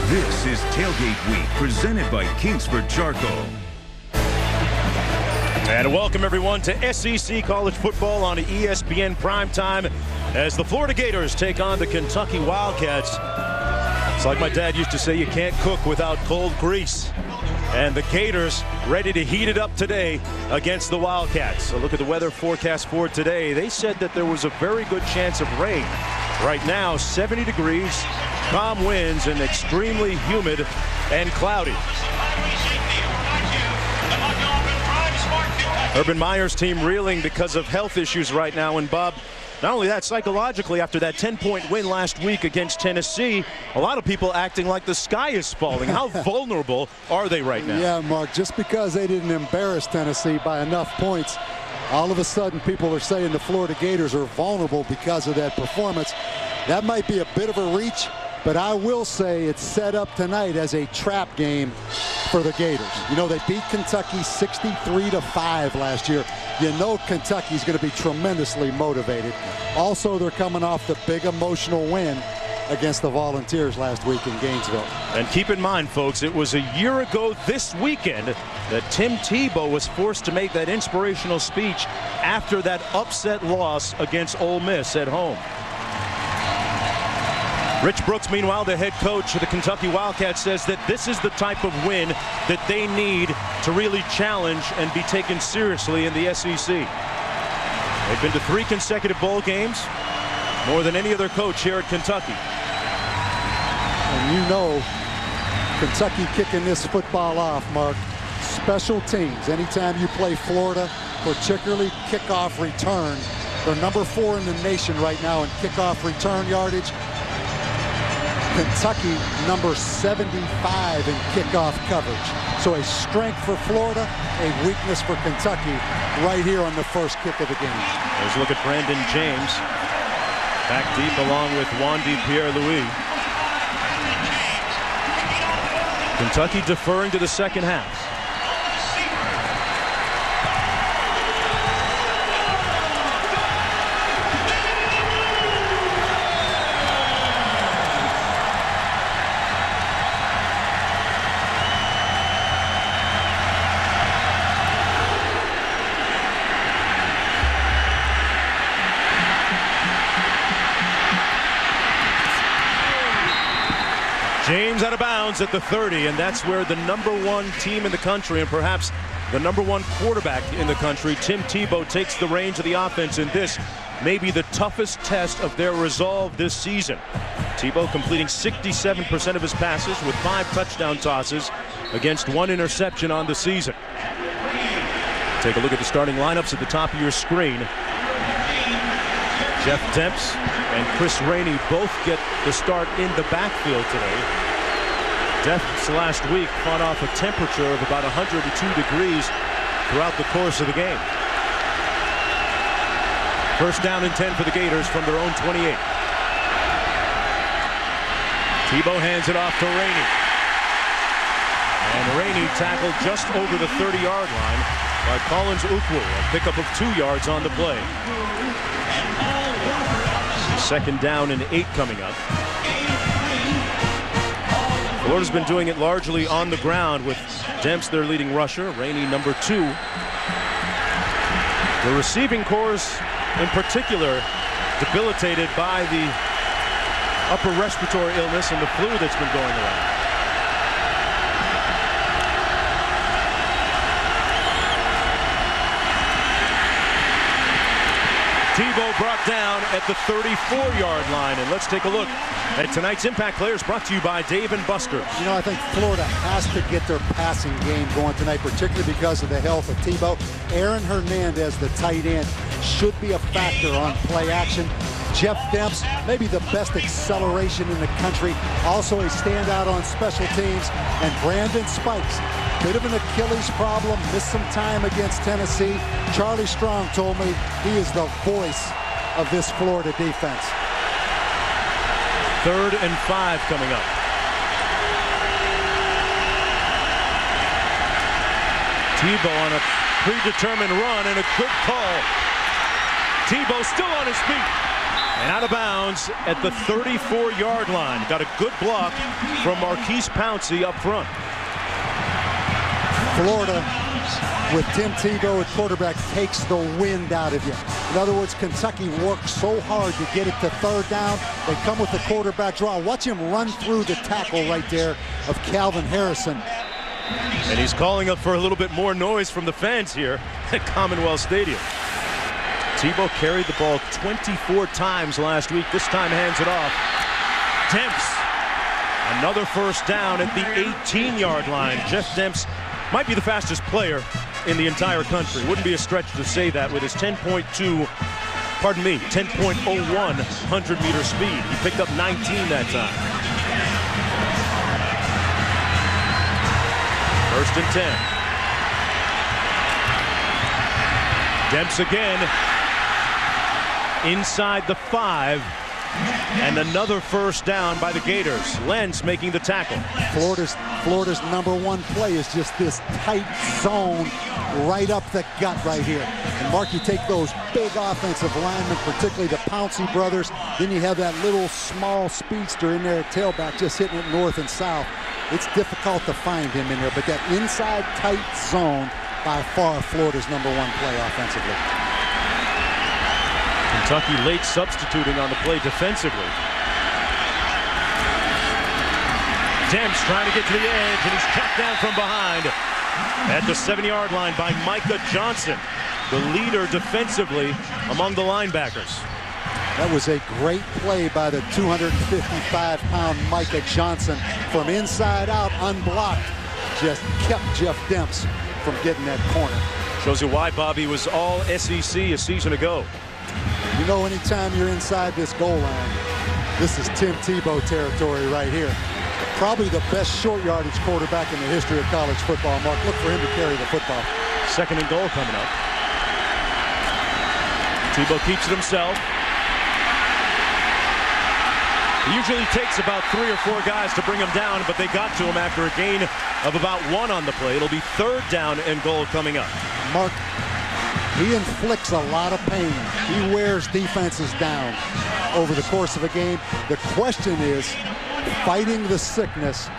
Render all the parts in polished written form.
This is Tailgate Week, presented by Kingsford Charcoal. And welcome everyone to SEC College Football on ESPN Primetime as the Florida Gators take on the Kentucky Wildcats. It's like my dad used to say, you can't cook without cold grease. And the Gators ready to heat it up today against the Wildcats. So look at the weather forecast for today. They said that there was a very good chance of rain. Right now, 70 degrees, calm winds, and extremely humid and cloudy. Urban Meyer's team reeling because of health issues right now. And Bob, not only that, psychologically, after that 10-point win last week against Tennessee, a lot of people acting like the sky is falling. How vulnerable are they right now? Yeah, Mark, just because they didn't embarrass Tennessee by enough points, all of a sudden people are saying the Florida Gators are vulnerable because of that performance. That might be a bit of a reach, but I will say it's set up tonight as a trap game for the Gators. You know, they beat Kentucky 63-5 last year. You know Kentucky's going to be tremendously motivated. Also, they're coming off the big emotional win against the Volunteers last week in Gainesville. And keep in mind, folks, it was a year ago this weekend that Tim Tebow was forced to make that inspirational speech after that upset loss against Ole Miss at home. Rich Brooks, meanwhile, the head coach of the Kentucky Wildcats, says that this is the type of win that they need to really challenge and be taken seriously in the SEC. They've been to 3 consecutive bowl games, more than any other coach here at Kentucky. And you know, Kentucky kicking this football off, Mark. Special teams. Anytime you play Florida, particularly kickoff return, they're number 4 in the nation right now in kickoff return yardage. Kentucky number 75 in kickoff coverage. So a strength for Florida, a weakness for Kentucky right here on the first kick of the game. Let's look at Brandon James. Back deep along with Wandy Pierre-Louis. Kentucky deferring to the second half. James out of bounds at the 30, and that's where the #1 team in the country and perhaps the #1 quarterback in the country, Tim Tebow, takes the reins of the offense in this may be the toughest test of their resolve this season. Tebow completing 67% of his passes with 5 touchdown tosses against 1 interception on the season. Take a look at the starting lineups at the top of your screen. Jeff Demps and Chris Rainey both get the start in the backfield today. Demps last week fought off a temperature of about 102 degrees throughout the course of the game. First down and 10 for the Gators from their own 28. Tebow hands it off to Rainey. And Rainey tackled just over the 30-yard line by Collins Ukwu, a pickup of 2 yards on the play. Second down and 8 coming up. Florida's been doing it largely on the ground with Demps their leading rusher, Rainey number 2. The receiving corps in particular debilitated by the upper respiratory illness and the flu that's been going around. Tebow brought down at the 34-yard line. And let's take a look at tonight's Impact Players, brought to you by Dave & Buster's. You know, I think Florida has to get their passing game going tonight, particularly because of the health of Tebow. Aaron Hernandez, the tight end, should be a factor on play action. Jeff Demps, maybe the best acceleration in the country, also a standout on special teams. And Brandon Spikes, bit of an Achilles problem, missed some time against Tennessee. Charlie Strong told me he is the voice of this Florida defense. 3rd and 5 coming up. Tebow on a predetermined run and a good call. Tebow still on his feet. And out of bounds at the 34-yard line. Got a good block from Marquise Pouncey up front. Florida, with Tim Tebow at quarterback, takes the wind out of you. In other words, Kentucky works so hard to get it to third down. They come with the quarterback draw. Watch him run through the tackle right there of Calvin Harrison. And he's calling up for a little bit more noise from the fans here at Commonwealth Stadium. Tebow carried the ball 24 times last week. This time hands it off. Demps, another first down at the 18-yard line. Jeff Demps might be the fastest player in the entire country. Wouldn't be a stretch to say that with his 10.1 100-meter speed. He picked up 19 that time. First and 10. Demps again. Inside the 5. And another first down by the Gators. Lenz making the tackle. Florida's #1 play is just this tight zone right up the gut right here. And Mark, you take those big offensive linemen, particularly the Pouncey brothers, then you have that little small speedster in there at tailback just hitting it north and south. It's difficult to find him in there, but that inside tight zone, by far Florida's #1 play offensively. Kentucky late substituting on the play defensively. Demps trying to get to the edge, and he's tracked down from behind at the 7-yard line by Micah Johnson, the leader defensively among the linebackers. That was a great play by the 255-pound Micah Johnson. From inside out, unblocked, just kept Jeff Demps from getting that corner. Shows you why Bobby was all SEC a season ago. You know, anytime you're inside this goal line, this is Tim Tebow territory right here. Probably the best short yardage quarterback in the history of college football. Mark, look for him to carry the football. Second and goal coming up. Tebow keeps it himself. It usually takes about 3 or 4 guys to bring him down, but they got to him after a gain of about 1 on the play. It'll be third down and goal coming up. Mark, he inflicts a lot of pain. He wears defenses down over the course of a game. The question is, fighting the sickness,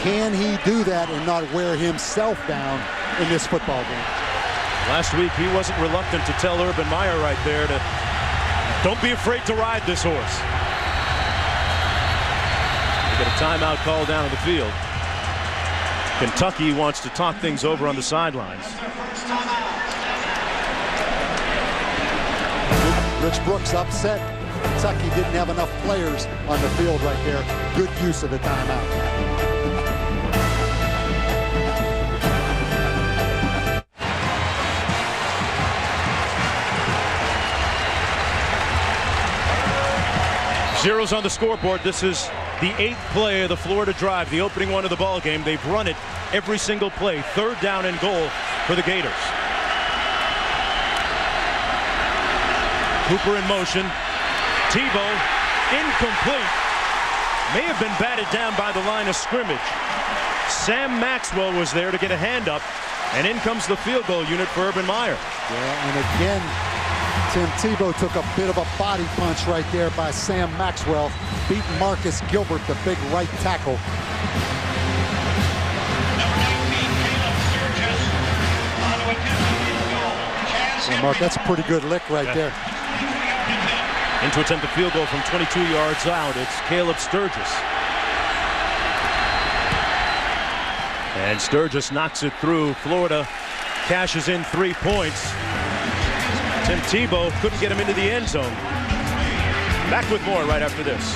can he do that and not wear himself down in this football game? Last week, he wasn't reluctant to tell Urban Meyer right there to don't be afraid to ride this horse. They get a timeout call down on the field. Kentucky wants to talk things over on the sidelines. Rich Brooks upset. Kentucky didn't have enough players on the field right there. Good use of the timeout. Zeros on the scoreboard. This is the 8th play of the Florida drive, the opening one of the ball game. They've run it every single play. Third down and goal for the Gators. Cooper in motion. Tebow incomplete. May have been batted down by the line of scrimmage. Sam Maxwell was there to get a hand up, and in comes the field goal unit for Urban Meyer. Yeah, and again, Tim Tebow took a bit of a body punch right there by Sam Maxwell. Beat Marcus Gilbert, the big right tackle. Well, Mark, that's a pretty good lick right there. In to attempt a field goal from 22 yards out, it's Caleb Sturgis. And Sturgis knocks it through. Florida cashes in 3 points. Tim Tebow couldn't get him into the end zone. Back with more right after this.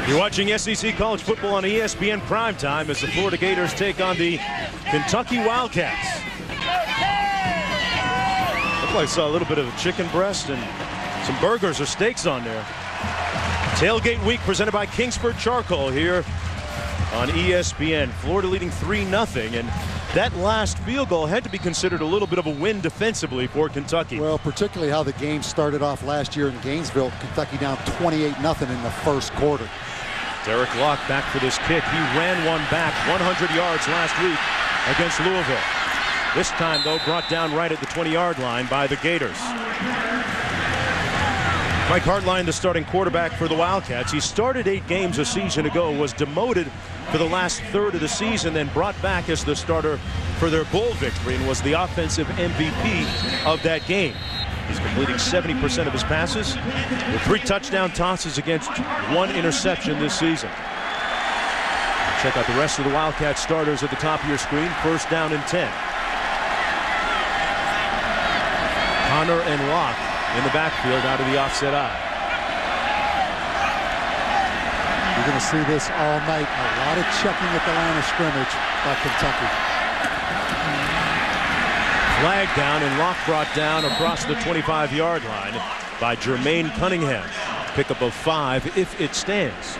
You're watching SEC College Football on ESPN Primetime as the Florida Gators take on the Kentucky Wildcats. Looked like I saw a little bit of chicken breast and some burgers or steaks on there. Tailgate week presented by Kingsford Charcoal here on ESPN. Florida leading 3-0, and that last field goal had to be considered a little bit of a win defensively for Kentucky. Well, particularly how the game started off last year in Gainesville. Kentucky down 28-0 in the first quarter. Derek Locke back for this kick. He ran one back 100 yards last week against Louisville. This time, though, brought down right at the 20-yard line by the Gators. Mike Hartline, the starting quarterback for the Wildcats. He started 8 games a season ago, was demoted for the last third of the season, then brought back as the starter for their bowl victory and was the offensive MVP of that game. He's completing 70% of his passes with 3 touchdown tosses against 1 interception this season. Check out the rest of the Wildcat starters at the top of your screen. First down and 10. Connor and Locke in the backfield out of the offset eye. You're going to see this all night. A lot of checking at the line of scrimmage by Kentucky. Flag down, and Locke brought down across the 25-yard line by Jermaine Cunningham. Pickup of 5 if it stands.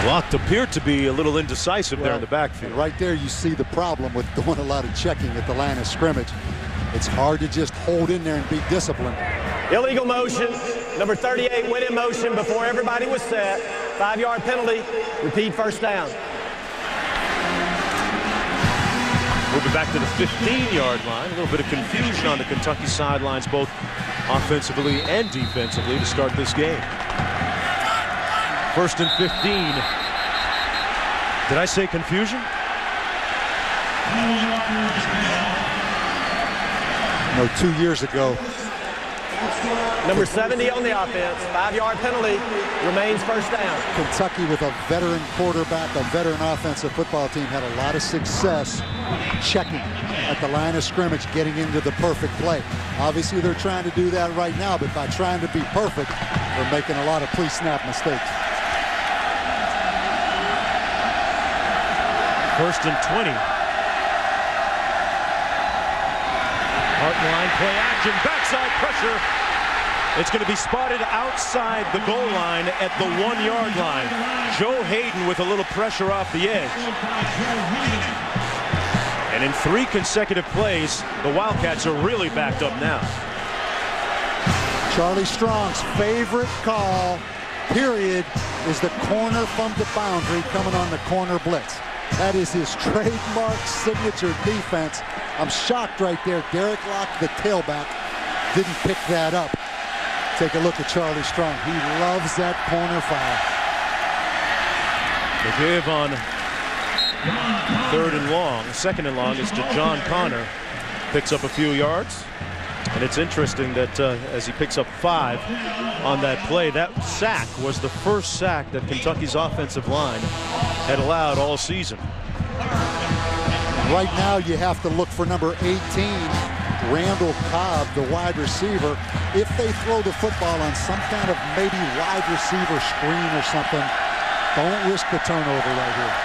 Locke appeared to be a little indecisive there in the backfield. Right there you see the problem with doing a lot of checking at the line of scrimmage. It's hard to just hold in there and be disciplined. Illegal motion. Number 38 went in motion before everybody was set. 5-yard penalty. Repeat first down. Moving back to the 15-yard line. A little bit of confusion on the Kentucky sidelines, both offensively and defensively, to start this game. First and 15. Did I say confusion? No, 2 years ago. Number 70 on the offense. 5-yard penalty. Remains first down. Kentucky, with a veteran quarterback, a veteran offensive football team, had a lot of success checking at the line of scrimmage, getting into the perfect play. Obviously, they're trying to do that right now, but by trying to be perfect, they're making a lot of pre-snap mistakes. First and 20. Hartline play action, backside pressure. It's going to be spotted outside the goal line at the 1-yard line. Joe Hayden with a little pressure off the edge. And in 3 consecutive plays, the Wildcats are really backed up now. Charlie Strong's favorite call, period, is the corner from the boundary coming on the corner blitz. That is his trademark signature defense. I'm shocked right there. Derek Locke, the tailback, didn't pick that up. Take a look at Charlie Strong. He loves that corner foul. The give on 3rd and long. 2nd and long is to John Connor. Picks up a few yards. And it's interesting that as he picks up 5 on that play, that sack was the first sack that Kentucky's offensive line had allowed all season. Right now you have to look for number 18, Randall Cobb, the wide receiver. If they throw the football on some kind of maybe wide receiver screen or something, don't risk the turnover right here.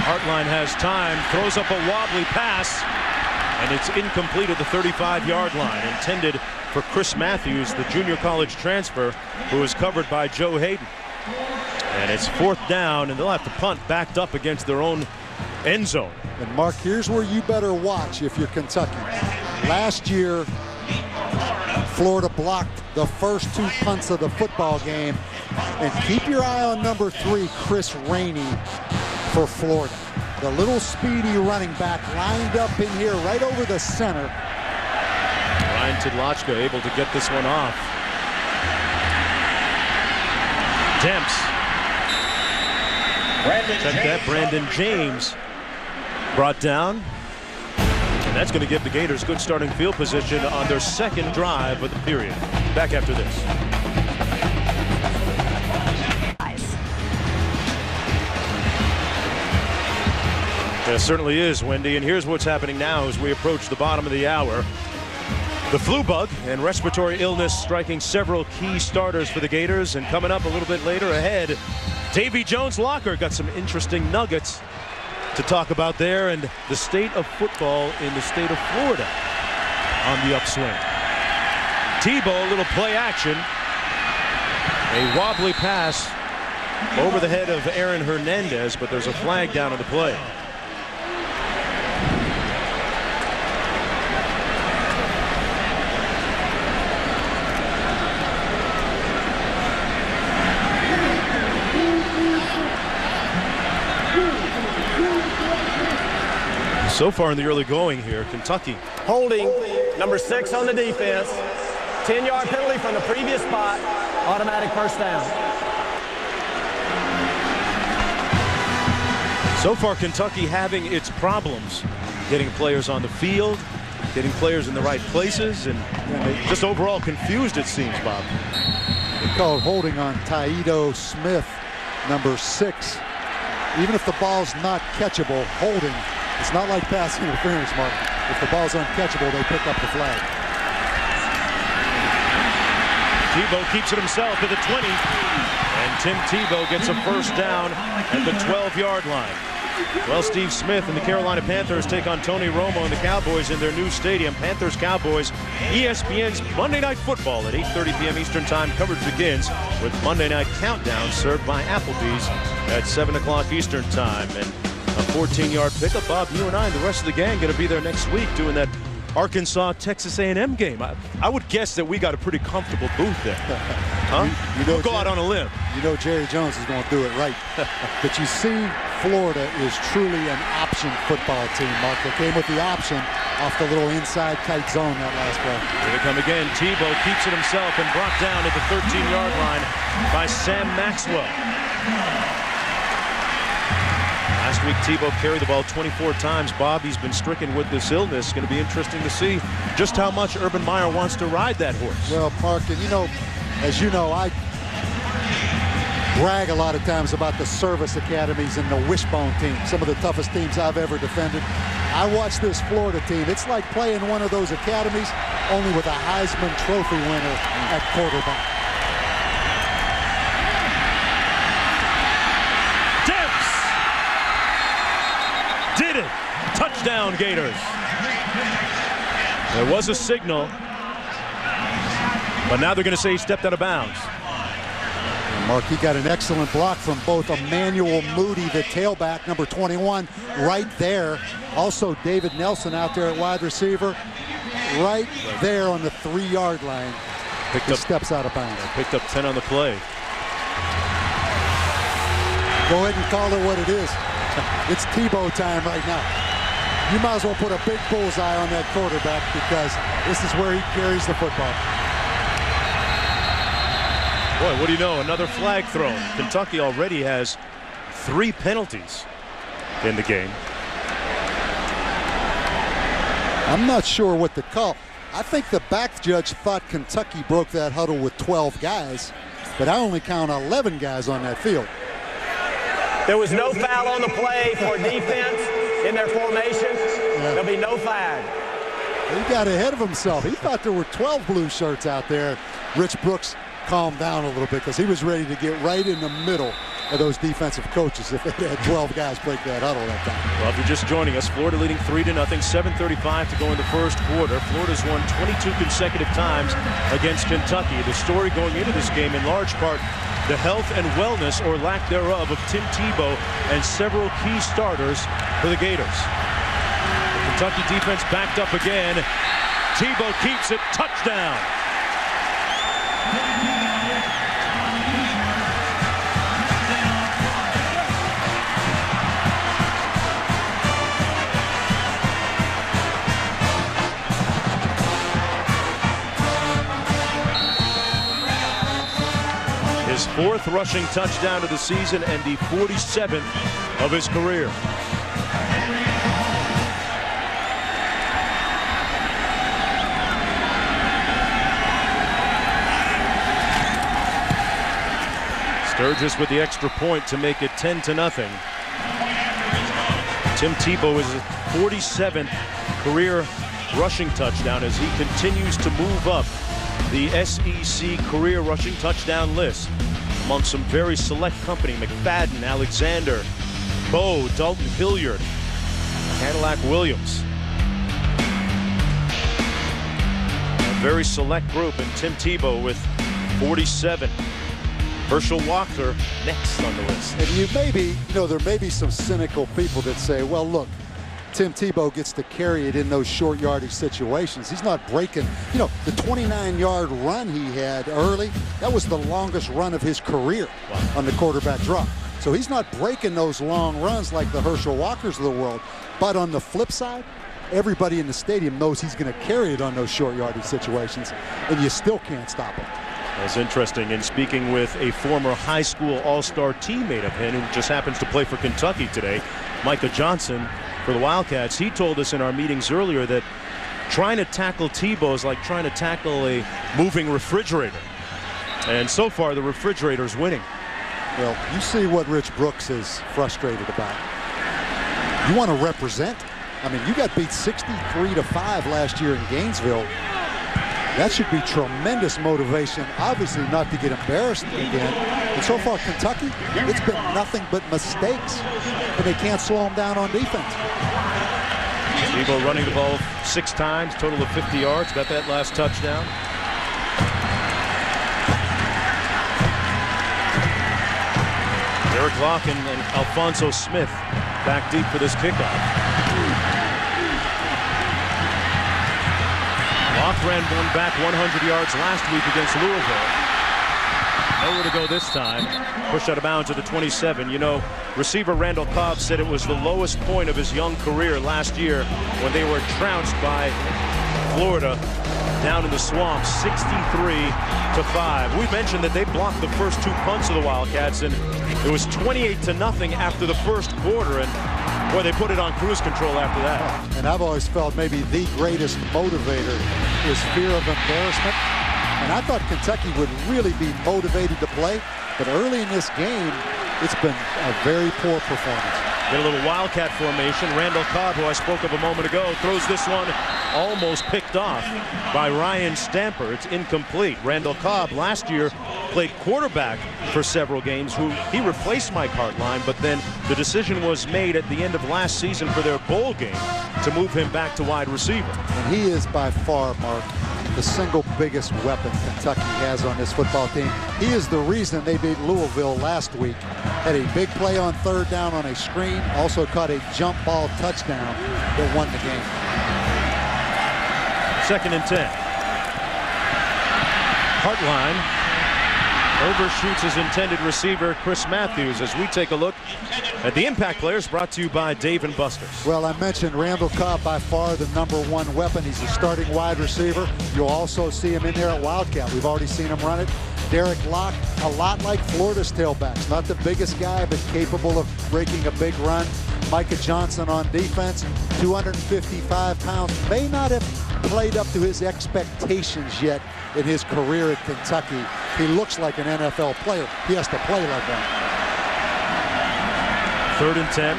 Hartline has time, throws up a wobbly pass, and it's incomplete at the 35-yard line, intended for Chris Matthews, the junior college transfer, who is covered by Joe Hayden. And it's 4th down, and they'll have to punt backed up against their own end zone. And Mark, here's where you better watch if you're Kentucky. Last year, Florida blocked the first 2 punts of the football game. And keep your eye on number 3, Chris Rainey, for Florida. The little speedy running back lined up in here right over the center. Ryan Tidlochka able to get this one off. Demps. Check that, Brandon James brought down. And that's going to give the Gators good starting field position on their 2nd drive of the period. Back after this. It certainly is, Wendy. And here's what's happening now as we approach the bottom of the hour. The flu bug and respiratory illness striking several key starters for the Gators. And coming up a little bit later ahead, Davy Jones-Locker got some interesting nuggets to talk about there, and the state of football in the state of Florida on the upswing. Tebow, a little play action. A wobbly pass over the head of Aaron Hernandez, but there's a flag down on the play. So far in the early going here, Kentucky. Holding number 6 on the defense. 10-yard penalty from the previous spot. Automatic first down. So far, Kentucky having its problems getting players on the field, getting players in the right places, and just overall confused, it seems, Bob. They called holding on Taido Smith, number 6. Even if the ball's not catchable, holding. It's not like pass interference, Mark. If the ball's uncatchable, they pick up the flag. Tebow keeps it himself to the 20. And Tim Tebow gets a first down at the 12-yard line. Well, Steve Smith and the Carolina Panthers take on Tony Romo and the Cowboys in their new stadium. Panthers-Cowboys, ESPN's Monday Night Football at 8:30 p.m. Eastern Time. Coverage begins with Monday Night Countdown served by Applebee's at 7 o'clock Eastern Time. And a 14-yard pickup. Bob, you and I and the rest of the gang going to be there next week doing that Arkansas-Texas A&M game. I would guess that we got a pretty comfortable booth there. Huh? We'll go out on a limb. You know Jerry Jones is going to do it right. But you see, Florida is truly an option football team, Mark. They came with the option off the little inside tight zone that last play. Here they come again. Tebow keeps it himself and brought down at the 13-yard line by Sam Maxwell. Last week, Tebow carried the ball 24 times. Bob, he's been stricken with this illness. It's going to be interesting to see just how much Urban Meyer wants to ride that horse. Well, Mark, and as you know, I brag a lot of times about the service academies and the wishbone team, some of the toughest teams I've ever defended. I watch this Florida team. It's like playing one of those academies, only with a Heisman Trophy winner at quarterback. Did it! Touchdown, Gators. There was a signal, but now they're going to say he stepped out of bounds. Mark, he got an excellent block from both Emmanuel Moody, the tailback, number 21, right there. Also, David Nelson out there at wide receiver, right there on the 3-yard line. He steps out of bounds. Picked up 10 on the play. Go ahead and call it what it is. It's Tebow time right now. You might as well put a big bullseye on that quarterback because this is where he carries the football. Boy, what do you know? Another flag thrown. Kentucky already has 3 penalties in the game. I'm not sure what to call. I think the back judge thought Kentucky broke that huddle with 12 guys, but I only count 11 guys on that field. There was no foul on the play for defense in their formation. There'll be no flag. He got ahead of himself. He thought there were 12 blue shirts out there. Rich Brooks calmed down a little bit because he was ready to get right in the middle of those defensive coaches if they had 12 guys break that huddle that time. Well, if you're just joining us, Florida leading 3-0, 7:35 to go in the first quarter. Florida's won 22 consecutive times against Kentucky. The story going into this game, in large part, the health and wellness, or lack thereof, of Tim Tebow and several key starters for the Gators. The Kentucky defense backed up again. Tebow keeps it. Touchdown. His 4th rushing touchdown of the season and the 47th of his career. Sturgis with the extra point to make it 10-0. Tim Tebow is his 47th career rushing touchdown as he continues to move up the SEC career rushing touchdown list among some very select company: McFadden, Alexander, Bo, Dalton Hilliard, Cadillac Williams. A very select group, and Tim Tebow with 47. Herschel Walker next on the list. And there may be some cynical people that say, well, look, Tim Tebow gets to carry it in those short yardage situations. He's not breaking, the 29-yard run he had early, that was the longest run of his career on the quarterback drop. So he's not breaking those long runs like the Herschel Walkers of the world. But on the flip side, everybody in the stadium knows he's going to carry it on those short yardage situations, and you still can't stop him. That's interesting. And speaking with a former high school all-star teammate of him who just happens to play for Kentucky today, Micah Johnson, for the Wildcats, he told us in our meetings earlier that trying to tackle Tebow is like trying to tackle a moving refrigerator. And so far, the refrigerator's winning. Well, you see what Rich Brooks is frustrated about. You want to represent? I mean, you got beat 63-5 last year in Gainesville. That should be tremendous motivation, obviously not to get embarrassed again. And so far, Kentucky, it's been nothing but mistakes, and they can't slow them down on defense. Tebow running the ball 6 times, total of 50 yards, got that last touchdown. Derek Locke and Alphonso Smith back deep for this kickoff. Locke ran one back 100 yards last week against Louisville. Nowhere to go this time. Pushed out of bounds at the 27. You know, receiver Randall Cobb said it was the lowest point of his young career last year when they were trounced by Florida down in the swamp, 63-5. We mentioned that they blocked the first 2 punts of the Wildcats, and it was 28-0 after the first quarter. And boy, they put it on cruise control after that. And I've always felt maybe the greatest motivator is fear of embarrassment. And I thought Kentucky would really be motivated to play, but early in this game, it's been a very poor performance. Get a little Wildcat formation. Randall Cobb, who I spoke of a moment ago, throws this one almost picked off by Ryan Stamper. It's incomplete. Randall Cobb last year played quarterback for several games. He replaced Mike Hartline, but then the decision was made at the end of last season for their bowl game to move him back to wide receiver. And he is by far, Mark, the single biggest weapon Kentucky has on this football team. He is the reason they beat Louisville last week. Had a big play on 3rd down on a screen, also caught a jump ball touchdown that won the game. 2nd and 10. Hartline overshoots his intended receiver, Chris Matthews, as we take a look at the impact players brought to you by Dave & Buster's. Well, I mentioned Randall Cobb, by far the #1 weapon. He's a starting wide receiver. You'll also see him in there at Wildcat. We've already seen him run it. Derek Locke, a lot like Florida's tailbacks. Not the biggest guy, but capable of breaking a big run. Micah Johnson on defense, 255 pounds. May not have played up to his expectations yet in his career at Kentucky. He looks like an NFL player. He has to play like that. 3rd and 10.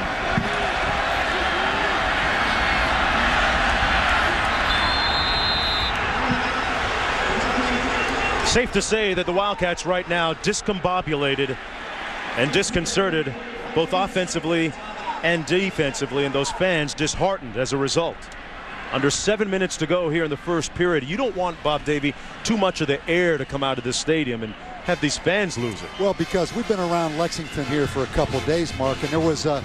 Safe to say that the Wildcats right now discombobulated and disconcerted, both offensively and defensively, and those fans disheartened as a result. Under 7 minutes to go here in the first period. You don't want, Bob Davie, too much of the air to come out of this stadium and have these fans lose it. Well, because we've been around Lexington here for a couple of days, Mark, and there was a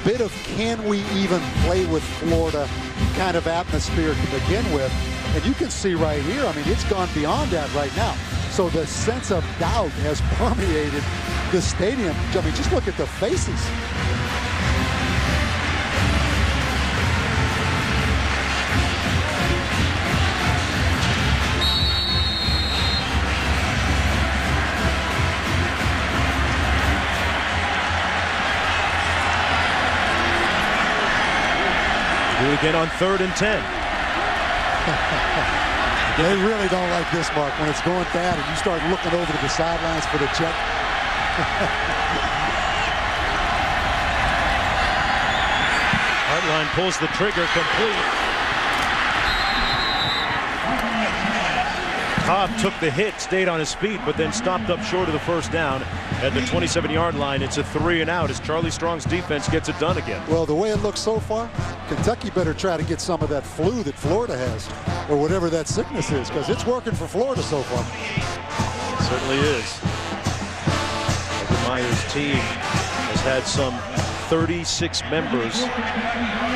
bit of can we even play with Florida kind of atmosphere to begin with. And you can see right here, I mean, it's gone beyond that right now. So the sense of doubt has permeated the stadium. I mean, just look at the faces. Do it again on 3rd and 10. They really don't like this, Mark, when it's going bad and you start looking over to the sidelines for the check. Hartline pulls the trigger, complete. Cobb took the hit, stayed on his feet, but then stopped up short of the 1st down at the 27-yard line. It's a 3 and out as Charlie Strong's defense gets it done again. Well, the way it looks so far, Kentucky better try to get some of that flu that Florida has, or whatever that sickness is, because it's working for Florida so far. It certainly is. Meyer's team has had some 36 members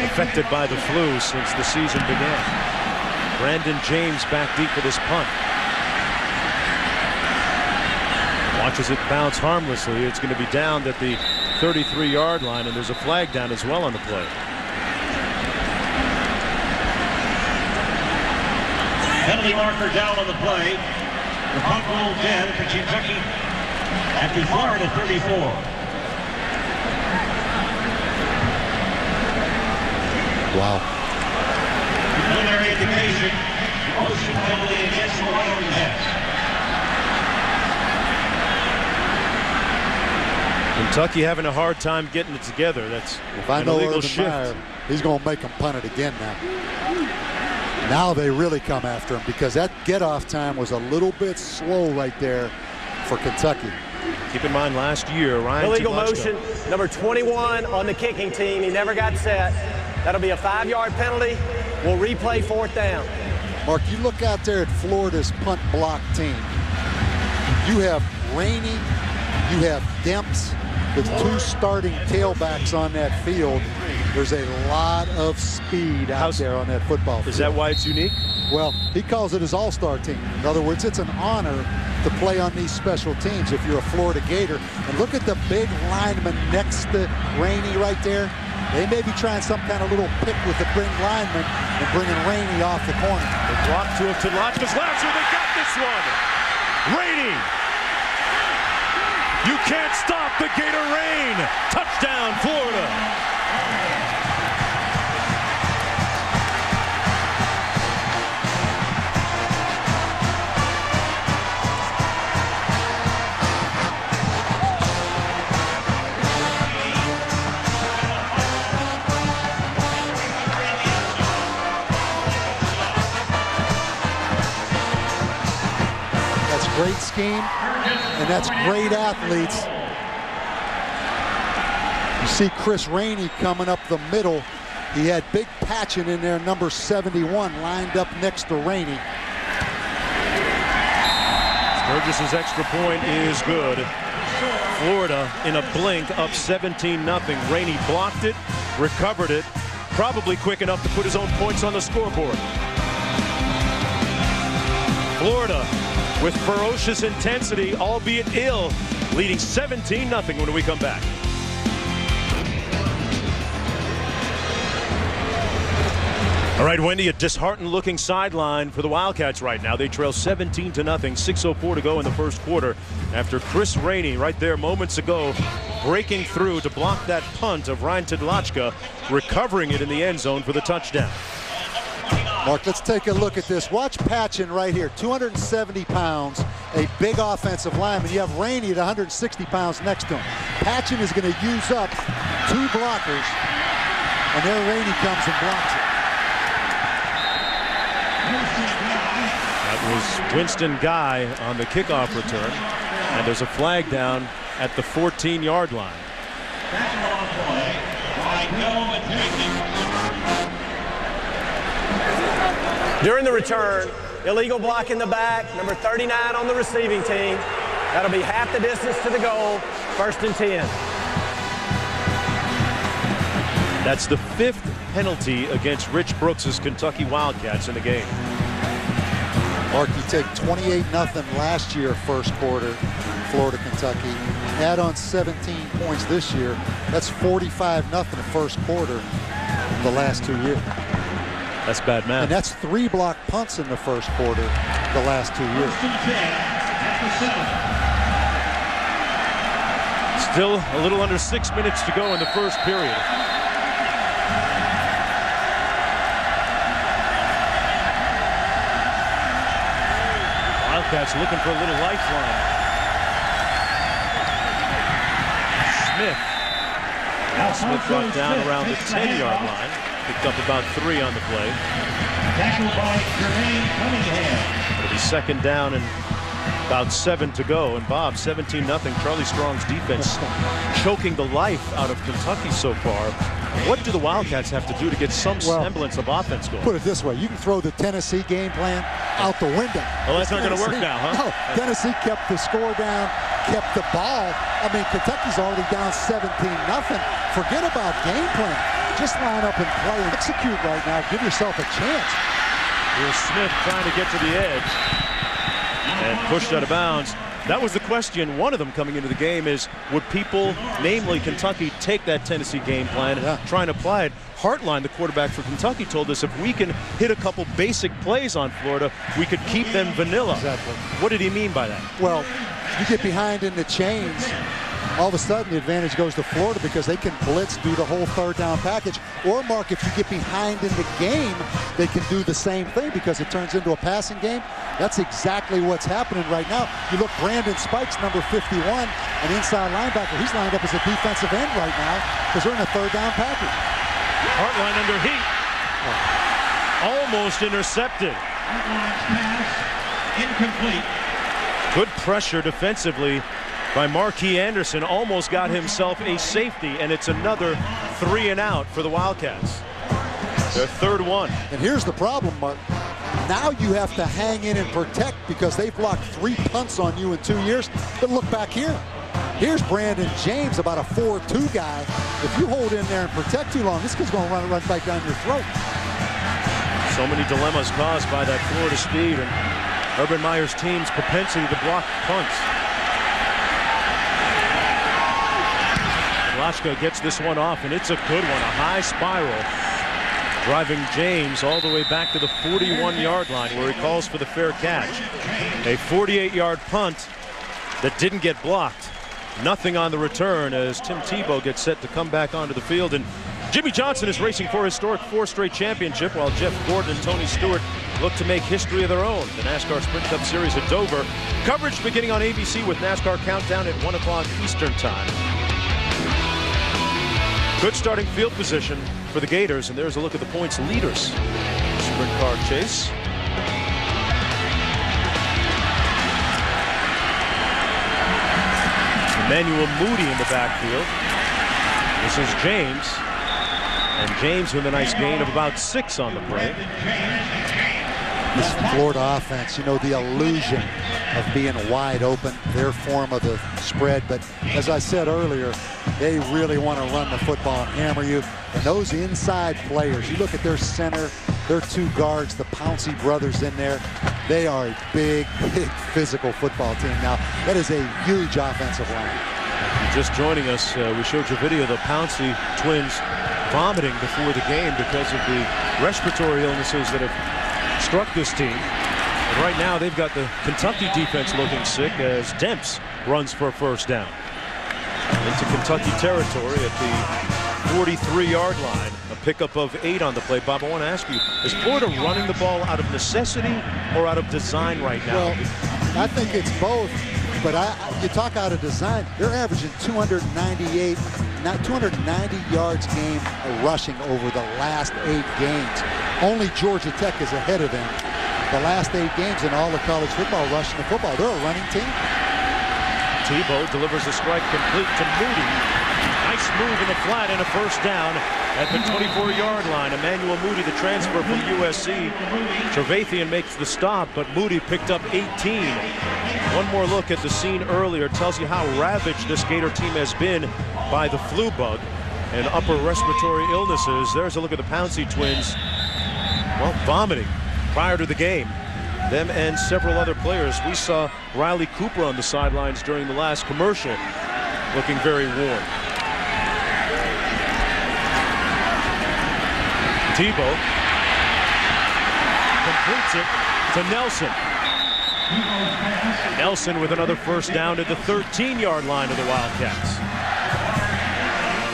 affected by the flu since the season began. Brandon James back deep for this punt. Watches it bounce harmlessly. It's going to be downed at the 33-yard line, and there's a flag down as well on the play. Penalty marker down on the play. The punt roll dead for Kentucky at the Florida 34. Wow. Preliminary indication. Motion penalty against the Wildcats. Kentucky having a hard time getting it together. That's if I an know illegal Urban shift. Meyer, he's going to make them punt it again now. Now they really come after him because that get-off time was a little bit slow right there for Kentucky. Keep in mind last year, Ryan Illegal Tudlachka. motion, number 21 on the kicking team. He never got set. That'll be a 5-yard penalty. We'll replay 4th down. Mark, you look out there at Florida's punt block team. You have Rainey, you have Demps, the 2 starting tailbacks on that field. There's a lot of speed out there on that football field. Is that why it's unique? Well, he calls it his all-star team. In other words, it's an honor to play on these special teams if you're a Florida Gator. And look at the big lineman next to Rainey right there. They may be trying some kind of little pick with the big lineman and bringing Rainey off the corner. They blocked to Tudlachka's last year. They got this one. Rainey. You can't stop the Gator rain. Touchdown, Florida. Great scheme, and that's great athletes. You see Chris Rainey coming up the middle. He had Big Patchen in there, number 71, lined up next to Rainey. Sturgis's extra point is good. Florida in a blink up 17-0. Rainey blocked it, recovered it, probably quick enough to put his own points on the scoreboard. Florida with ferocious intensity, albeit ill, leading 17-0 when we come back. All right, Wendy, a disheartened-looking sideline for the Wildcats right now. They trail 17-0, 6:04 to go in the first quarter after Chris Rainey right there moments ago breaking through to block that punt of Ryan Tudlachka, recovering it in the end zone for the touchdown. Mark, let's take a look at this. Watch Patchen right here, 270 pounds, a big offensive lineman. You have Rainey at 160 pounds next to him. Patchen is going to use up 2 blockers, and there Rainey comes and blocks it. That was Winston Guy on the kickoff return, and there's a flag down at the 14-yard line. During the return, illegal block in the back, number 39 on the receiving team. That'll be half the distance to the goal, 1st and 10. That's the 5th penalty against Rich Brooks' Kentucky Wildcats in the game. Mark, you take 28-0 last year, first quarter, Florida, Kentucky. Add on 17 points this year. That's 45-0 the first quarter the last 2 years. That's bad math. And that's 3 block punts in the first quarter the last 2 years. Still a little under 6 minutes to go in the first period. Wildcats looking for a little lifeline. Smith. Now Smith brought down around the 10-yard line. Picked up about 3 on the play. Tackled by Jermaine Cunningham. It'll be 2nd down and about 7 to go. And Bob, 17-0. Charlie Strong's defense choking the life out of Kentucky so far. What do the Wildcats have to do to get some semblance of offense going? Put it this way, you can throw the Tennessee game plan out the window. Well, that's not going to work now, huh? No, Tennessee kept the score down, kept the ball. I mean, Kentucky's already down 17-0. Forget about game plan. Just line up and play and execute right now. Give yourself a chance. Here's Smith trying to get to the edge and pushed out of bounds. that was the question. One of them coming into the game is, would people, namely Kentucky, take that Tennessee game plan and try and apply it? Hartline, the quarterback for Kentucky, told us if we can hit a couple basic plays on Florida, we could keep them vanilla. Exactly. What did he mean by that? Well, you get behind in the chains, all of a sudden the advantage goes to Florida because they can blitz, do the whole third down package. Or, Mark, if you get behind in the game, they can do the same thing because it turns into a passing game. That's exactly what's happening right now. You look, Brandon Spikes, number 51, an inside linebacker. He's lined up as a defensive end right now because they're in a third down package. Hartline under heat. Almost intercepted. Incomplete. Good pressure defensively by Marquis Anderson. Almost got himself a safety, and it's another 3 and out for the Wildcats. Their third one. And here's the problem, Mark. Now you have to hang in and protect because they've blocked 3 punts on you in 2 years. But look back here. Here's Brandon James, about a 4-2 guy. If you hold in there and protect too long, this kid's going to run back down your throat. So many dilemmas caused by that Florida speed and Urban Meyer's team's propensity to block punts. Lashka gets this one off, and it's a good one, a high spiral, driving James all the way back to the 41-yard line where he calls for the fair catch. A 48-yard punt that didn't get blocked. Nothing on the return as Tim Tebow gets set to come back onto the field. And Jimmy Johnson is racing for a historic 4th straight championship, while Jeff Gordon and Tony Stewart look to make history of their own. The NASCAR Sprint Cup Series at Dover. Coverage beginning on ABC with NASCAR Countdown at 1 o'clock Eastern Time. Good starting field position for the Gators, and there's a look at the points leaders. Sprint car chase. Emmanuel Moody in the backfield. This is James. And James with a nice gain of about 6 on the play. This Florida offense, you know, the illusion of being wide open, their form of the spread. But as I said earlier, they really want to run the football and hammer you. And those inside players, you look at their center, their 2 guards, the Pouncey brothers in there. They are a big, big physical football team. Now, that is a huge offensive line. Just joining us, we showed you a video of the Pouncey twins vomiting before the game because of the respiratory illnesses that have struck this team. And right now, they've got the Kentucky defense looking sick as Demps runs for a first down. Into Kentucky territory at the 43-yard line. A pickup of 8 on the play. Bob, I want to ask you, is Florida running the ball out of necessity or out of design right now? Well, I think it's both. But you talk out of design, they're averaging 290 yards game rushing over the last 8 games. Only Georgia Tech is ahead of them. The last 8 games in all of college football rushing the football. They're a running team. Tebow delivers a strike complete to Moody. Nice move in the flat and a first down at the 24-yard line. Emmanuel Moody, the transfer from USC. Trevathan makes the stop, but Moody picked up 18. One more look at the scene earlier tells you how ravaged this Gator team has been by the flu bug and upper respiratory illnesses. There's a look at the Pouncey twins, well, vomiting prior to the game. Them and several other players. We saw Riley Cooper on the sidelines during the last commercial, looking very worn. Tebow completes it to Nelson. Nelson with another first down at the 13-yard line of the Wildcats.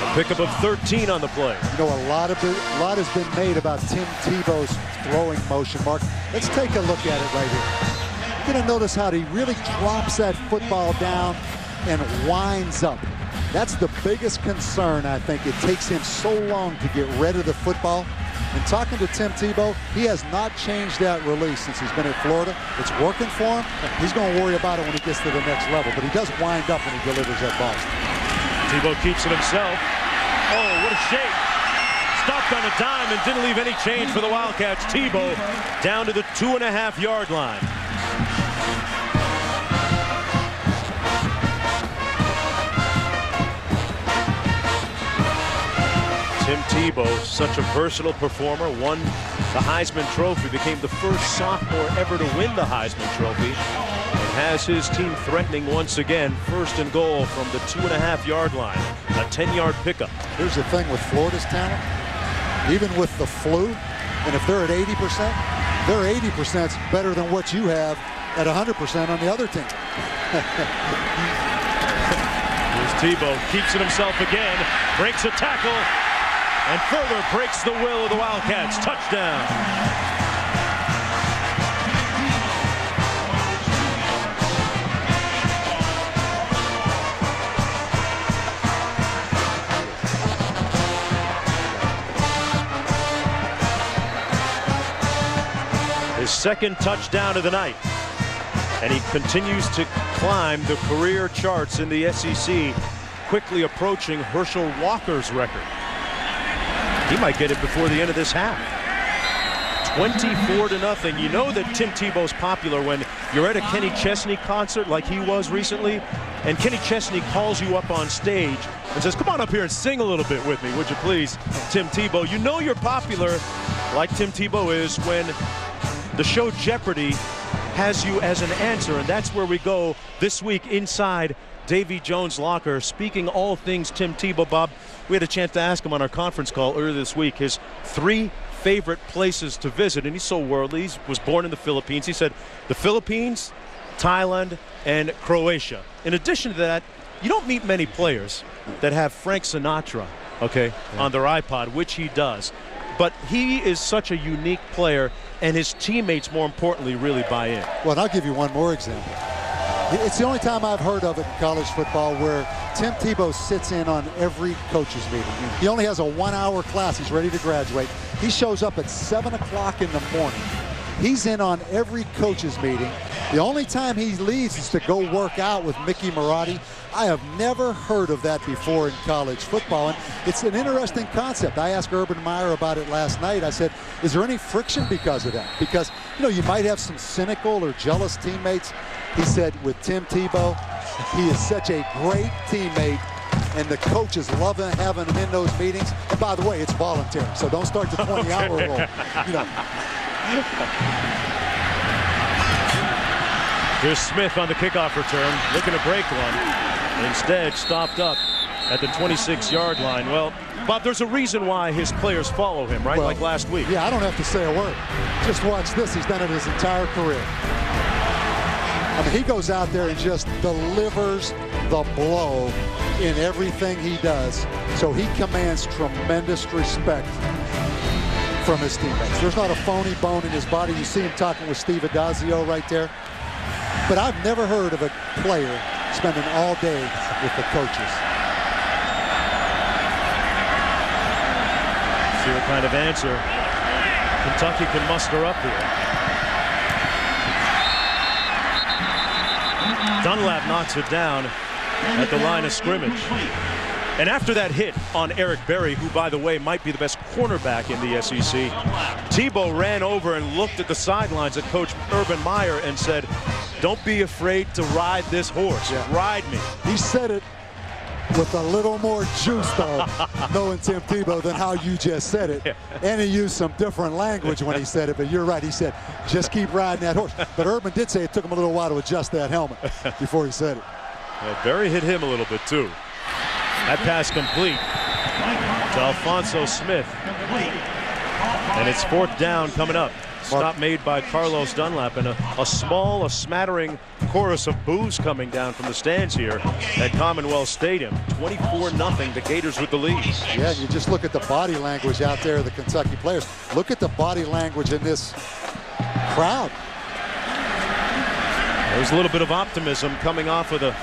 A pickup of 13 on the play. You know, a lot has been made about Tim Tebow's throwing motion, Mark. Let's take a look at it right here. You're going to notice how he really drops that football down and winds up. That's the biggest concern, I think. It takes him so long to get rid of the football. And talking to Tim Tebow, he has not changed that release since he's been at Florida. It's working for him. He's going to worry about it when he gets to the next level. But he does wind up when he delivers that ball. Tebow keeps it himself. Oh, what a shake. Stopped on a dime and didn't leave any change for the Wildcats. Tebow down to the 2.5-yard line. Tim Tebow, such a versatile performer, won the Heisman Trophy, became the first sophomore ever to win the Heisman Trophy, and has his team threatening once again. 1st and goal from the 2.5-yard line. A 10-yard pickup. Here's the thing with Florida's talent. Even with the flu, and if they're at 80%, their 80% is better than what you have at 100% on the other team. Here's Tebow, keeps it himself again, breaks a tackle, and further breaks the will of the Wildcats. Touchdown. His 2nd touchdown of the night. And he continues to climb the career charts in the SEC, quickly approaching Herschel Walker's record. He might get it before the end of this half. 24-0. You know that Tim Tebow's popular when you're at a Kenny Chesney concert like he was recently, and Kenny Chesney calls you up on stage and says, "Come on up here and sing a little bit with me, would you please, Tim Tebow?" You know you're popular, like Tim Tebow is, when the show Jeopardy has you as an answer, and that's where we go this week inside Davy Jones' locker. Speaking all things Tim Tebow, Bob, we had a chance to ask him on our conference call earlier this week his 3 favorite places to visit, and he's so worldly. He was born in the Philippines. He said the Philippines, Thailand, and Croatia. In addition to that, you don't meet many players that have Frank Sinatra, on their iPod, which he does. But he is such a unique player, and his teammates, more importantly, really buy in. Well, and I'll give you one more example. It's the only time I've heard of it in college football where Tim Tebow sits in on every coach's meeting. He only has a 1-hour class. He's ready to graduate. He shows up at 7 o'clock in the morning. He's in on every coach's meeting. The only time he leaves is to go work out with Mickey Marotti. I have never heard of that before in college football, and it's an interesting concept. I asked Urban Meyer about it last night. I said, is there any friction because of that? Because, you might have some cynical or jealous teammates. He said, with Tim Tebow, he is such a great teammate, and the coaches love having him in those meetings. And by the way, it's voluntary, so don't start the 20-hour rule. Here's Smith on the kickoff return, looking to break one. Instead, stopped up at the 26-yard line. Well, Bob, there's a reason why his players follow him, right? Well, like last week. Yeah, I don't have to say a word. Just watch this. He's done it his entire career. I mean, he goes out there and just delivers the blow in everything he does. So he commands tremendous respect from his teammates. There's not a phony bone in his body. You see him talking with Steve Adazio right there. But I've never heard of a player spending all day with the coaches. See what kind of answer Kentucky can muster up here. Dunlap knocks it down at the line of scrimmage. And after that hit on Eric Berry, who, by the way, might be the best cornerback in the SEC, Tebow ran over and looked at the sidelines at Coach Urban Meyer and said, "Don't be afraid to ride this horse. Yeah. Ride me." He said it with a little more juice, though, knowing Tim Tebow, than how you just said it. And he used some different language when he said it, but you're right. He said, just keep riding that horse. But Urban did say it took him a little while to adjust that helmet before he said it. Yeah, Berry hit him a little bit, too. That pass complete to Alphonso Smith. And it's 4th down coming up. Stop made by Carlos Dunlap, and a smattering chorus of boos coming down from the stands here at Commonwealth Stadium. 24-0, the Gators with the lead. Yeah, you just look at the body language out there, the Kentucky players. Look at the body language in this crowd. There's a little bit of optimism coming off of the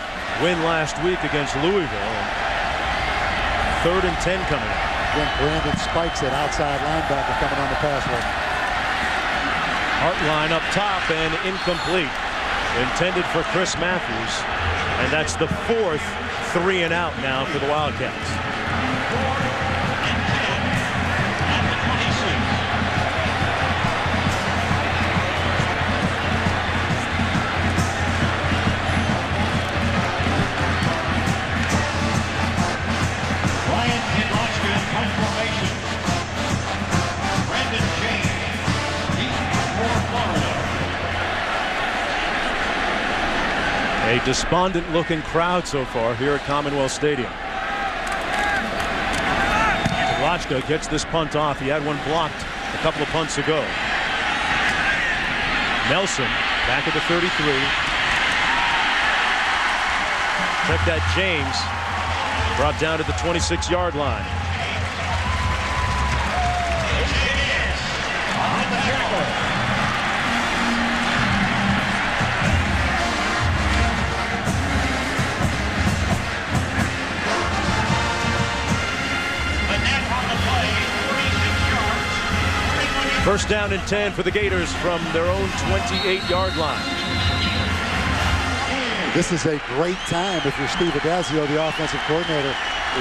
win last week against Louisville. 3rd and 10 coming up. Then Brandon Spikes at outside linebacker coming on the pass rush. Hartline up top and incomplete. Intended for Chris Matthews. And that's the 4th 3-and-out now for the Wildcats. A despondent-looking crowd so far here at Commonwealth Stadium. Lachka gets this punt off. He had one blocked a couple of punts ago. Nelson back at the 33. Check that, James brought down to the 26-yard line. First down and 10 for the Gators from their own 28-yard line. This is a great time if you're Steve Adazio, the offensive coordinator.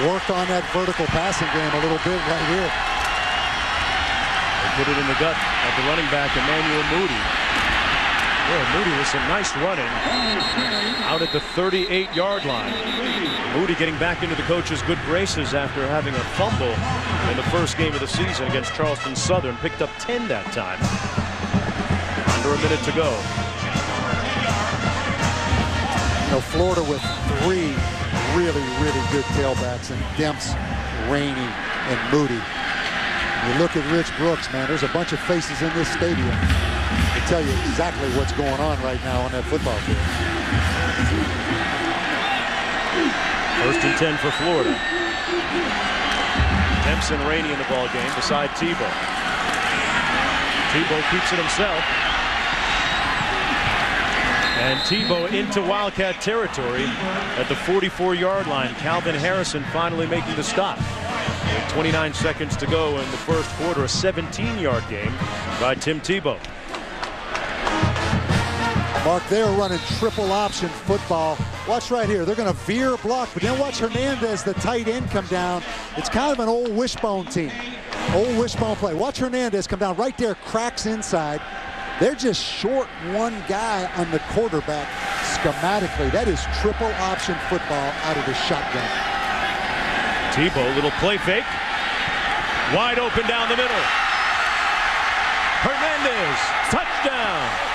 Work on that vertical passing game a little bit right here. They put it in the gut of the running back, Emmanuel Moody. Well, Moody with some nice running out at the 38-yard line. Moody getting back into the coach's good graces after having a fumble in the first game of the season against Charleston Southern. Picked up 10 that time. Under a minute to go. You know, Florida with 3 really good tailbacks in Demps, Rainey, and Moody. You look at Rich Brooks, man, there's a bunch of faces in this stadium to tell you exactly what's going on right now on that football field. First and 10 for Florida. Demps and Rainey in the ball game beside Tebow. Tebow keeps it himself. And Tebow into Wildcat territory at the 44-yard line. Calvin Harrison finally making the stop. With 29 seconds to go in the first quarter, a 17-yard game by Tim Tebow. Mark, they're running triple option football. Watch right here. They're going to veer block, but then watch Hernandez, the tight end, come down. It's kind of an old wishbone team. Old wishbone play. Watch Hernandez come down right there, cracks inside. They're just short one guy on the quarterback schematically. That is triple option football out of the shotgun. Tebow, little play fake. Wide open down the middle. Hernandez, touchdown.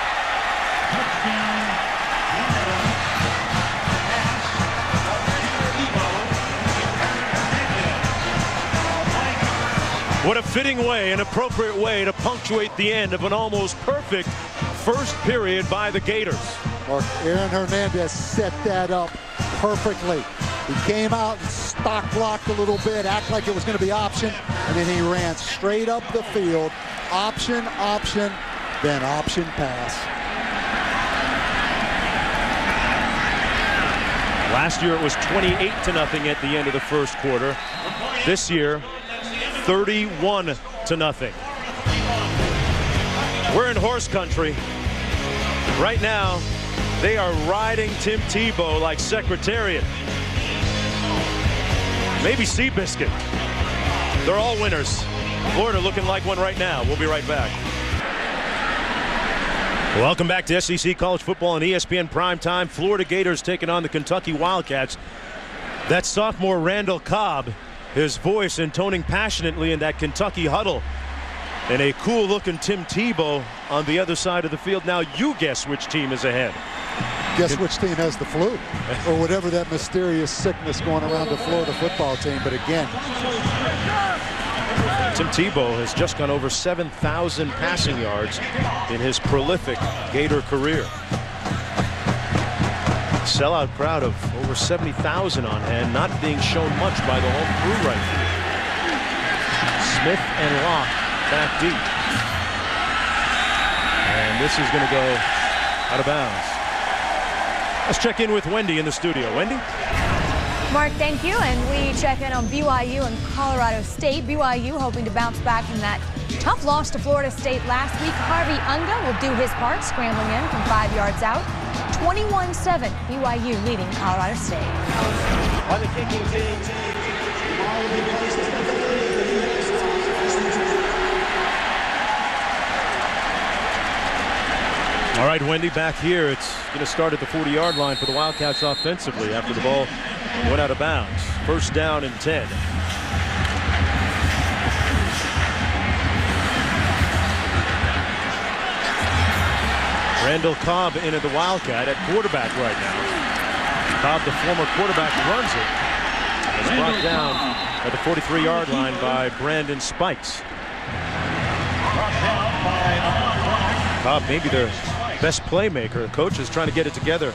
What a fitting way, an appropriate way to punctuate the end of an almost perfect first period by the Gators. Mark, Aaron Hernandez set that up perfectly. He came out and stock blocked a little bit, act like it was going to be option, and then he ran straight up the field. Option, option, then option pass. Last year it was 28-0 at the end of the first quarter. This year, 31-0. We're in horse country. Right now, they are riding Tim Tebow like Secretariat. Maybe Seabiscuit. They're all winners. Florida looking like one right now. We'll be right back. Welcome back to SEC College Football on ESPN Primetime. Florida Gators taking on the Kentucky Wildcats. That sophomore Randall Cobb, his voice intoning passionately in that Kentucky huddle. And a cool-looking Tim Tebow on the other side of the field. Now you guess which team is ahead. Guess which team has the flu or whatever that mysterious sickness going around the Florida football team. But again, Tim Tebow has just gone over 7,000 passing yards in his prolific Gator career. Sellout crowd of over 70,000 on hand, not being shown much by the home crew right now. Smith and Locke back deep. And this is going to go out of bounds. Let's check in with Wendy in the studio. Wendy? Mark, thank you. And we check in on BYU and Colorado State. BYU hoping to bounce back from that tough loss to Florida State last week. Harvey Unga will do his part, scrambling in from 5 yards out. 21-7, BYU leading Colorado State. On the kicking team. All right, Wendy, back here. It's going to start at the 40-yard line for the Wildcats offensively after the ball went out of bounds. First down and 10. Randall Cobb in at the Wildcat at quarterback right now. Cobb, the former quarterback, runs it. It's brought down at the 43-yard line by Brandon Spikes. Cobb, maybe their best playmaker. The coach is trying to get it together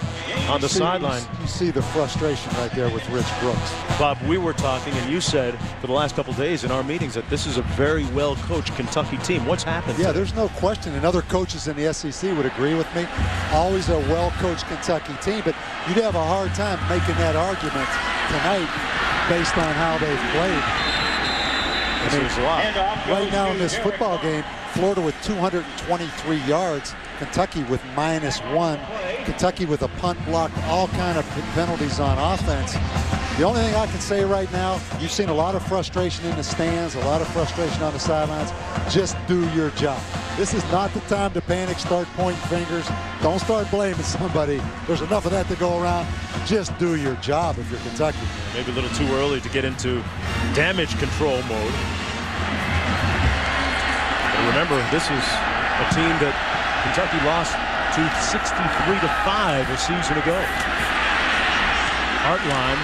on the sideline. You see the frustration right there with Rich Brooks. Bob, we were talking, and you said for the last couple days in our meetings that this is a very well-coached Kentucky team. What's happened? Yeah, there's no question, and other coaches in the SEC would agree with me. Always a well-coached Kentucky team, but you'd have a hard time making that argument tonight based on how they've played. Right now in this football game, Florida with 223 yards, Kentucky with -1, Kentucky with a punt block, all kind of penalties on offense. The only thing I can say right now, you've seen a lot of frustration in the stands, a lot of frustration on the sidelines. Just do your job. This is not the time to panic, start pointing fingers. Don't start blaming somebody. There's enough of that to go around. Just do your job if you're Kentucky. Maybe a little too early to get into damage control mode. But remember, this is a team that Kentucky lost to 63-5 a season ago. Hartline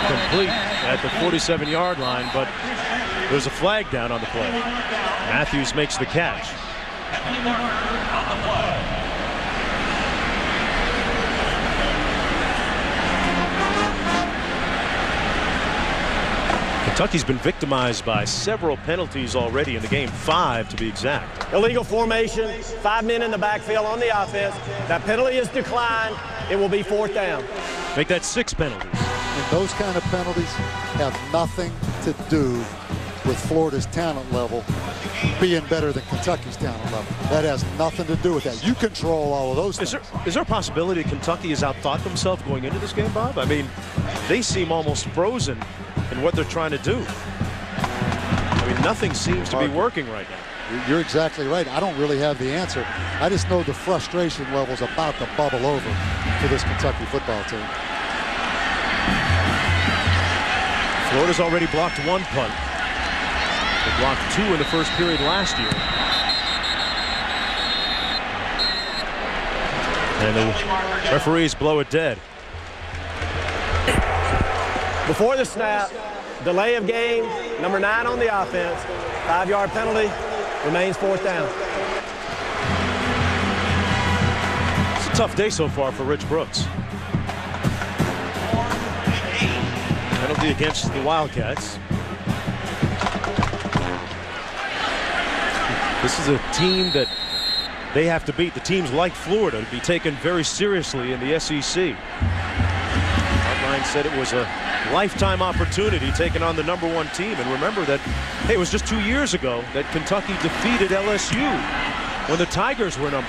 complete at the 47-yard line, but there's a flag down on the play. Matthews makes the catch. Kentucky's been victimized by several penalties already in the game, 5 to be exact. Illegal formation, 5 men in the backfield on the offense. That penalty is declined. It will be 4th down. Make that 6 penalties. And those kind of penalties have nothing to do with Florida's talent level being better than Kentucky's talent level. That has nothing to do with that. You control all of those things. Is there a possibility Kentucky has outthought themselves going into this game, Bob? I mean, they seem almost frozen in what they're trying to do. I mean, nothing seems to be working right now. You're exactly right. I don't really have the answer. I just know the frustration level's about to bubble over for this Kentucky football team. Florida's already blocked 1 punt. They blocked 2 in the first period last year. And the referees blow it dead. Before the snap, delay of game, number 9 on the offense, 5-yard penalty, remains 4th down. It's a tough day so far for Rich Brooks. Penalty against the Wildcats. This is a team that they have to beat. The teams like Florida to be taken very seriously in the SEC. Hartline said it was a lifetime opportunity taking on the #1 team. And remember that, hey, it was just 2 years ago that Kentucky defeated LSU when the Tigers were #1.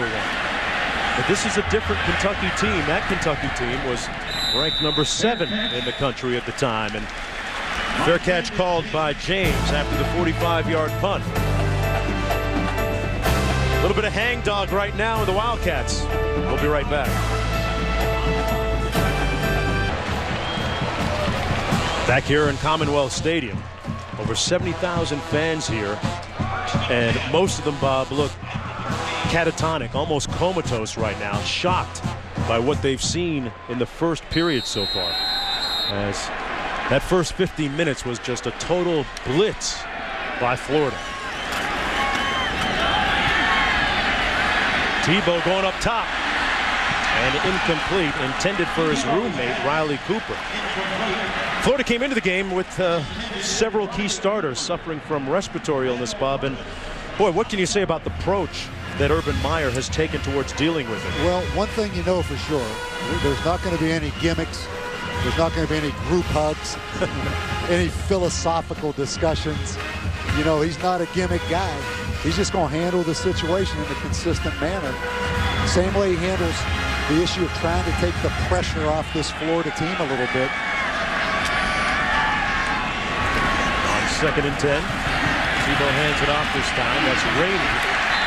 But this is a different Kentucky team. That Kentucky team was ranked #7 in the country at the time. And fair catch called by James after the 45-yard punt. A little bit of hangdog right now in the Wildcats. We'll be right back. Back here in Commonwealth Stadium, over 70,000 fans here, and most of them, Bob, look catatonic, almost comatose right now, shocked by what they've seen in the first period so far. As that first 15 minutes was just a total blitz by Florida. Tebow going up top, and incomplete, intended for his roommate, Riley Cooper. Florida came into the game with several key starters suffering from respiratory illness, Bob. And boy, what can you say about the approach that Urban Meyer has taken towards dealing with it? Well, one thing you know for sure, there's not going to be any gimmicks. There's not going to be any group hugs, any philosophical discussions. You know, he's not a gimmick guy. He's just going to handle the situation in a consistent manner. Same way he handles the issue of trying to take the pressure off this Florida team a little bit. 2nd and 10. Tebow hands it off this time. That's Rainey,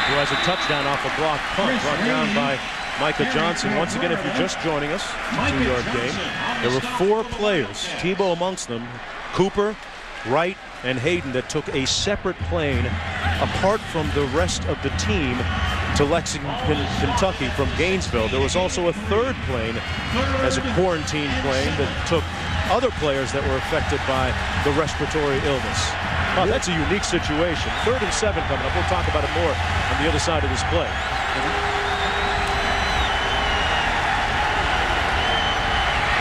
who has a touchdown off a blocked punt brought down by Micah Johnson. Once again, if you're just joining us, 2-yard game. There were 4 players, Tebow amongst them, Cooper, Wright and Hayden that took a separate plane apart from the rest of the team to Lexington, Kentucky from Gainesville. There was also a third plane as a quarantine plane that took other players that were affected by the respiratory illness. Wow, that's a unique situation. 3rd and 7 coming up. We'll talk about it more on the other side of this play.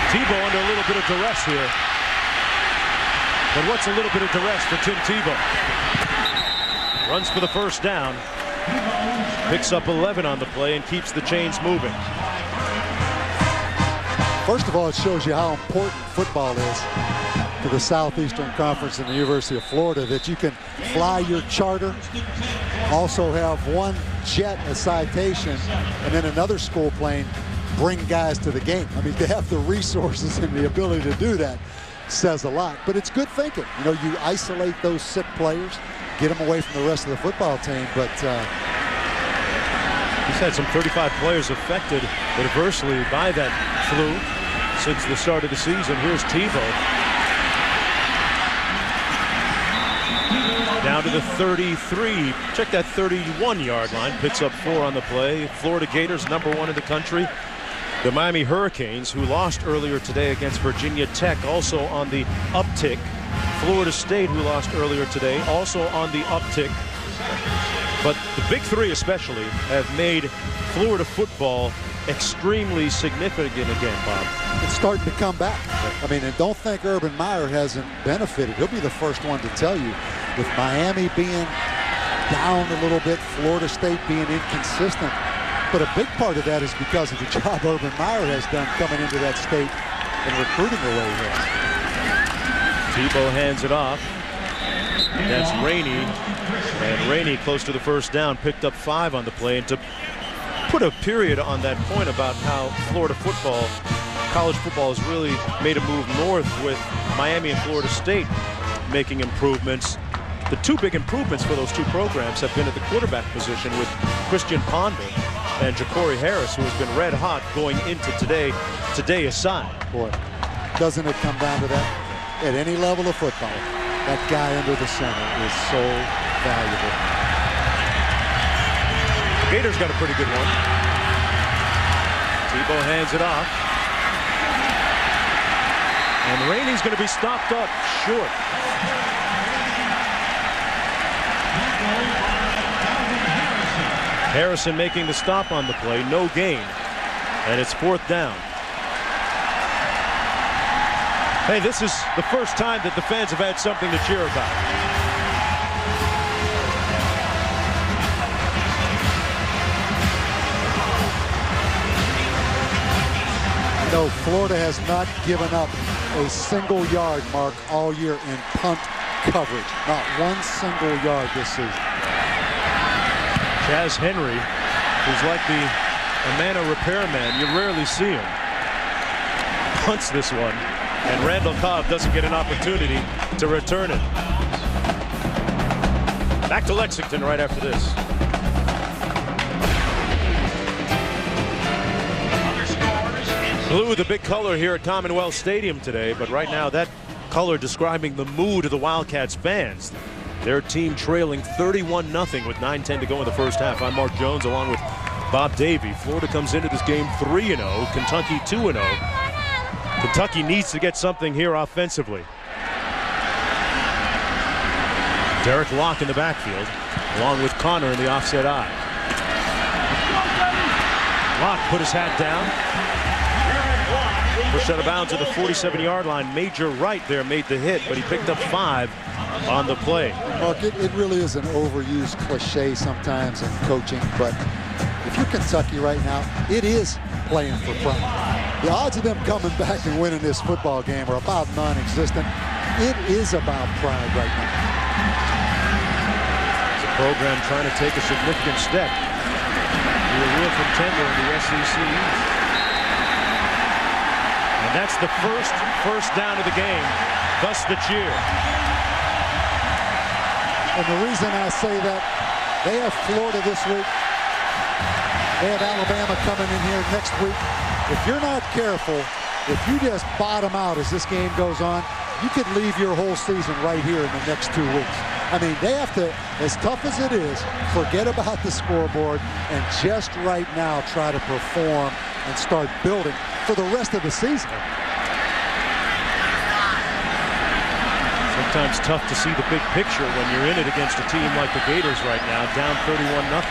Tebow under a little bit of duress here. But what's a little bit of duress for Tim Tebow? Runs for the first down. Picks up 11 on the play and keeps the chains moving. First of all, it shows you how important football is to the Southeastern Conference and the University of Florida, that you can fly your charter, also have one jet, a citation, and then another school plane bring guys to the game. I mean, to have the resources and the ability to do that says a lot. But it's good thinking. You know, you isolate those sick players, get them away from the rest of the football team. But he's had some 35 players affected adversely by that flu since the start of the season. Here's Tebow. Down to the 33. Check that 31-yard line. Picks up 4 on the play. Florida Gators #1 in the country. The Miami Hurricanes, who lost earlier today against Virginia Tech, also on the uptick. Florida State, who lost earlier today, also on the uptick. But the Big Three especially have made Florida football extremely significant again, Bob. It's starting to come back. I mean, and don't think Urban Meyer hasn't benefited. He'll be the first one to tell you, with Miami being down a little bit, Florida State being inconsistent. But a big part of that is because of the job Urban Meyer has done coming into that state and recruiting the way he has. Tebow hands it off. That's Rainey. And Rainey, close to the first down, picked up 5 on the play. And to put a period on that point about how Florida football, college football, has really made a move north with Miami and Florida State making improvements. The 2 big improvements for those 2 programs have been at the quarterback position with Christian Ponder and Ja'Cory Harris, who has been red hot going into today aside. Boy, doesn't it come down to that? At any level of football, that guy under the center is so valuable. The Gators got a pretty good one. Tebow hands it off. And Rainey's going to be stopped up short. Harrison making the stop on the play, no gain, and it's 4th down. Hey, this is the first time that the fans have had something to cheer about. You know, Florida has not given up a single yard, Mark, all year in punt coverage. Not one single yard this season. Chaz Henry, who's like the Amana repairman, you rarely see him, punts this one, and Randall Cobb doesn't get an opportunity to return it. Back to Lexington right after this. Blue, the big color here at Commonwealth Stadium today, but right now that color describing the mood of the Wildcats fans. Their team trailing 31-0 with 9:10 to go in the first half. I'm Mark Jones along with Bob Davie. Florida comes into this game 3-0, Kentucky 2-0. Kentucky needs to get something here offensively. Derek Locke in the backfield, along with Connor in the offset eye. Locke put his hat down. Pushed out of bounds at the 47-yard line. Major Wright there made the hit, but he picked up 5 on the play. Mark, it really is an overused cliche sometimes in coaching, but if you're Kentucky right now, it is playing for pride. The odds of them coming back and winning this football game are about non-existent. It is about pride right now. It's a program trying to take a significant step. Be a real contender in the SEC East. And that's the first down of the game, thus the cheer. And the reason I say that, they have Florida this week. They have Alabama coming in here next week. If you're not careful, if you just bottom out as this game goes on, you could leave your whole season right here in the next 2 weeks. I mean, they have to, as tough as it is, forget about the scoreboard and just right now try to perform and start building for the rest of the season. Sometimes tough to see the big picture when you're in it against a team like the Gators right now, down 31-0.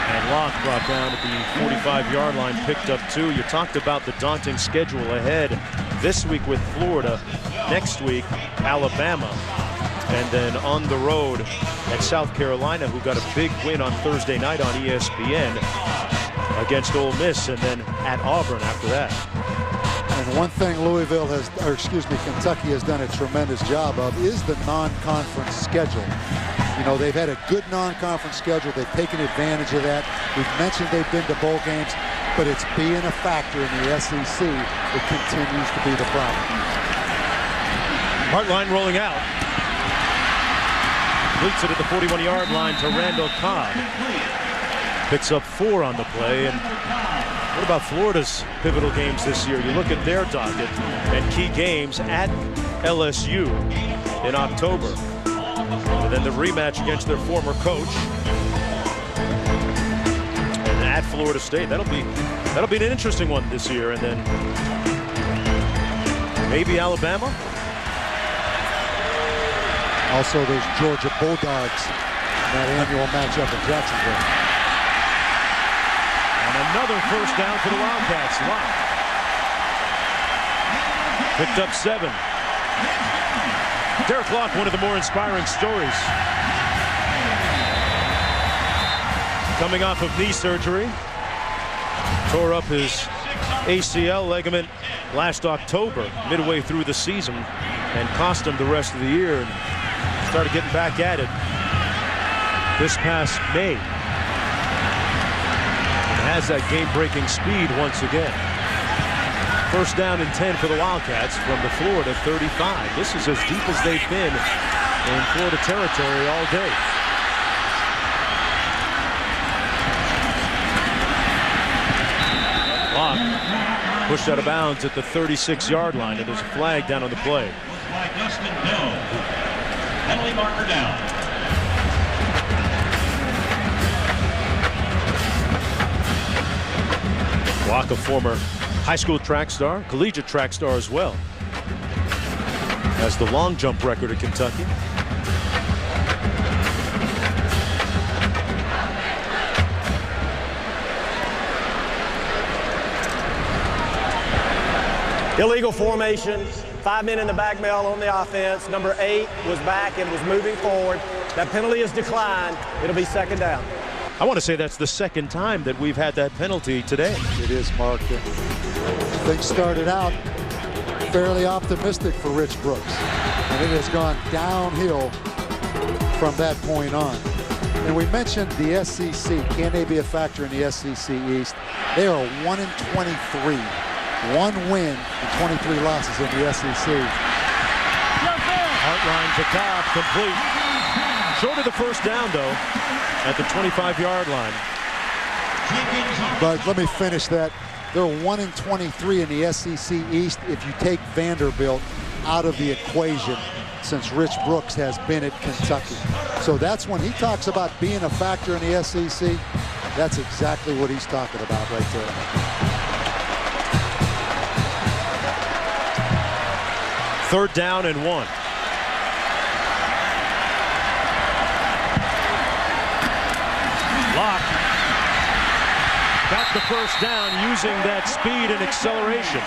And Locke brought down at the 45-yard line, picked up 2. You talked about the daunting schedule ahead this week with Florida, next week Alabama, and then on the road at South Carolina, who got a big win on Thursday night on ESPN against Ole Miss, and then at Auburn after that. And one thing Kentucky has done a tremendous job of is the non-conference schedule. You know, they've had a good non-conference schedule. They've taken advantage of that. We've mentioned they've been to bowl games, but it's being a factor in the SEC that continues to be the problem. Hartline rolling out. Completes it at the 41-yard line to Randall Cobb. Picks up 4 on the play. And what about Florida's pivotal games this year? You look at their docket and key games at LSU in October. And then the rematch against their former coach. And at Florida State. That'll be an interesting one this year. And then maybe Alabama. Also, there's Georgia Bulldogs in that annual matchup in Jacksonville. And another first down for the Wildcats. Locke picked up 7. Derek Locke, one of the more inspiring stories. Coming off of knee surgery. Tore up his ACL ligament last October, midway through the season, and cost him the rest of the year. And started getting back at it this past May. And has that game-breaking speed once again. First down and 10 for the Wildcats from the Florida 35. This is as deep as they've been in Florida territory all day. Locke pushed out of bounds at the 36-yard line, and there's a flag down on the play. Penalty marker down. Locke, a former high school track star, collegiate track star as well. Has the long jump record at Kentucky. Illegal formation. 5 men in the back mail on the offense. Number 8 was back and was moving forward. That penalty is declined. It'll be second down. I want to say that's the second time that we've had that penalty today. It is, Mark. Things started out fairly optimistic for Rich Brooks, and it has gone downhill from that point on. And we mentioned the SEC. Can they be a factor in the SEC East? They are 1-23. 1 win and 23 losses in the SEC. Hartline to Cobb, complete. Short of the first down, though, at the 25-yard line. But let me finish that. They're 1-23 in the SEC East if you take Vanderbilt out of the equation since Rich Brooks has been at Kentucky. So that's when he talks about being a factor in the SEC. That's exactly what he's talking about right there. Third down and 1. Locke got the first down using that speed and acceleration.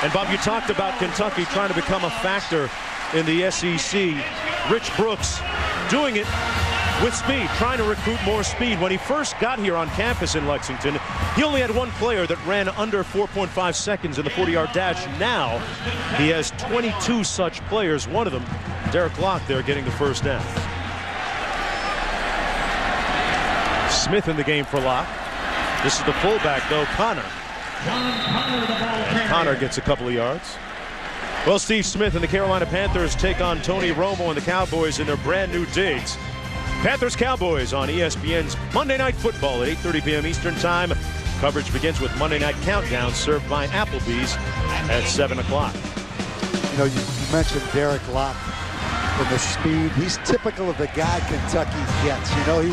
And Bob, you talked about Kentucky trying to become a factor in the SEC. Rich Brooks doing it with speed, trying to recruit more speed. When he first got here on campus in Lexington, he only had 1 player that ran under 4.5 seconds in the 40-yard dash. Now he has 22 such players. One of them, Derek Locke, there getting the first down. Smith in the game for Locke. This is the fullback, though, Connor. And Connor gets a couple of yards. Well, Steve Smith and the Carolina Panthers take on Tony Romo and the Cowboys in their brand new digs. Panthers-Cowboys on ESPN's Monday Night Football at 8:30 p.m. Eastern Time. Coverage begins with Monday Night Countdown served by Applebee's at 7 o'clock. You know, you mentioned Derek Locke and the speed. He's typical of the guy Kentucky gets. You know, he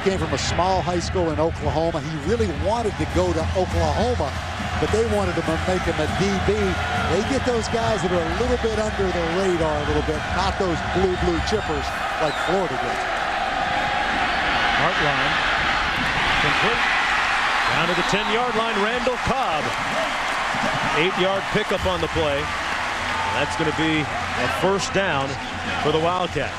came from a small high school in Oklahoma. He really wanted to go to Oklahoma, but they wanted to make him a DB. They get those guys that are a little bit under the radar a little bit, not those blue chippers like Florida did. Hartline complete. Down to the 10-yard line, Randall Cobb. 8-yard pickup on the play. That's going to be a first down for the Wildcats.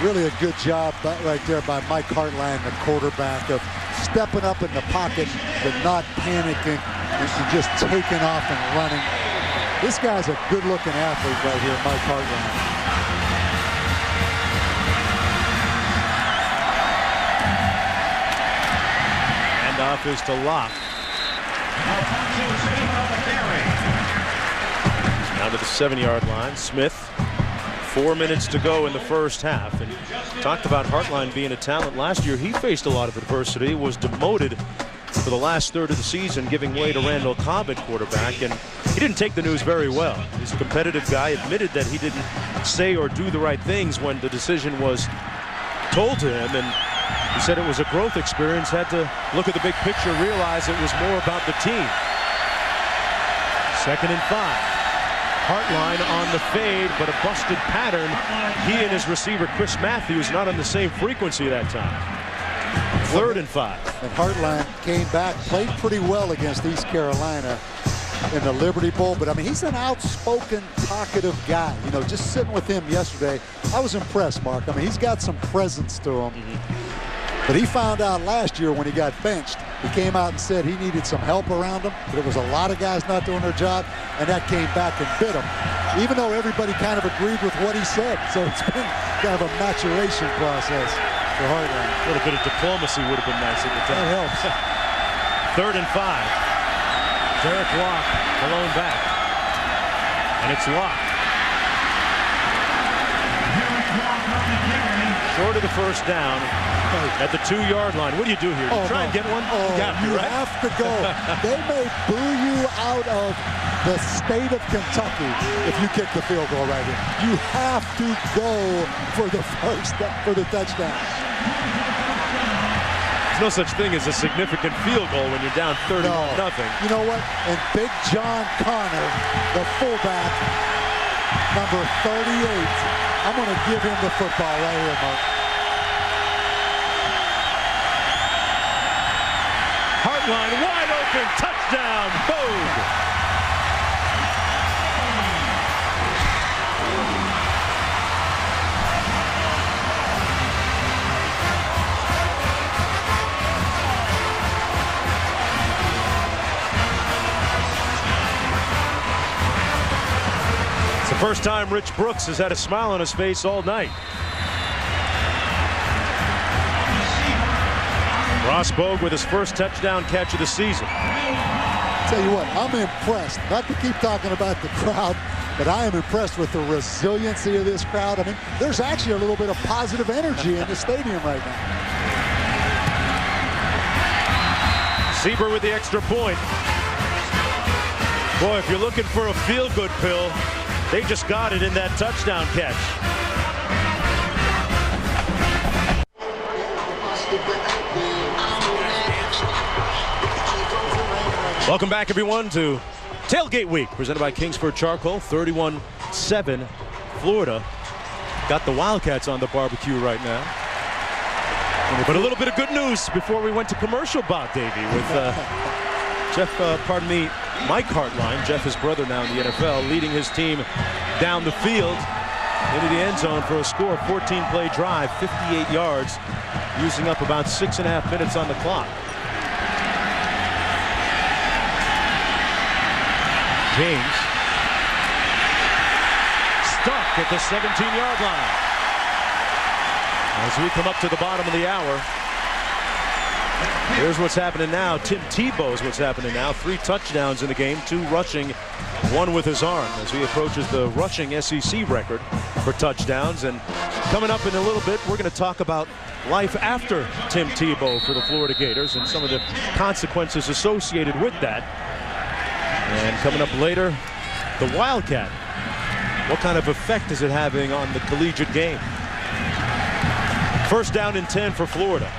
Really a good job right there by Mike Hartline, the quarterback, of stepping up in the pocket but not panicking and just taking off and running. This guy's a good-looking athlete right here, Mike Hartline. Handoff is to Locke. Down to the 7-yard line. Smith, 4 minutes to go in the first half. And talked about Hartline being a talent last year. He faced a lot of adversity, was demoted for the last third of the season, giving way to Randall Cobb at quarterback. And he didn't take the news very well. He's a competitive guy, admitted that he didn't say or do the right things when the decision was told to him. And he said it was a growth experience, had to look at the big picture, realize it was more about the team. 2nd and 5. Hartline on the fade, but a busted pattern. He and his receiver, Chris Matthews, not on the same frequency that time. 3rd and 5. And Hartline came back, played pretty well against East Carolina in the Liberty Bowl, but I mean, he's an outspoken, talkative guy. You know, just sitting with him yesterday, I was impressed, Mark. I mean, he's got some presence to him. But he found out last year when he got benched, he came out and said he needed some help around him. There was a lot of guys not doing their job, and that came back and bit him, even though everybody kind of agreed with what he said. So it's been kind of a maturation process for Hartline. A little bit of diplomacy would have been nice at the time. That helps. 3rd and 5. Derek Locke alone back. And it's Locke. Short of the first down at the 2-yard line. What do you do here? You try and get one? You have to go. They may boo you out of the state of Kentucky if you kick the field goal right here. You have to go for the touchdown. There's no such thing as a significant field goal when you're down 30-0. You know what? And Big John Connor, the fullback, number 38, I'm going to give him the football right here, Mark. Hartline wide open, touchdown, Bogue. It's the first time Rich Brooks has had a smile on his face all night. Ross Bogue with his first touchdown catch of the season. Tell you what, I'm impressed. Not to keep talking about the crowd, but I am impressed with the resiliency of this crowd. I mean, there's actually a little bit of positive energy in the stadium right now. Sieber with the extra point. Boy, if you're looking for a feel-good pill, they just got it in that touchdown catch. Welcome back, everyone, to Tailgate Week, presented by Kingsford Charcoal. 31-7, Florida. Got the Wildcats on the barbecue right now. But a little bit of good news before we went to commercial, Bob Davey, with Mike Hartline, Jeff, his brother now in the NFL, leading his team down the field into the end zone for a score. 14-play drive, 58 yards, using up about 6.5 minutes on the clock. James stuck at the 17-yard line. As we come up to the bottom of the hour, here's what's happening now. Tim Tebow is what's happening now. 3 touchdowns in the game, 2 rushing, 1 with his arm, as he approaches the rushing SEC record for touchdowns. And coming up in a little bit, we're going to talk about life after Tim Tebow for the Florida Gators and some of the consequences associated with that. And coming up later, the Wildcat What kind of effect is it having on the collegiate game? First down and 10 for Florida.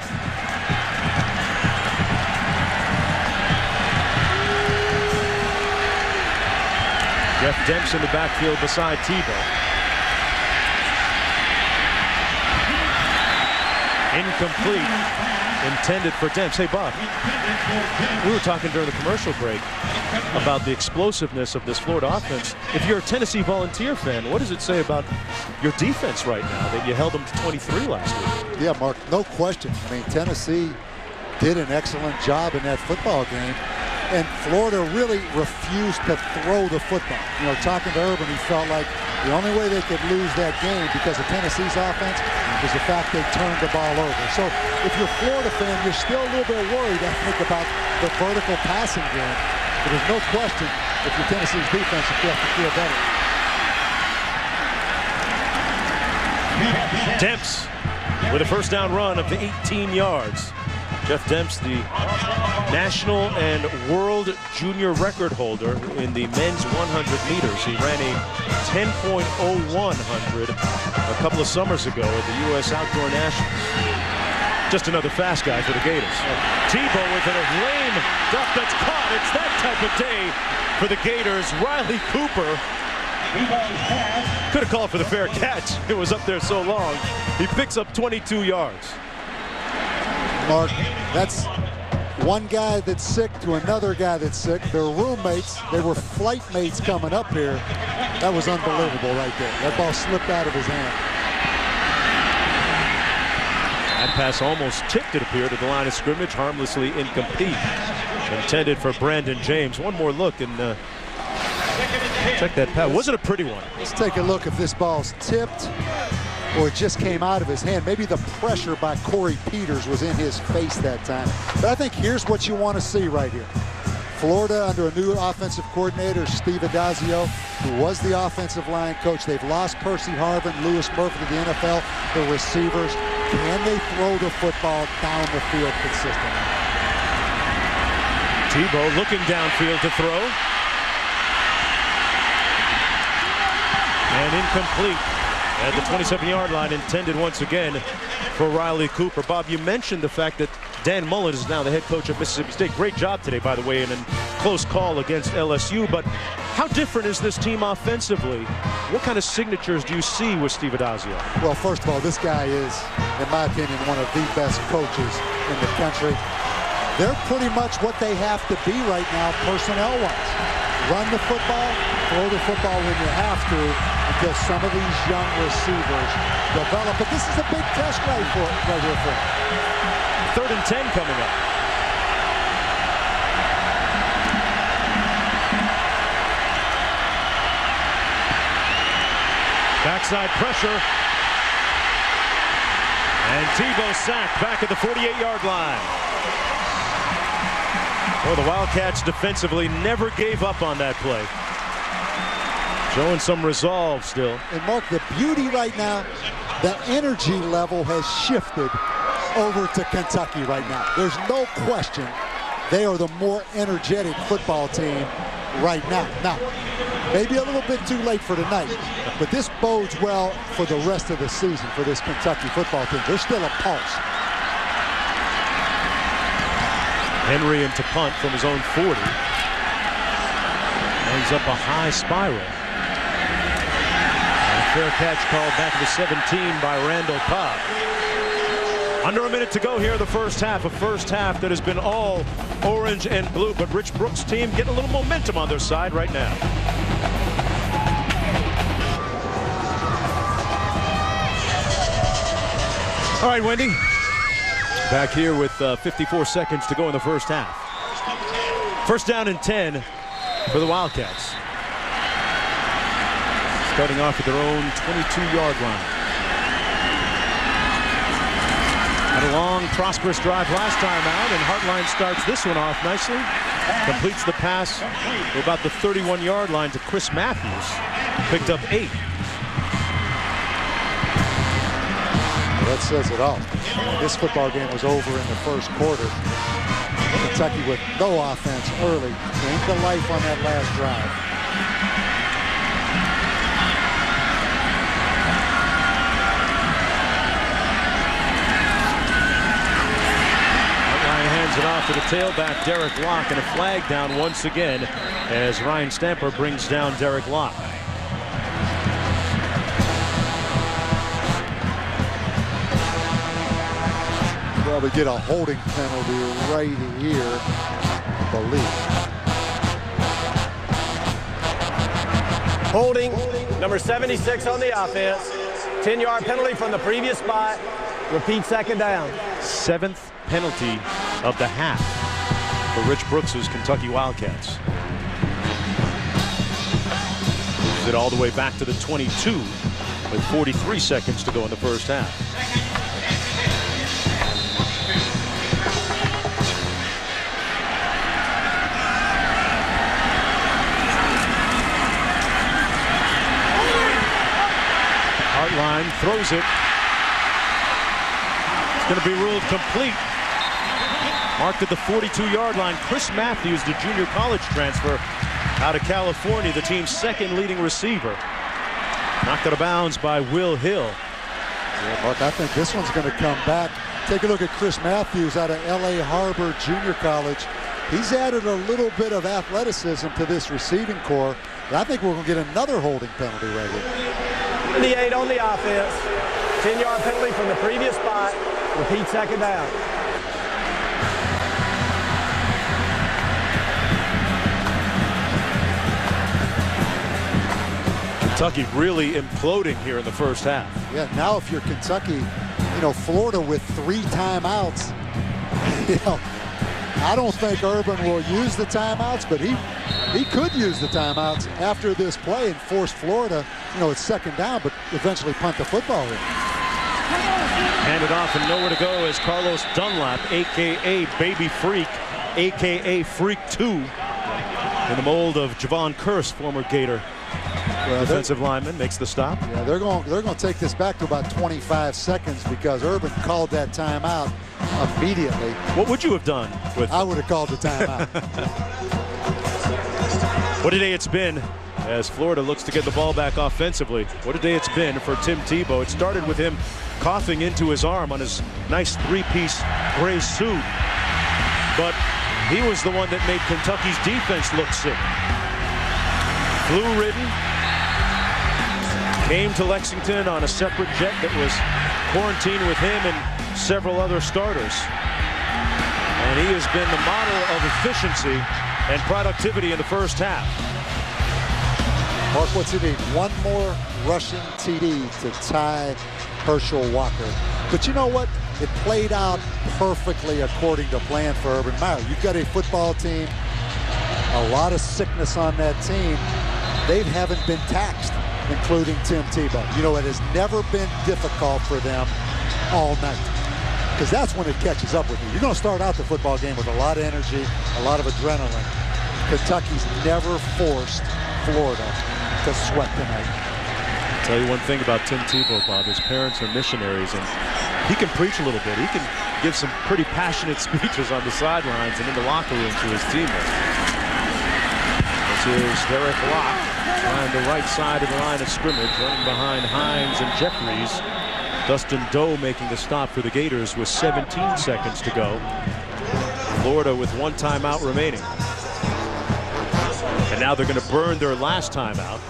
Jeff Demps in the backfield beside Tebow. Incomplete. Intended for Demps. Hey, Bob, we were talking during the commercial break about the explosiveness of this Florida offense. If you're a Tennessee Volunteer fan, what does it say about your defense right now that you held them to 23 last week? Yeah, Mark, no question. I mean, Tennessee did an excellent job in that football game, and Florida really refused to throw the football. You know, talking to Urban, he felt like the only way they could lose that game because of Tennessee's offense was the fact they turned the ball over. So if you're a Florida fan, you're still a little bit worried, I think, about the vertical passing game. But there's no question, if you're Tennessee's defense, you have to feel better. Demps with a first down run of the 18 yards. Jeff Demps, the national and world junior record holder in the men's 100 meters. He ran a 10.0100 a couple of summers ago at the U.S. Outdoor Nationals. Just another fast guy for the Gators. Tebow with a lame duck that's caught. It's that type of day for the Gators. Riley Cooper could have called for the fair catch. It was up there so long. He picks up 22 yards. Mark, that's one guy that's sick to another guy that's sick. They're roommates. They were flight mates coming up here. That was unbelievable right there. That ball slipped out of his hand. That pass almost tipped, it appeared, at the line of scrimmage, harmlessly incomplete. Intended for Brandon James. One more look and check that pass. Was it a pretty one? Let's take a look if this ball's tipped or it just came out of his hand. Maybe the pressure by Corey Peters was in his face that time. But I think here's what you want to see right here. Florida under a new offensive coordinator, Steve Adazio, who was the offensive line coach. They've lost Percy Harvin, Lewis Murphy to the NFL, the receivers. Can they throw the football down the field consistently? Tebow looking downfield to throw. And incomplete at the 27-yard line, intended once again for Riley Cooper. Bob, you mentioned the fact that Dan Mullen is now the head coach of Mississippi State. Great job today, by the way, in a close call against LSU. But how different is this team offensively? What kind of signatures do you see with Steve Adazio? Well, first of all, this guy is, in my opinion, one of the best coaches in the country. They're pretty much what they have to be right now, personnel-wise. Run the football, throw the football when you have to, until some of these young receivers develop. But this is a big test right here for them. 3rd and 10 coming up. Backside pressure. And Tebow sacked back at the 48-yard line. Well, the Wildcats defensively never gave up on that play. Showing some resolve still. And Mark, the beauty right now, the energy level has shifted over to Kentucky right now. There's no question they are the more energetic football team right now. Now, maybe a little bit too late for tonight, but this bodes well for the rest of the season for this Kentucky football team. There's still a pulse. Henry into punt from his own 40. Ends up a high spiral. And a fair catch called back to the 17 by Randall Cobb. Under a minute to go here in the first half. A first half that has been all orange and blue. But Rich Brooks' team getting a little momentum on their side right now. All right, Wendy. Back here with 54 seconds to go in the first half. First down and 10 for the Wildcats. Starting off at their own 22-yard line. Had a long, prosperous drive last time out, and Hartline starts this one off nicely. Completes the pass to about the 31-yard line to Chris Matthews. Picked up 8. That says it all. This football game was over in the first quarter. Kentucky with no offense early came to life on that last drive. Hands it off to the tailback, Derek Locke, and a flag down once again as Ryan Stamper brings down Derek Locke. Well, we get a holding penalty right here, I believe. Holding, number 76 on the offense. 10-yard penalty from the previous spot. Repeat second down. 7th penalty of the half for Rich Brooks's Kentucky Wildcats. Moves it all the way back to the 22 with 43 seconds to go in the first half. Hartline throws it. It's going to be ruled complete. Marked at the 42-yard line. Chris Matthews, the junior college transfer out of California, the team's second leading receiver. Knocked out of bounds by Will Hill. Yeah, Mark, I think this one's going to come back. Take a look at Chris Matthews out of L.A. Harbor Junior College. He's added a little bit of athleticism to this receiving core. And I think we're going to get another holding penalty right here. 28 on the offense. 10-yard penalty from the previous spot. Repeat second down. Kentucky really imploding here in the first half. Yeah, now if you're Kentucky, Florida with 3 timeouts, I don't think Urban will use the timeouts, but he could use the timeouts after this play and force Florida, it's second down, but eventually punt the football in. Handed off and nowhere to go as Carlos Dunlap, a.k.a. Baby Freak, a.k.a. Freak 2, in the mold of Javon Curse, former Gator. Well, defensive lineman makes the stop. Yeah, they're going to take this back to about 25 seconds because Urban called that timeout immediately. What would you have done with? I would have called the timeout. What a day it's been as Florida looks to get the ball back offensively. What a day it's been for Tim Tebow. It started with him coughing into his arm on his nice 3-piece gray suit, but he was the one that made Kentucky's defense look sick. Flu-ridden, came to Lexington on a separate jet that was quarantined with him and several other starters. And he has been the model of efficiency and productivity in the first half. Mark, what's he need? One more rushing TD to tie Herschel Walker. But you know what? It played out perfectly according to plan for Urban Meyer. You've got a football team, a lot of sickness on that team. They haven't been taxed, including Tim Tebow. It has never been difficult for them all night, because that's when it catches up with you. You're going to start out the football game with a lot of energy, a lot of adrenaline. Kentucky's never forced Florida to sweat tonight. I'll tell you one thing about Tim Tebow, Bob. His parents are missionaries, and he can preach a little bit. He can give some pretty passionate speeches on the sidelines and in the locker room to his teammates. This is Derek Locke on the right side of the line of scrimmage, running behind Hines and Jeffries. Dustin Doe making the stop for the Gators with 17 seconds to go. Florida with 1 timeout remaining. And now they're going to burn their last timeout.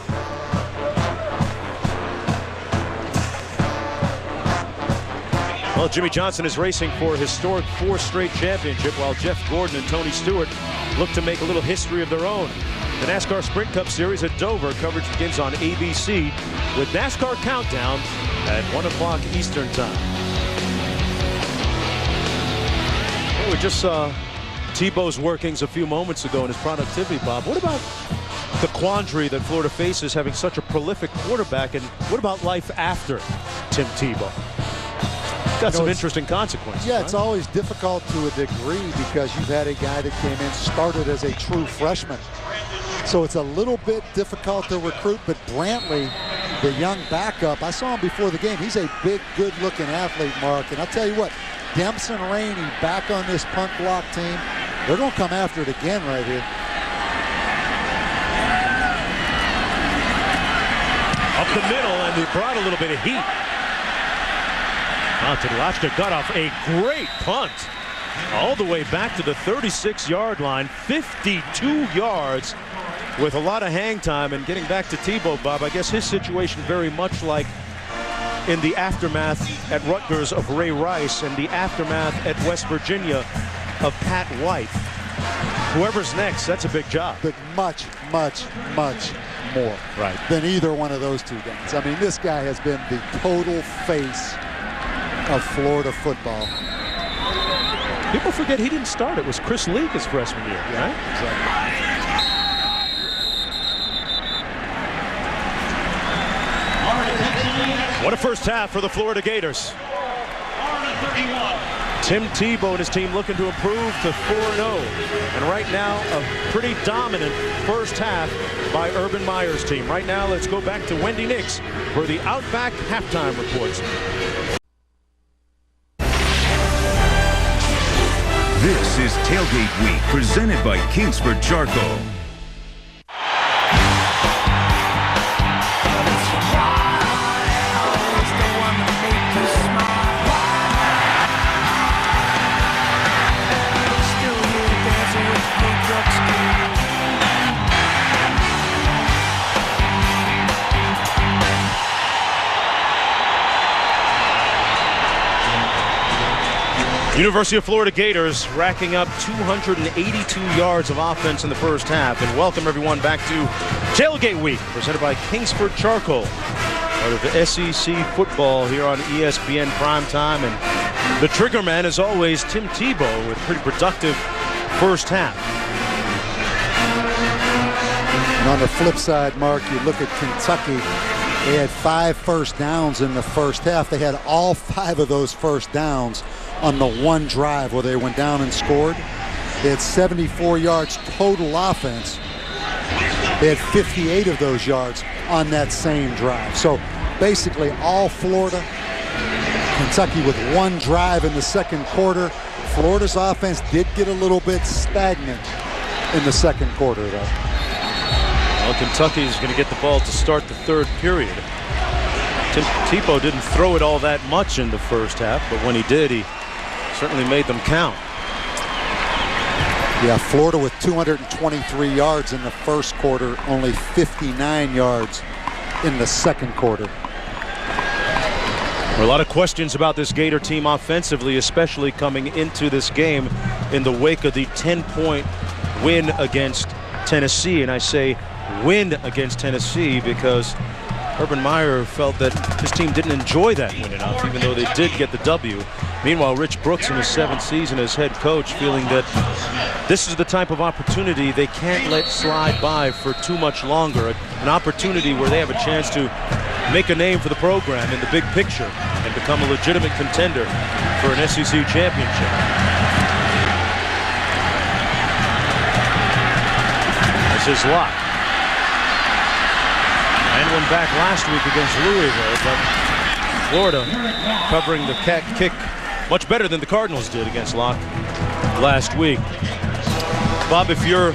Well, Jimmy Johnson is racing for a historic 4th straight championship, while Jeff Gordon and Tony Stewart look to make a little history of their own. The NASCAR Sprint Cup Series at Dover coverage begins on ABC with NASCAR Countdown at 1 o'clock Eastern Time. Well, we just saw Tebow's workings a few moments ago in his productivity, Bob. What about the quandary that Florida faces having such a prolific quarterback, and what about life after Tim Tebow? Got some interesting consequences. Yeah, it's always difficult to a degree because you've had a guy that came in, started as a true freshman. So it's a little bit difficult to recruit, but Brantley, the young backup, I saw him before the game. He's a big, good-looking athlete, Mark. And I'll tell you what, Dempson Rainey back on this punt block team. They're going to come after it again right here. Up the middle, and they brought a little bit of heat. Tedlachka got off a great punt. all the way back to the 36-yard line, 52 yards with a lot of hang time. And getting back to Tebow, Bob, I guess his situation very much like in the aftermath at Rutgers of Ray Rice and the aftermath at West Virginia of Pat White. Whoever's next, that's a big job. But much, much, much more than either one of those two guys. I mean, this guy has been the total face of Florida football. People forget he didn't start. It was Chris Leak his freshman year, right? Exactly. What a first half for the Florida Gators. Tim Tebow and his team looking to improve to 4-0. And right now, a pretty dominant first half by Urban Meyer's team. Right now, let's go back to Wendy Nix for the Outback halftime reports. This is Tailgate Week, presented by Kingsford Charcoal. University of Florida Gators racking up 282 yards of offense in the first half. And welcome everyone back to Tailgate Week, presented by Kingsford Charcoal, part of the SEC football here on ESPN Primetime. And the trigger man, as always, Tim Tebow, with a pretty productive first half. And on the flip side, Mark, you look at Kentucky. They had 5 first downs in the first half. They had all 5 of those first downs on the one drive where they went down and scored. They had 74 yards total offense. They had 58 of those yards on that same drive. So basically all Florida, Kentucky with one drive in the second quarter. Florida's offense did get a little bit stagnant in the second quarter, though. Well, Kentucky is going to get the ball to start the third period. Tim Tebow didn't throw it all that much in the first half, but when he did, he certainly made them count. Yeah, Florida with 223 yards in the first quarter, only 59 yards in the second quarter. There are a lot of questions about this Gator team offensively, especially coming into this game in the wake of the 10-point win against Tennessee. And I say win against Tennessee because Urban Meyer felt that his team didn't enjoy that win enough, even though they did get the W. Meanwhile, Rich Brooks in his 7th season as head coach feeling that this is the type of opportunity they can't let slide by for too much longer. An opportunity where they have a chance to make a name for the program in the big picture and become a legitimate contender for an SEC championship. This is Locke. And one back last week against Louisville, but Florida covering the kick much better than the Cardinals did against Locke last week. Bob, if you're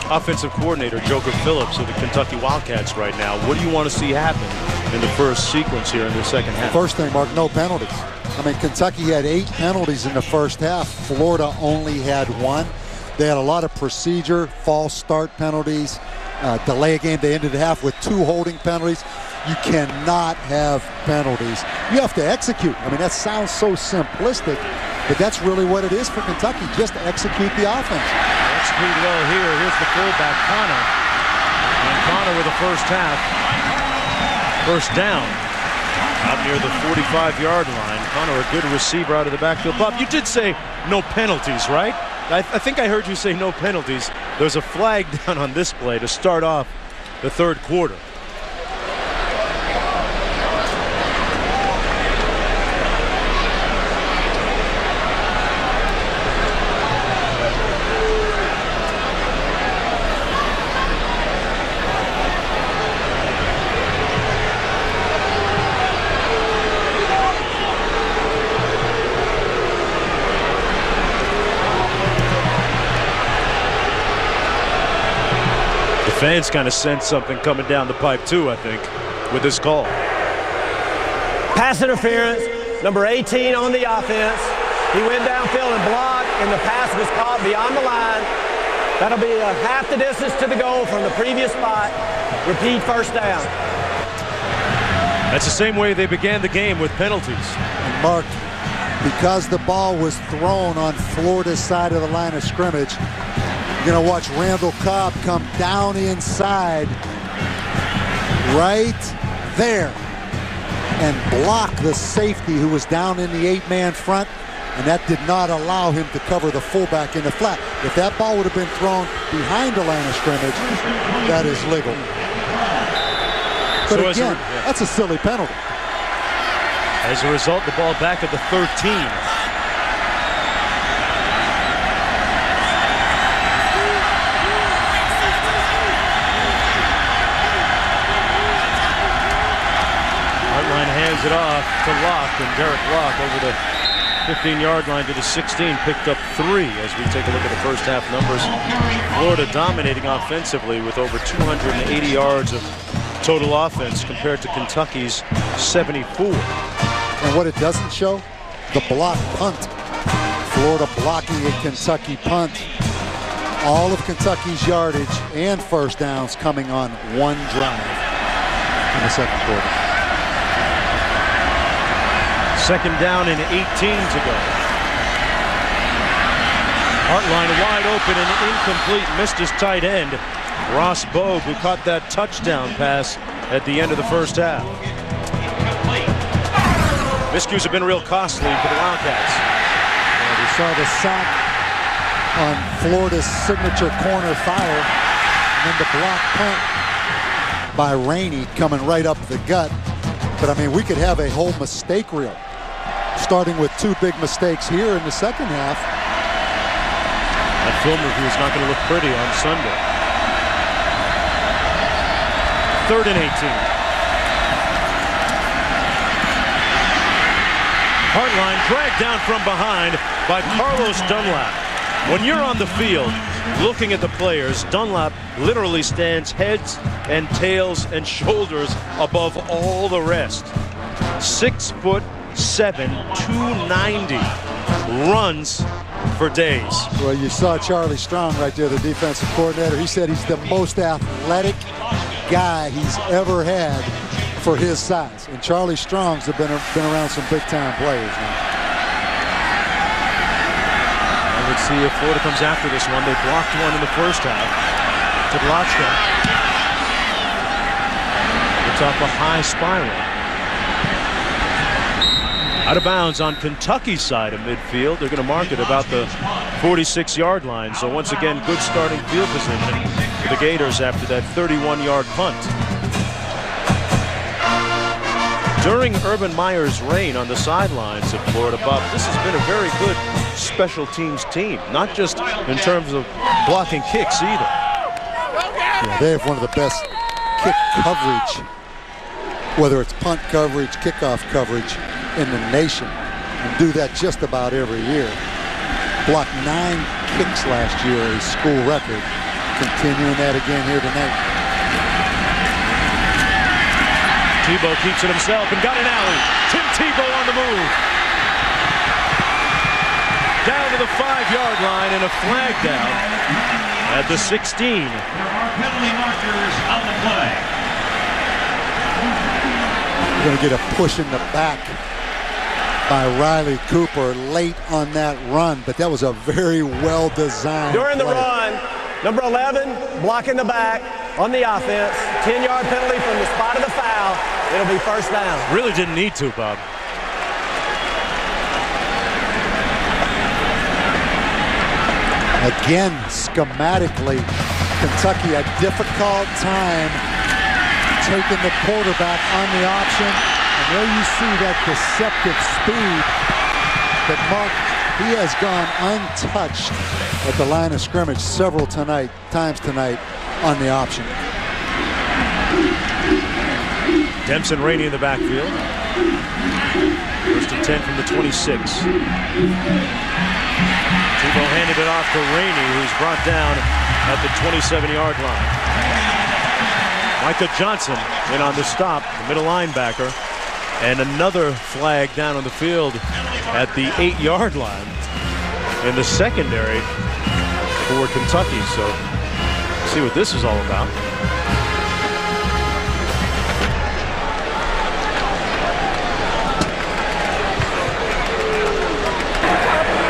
offensive coordinator Joker Phillips of the Kentucky Wildcats right now, what do you want to see happen in the first sequence here in the second half? First thing, Mark, no penalties. I mean, Kentucky had 8 penalties in the first half. Florida only had 1. They had a lot of procedure, false start penalties, delay a game. They ended the half with 2 holding penalties. You cannot have penalties. You have to execute. I mean, that sounds so simplistic, but that's really what it is for Kentucky. Just execute the offense. Execute well here. Here's the fullback, Connor. And Connor with the first half. First down. Out near the 45-yard line. Connor, a good receiver out of the backfield. Bob, you did say no penalties, right? I think I heard you say no penalties. There's a flag down on this play to start off the third quarter. Fans kind of sense something coming down the pipe too, I think, with this call. Pass interference, number 18 on the offense. He went downfield and blocked, and the pass was caught beyond the line. That'll be half the distance to the goal from the previous spot. Repeat first down. That's the same way they began the game with penalties. And Mark, because the ball was thrown on Florida's side of the line of scrimmage, you're going to watch Randall Cobb come down inside right there and block the safety who was down in the 8-man front, and that did not allow him to cover the fullback in the flat. If that ball would have been thrown behind the line of scrimmage, that is legal. But So again, that's a silly penalty. As a result, the ball back at the 13. Hands it off to Locke, and Derek Locke over the 15-yard line to the 16, picked up 3 as we take a look at the first half numbers. Florida dominating offensively with over 280 yards of total offense compared to Kentucky's 74. And what it doesn't show, the block punt. Florida blocking a Kentucky punt. All of Kentucky's yardage and first downs coming on one drive in the second quarter. Second down and 18 to go. Hartline wide open and incomplete. Missed his tight end, Ross Bogue, who caught that touchdown pass at the end of the first half. Miscues have been real costly for the Wildcats. And we saw the sack on Florida's signature corner fire, and then the block punt by Rainey coming right up the gut. But I mean, we could have a whole mistake reel, starting with 2 big mistakes here in the second half. That film review is not going to look pretty on Sunday. 3rd and 18. Hartline dragged down from behind by Carlos Dunlap. When you're on the field looking at the players, Dunlap literally stands heads and tails and shoulders above all the rest. 6'7", 290, runs for days. Well, you saw Charlie Strong right there, the defensive coordinator. He said he's the most athletic guy he's ever had for his size. And Charlie Strong's have been around some big-time players now. And let's see if Florida comes after this one. They blocked one in the first half. Tedlochka. It's off a high spiral. Out of bounds on Kentucky's side of midfield. They're going to mark it about the 46-yard line. So once again, good starting field position for the Gators after that 31-yard punt. During Urban Meyer's reign on the sidelines of Florida, Bob, this has been a very good special teams team, not just in terms of blocking kicks either. Yeah, they have one of the best kick coverage, whether it's punt coverage, kickoff coverage in the nation, and do that just about every year. Blocked 9 kicks last year, a school record. Continuing that again here tonight. Tebow keeps it himself and got an alley. Tim Tebow on the move. Down to the 5-yard line and a flag down at the 16. There are penalty markers on the play. We're going to get a push in the back by Riley Cooper late on that run, but that was a very well-designed During the play. run, number 11 blocking the back on the offense. 10-yard penalty from the spot of the foul. It'll be first down. Really didn't need to, Bob. Again, schematically, Kentucky a difficult time taking the quarterback on the option. And there you see that deceptive speed. But Mark, he has gone untouched at the line of scrimmage several times tonight on the option. Dempson Rainey in the backfield. 1st and 10 from the 26. Tebow handed it off to Rainey, who's brought down at the 27-yard line. Micah Johnson in on the stop, the middle linebacker. And another flag down on the field at the 8-yard line in the secondary for Kentucky. So see what this is all about.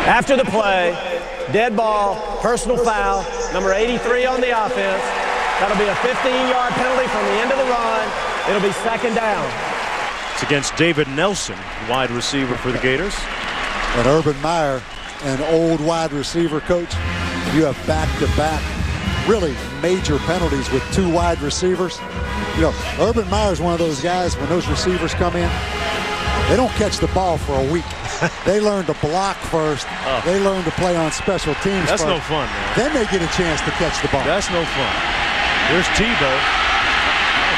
After the play, dead ball, personal foul, number 83 on the offense. That'll be a 15-yard penalty from the end of the run. It'll be second down. It's against David Nelson, wide receiver for the Gators. And Urban Meyer, an old wide receiver coach. You have back-to-back really major penalties with 2 wide receivers. You know, Urban Meyer is one of those guys, when those receivers come in, they don't catch the ball for a week. They learn to block first. They learn to play on special teams That's first. no fun, man. Then they get a chance to catch the ball. That's no fun. Here's Tebow.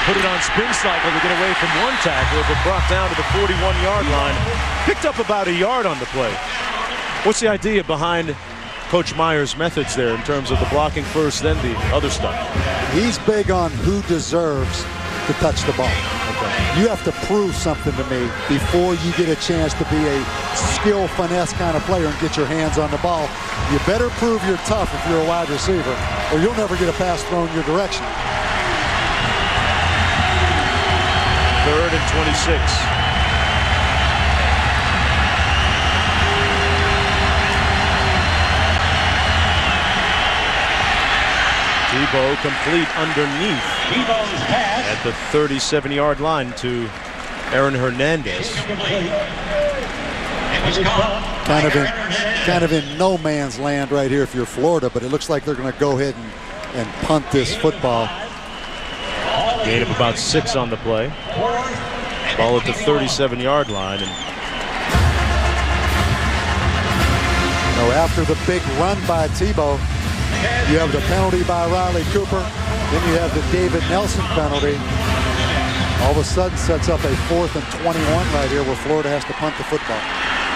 Put it on spin cycle to get away from one tackler, but brought down to the 41-yard line. Picked up about a yard on the play. What's the idea behind Coach Meyer's methods there in terms of the blocking first, then the other stuff? He's big on who deserves to touch the ball. Okay. You have to prove something to me before you get a chance to be a skill, finesse kind of player and get your hands on the ball. You better prove you're tough if you're a wide receiver, or you'll never get a pass thrown your direction. 3rd and 26. Tebow complete underneath at the 37-yard line to Aaron Hernandez. Kind of in no man's land right here if you're Florida, but it looks like they're going to go ahead and punt this football. Gain of about 6 on the play. Ball at the 37-yard line. And after the big run by Tebow, you have the penalty by Riley Cooper. Then you have the David Nelson penalty. All of a sudden sets up a 4th and 21 right here where Florida has to punt the football.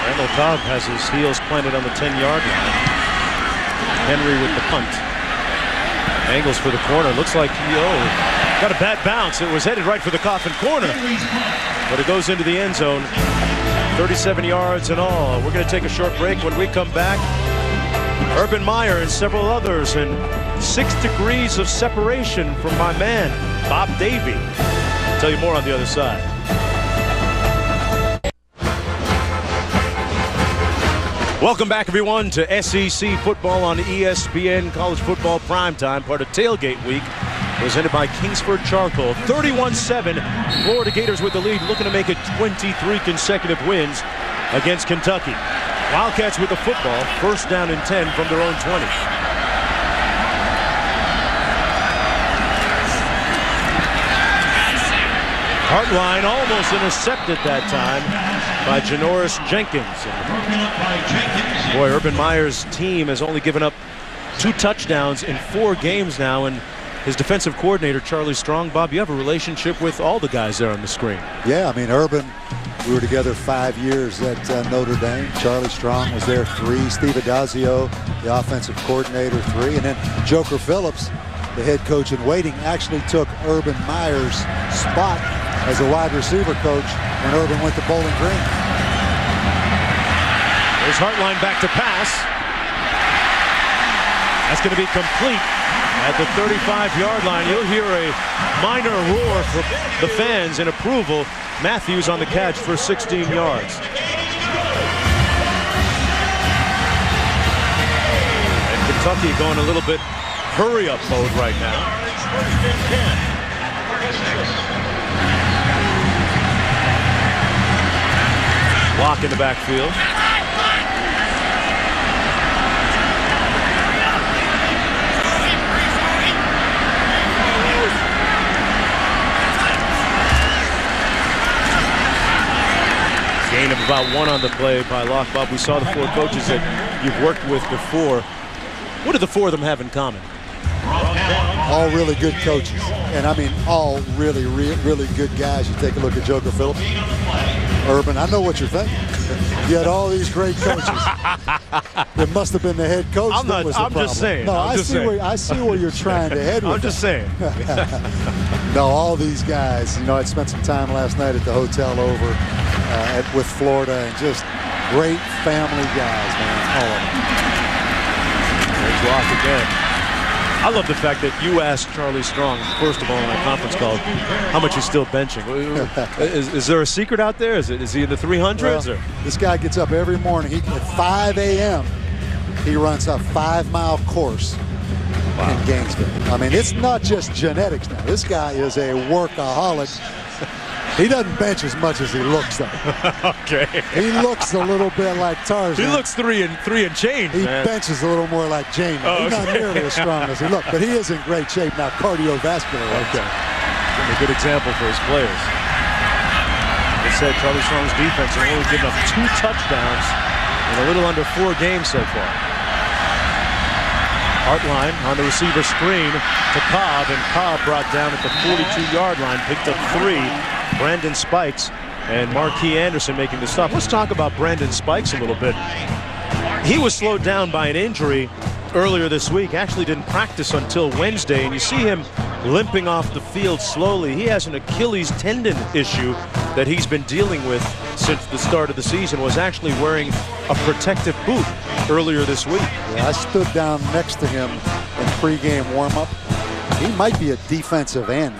Randall Cobb has his heels planted on the 10-yard line. Henry with the punt. Angles for the corner. Looks like he got a bad bounce. It was headed right for the coffin corner, but it goes into the end zone. 37 yards and all. We're going to take a short break. When we come back, Urban Meyer and several others, and 6 degrees of separation from my man, Bob Davie. I'll tell you more on the other side. Welcome back, everyone, to SEC football on ESPN College Football Primetime, part of Tailgate Week, presented by Kingsford Charcoal. 31-7, Florida Gators with the lead, looking to make it 23 consecutive wins against Kentucky. Wildcats with the football, 1st down and 10 from their own 20. Hartline almost intercepted that time by Janoris Jenkins. Boy, Urban Meyer's team has only given up 2 touchdowns in 4 games now, and his defensive coordinator, Charlie Strong. Bob, you have a relationship with all the guys there on the screen. Yeah, I mean, Urban, we were together 5 years at Notre Dame. Charlie Strong was there 3. Steve Adazio, the offensive coordinator, 3. And then Joker Phillips, the head coach in waiting, actually took Urban Meyer's spot as a wide receiver coach when Urban went to Bowling Green. There's Hartline back to pass. That's going to be complete at the 35-yard line. You'll hear a minor roar from the fans in approval. Matthews on the catch for 16 yards. And Kentucky going a little bit hurry-up mode right now. Block in the backfield. Gain of about 1 on the play by Locke. Bob, we saw the 4 coaches that you've worked with before. What do the 4 of them have in common? All really good coaches. And I mean, all really good guys. You take a look at Joker Phillips. Urban, I know what you're thinking. You had all these great coaches. It must have been the head coach that was the problem. I'm just saying. No, I see where you're trying to head with I'm just saying. No, all these guys, I spent some time last night at the hotel over with Florida, and just great family guys, man, all of them. There's Rock again. I love the fact that you asked Charlie Strong, first of all, in a conference call, how much he's still benching. Is there a secret out there? Is he in the 300s? Well, this guy gets up every morning. At 5 a.m., he runs a 5-mile course in Gainesville. I mean, it's not just genetics now. This guy is a workaholic. He doesn't bench as much as he looks, though. Okay. He looks a little bit like Tarzan. He looks three and change, He man. benches a little more like Jamie. He's not nearly as strong as he looks, but he is in great shape now, cardiovascular. Okay. A good example for his players. They said Charlie Strong's defense has only given up 2 touchdowns in a little under 4 games so far. Hartline on the receiver screen to Cobb, and Cobb brought down at the 42-yard line, picked up 3. Brandon Spikes and Marquis Anderson making the stop. Let's talk about Brandon Spikes a little bit. He was slowed down by an injury earlier this week. Actually didn't practice until Wednesday, and you see him limping off the field slowly. He has an Achilles tendon issue that he's been dealing with since the start of the season. Was actually wearing a protective boot earlier this week. Yeah, I stood down next to him in pregame warm-up. He might be a defensive end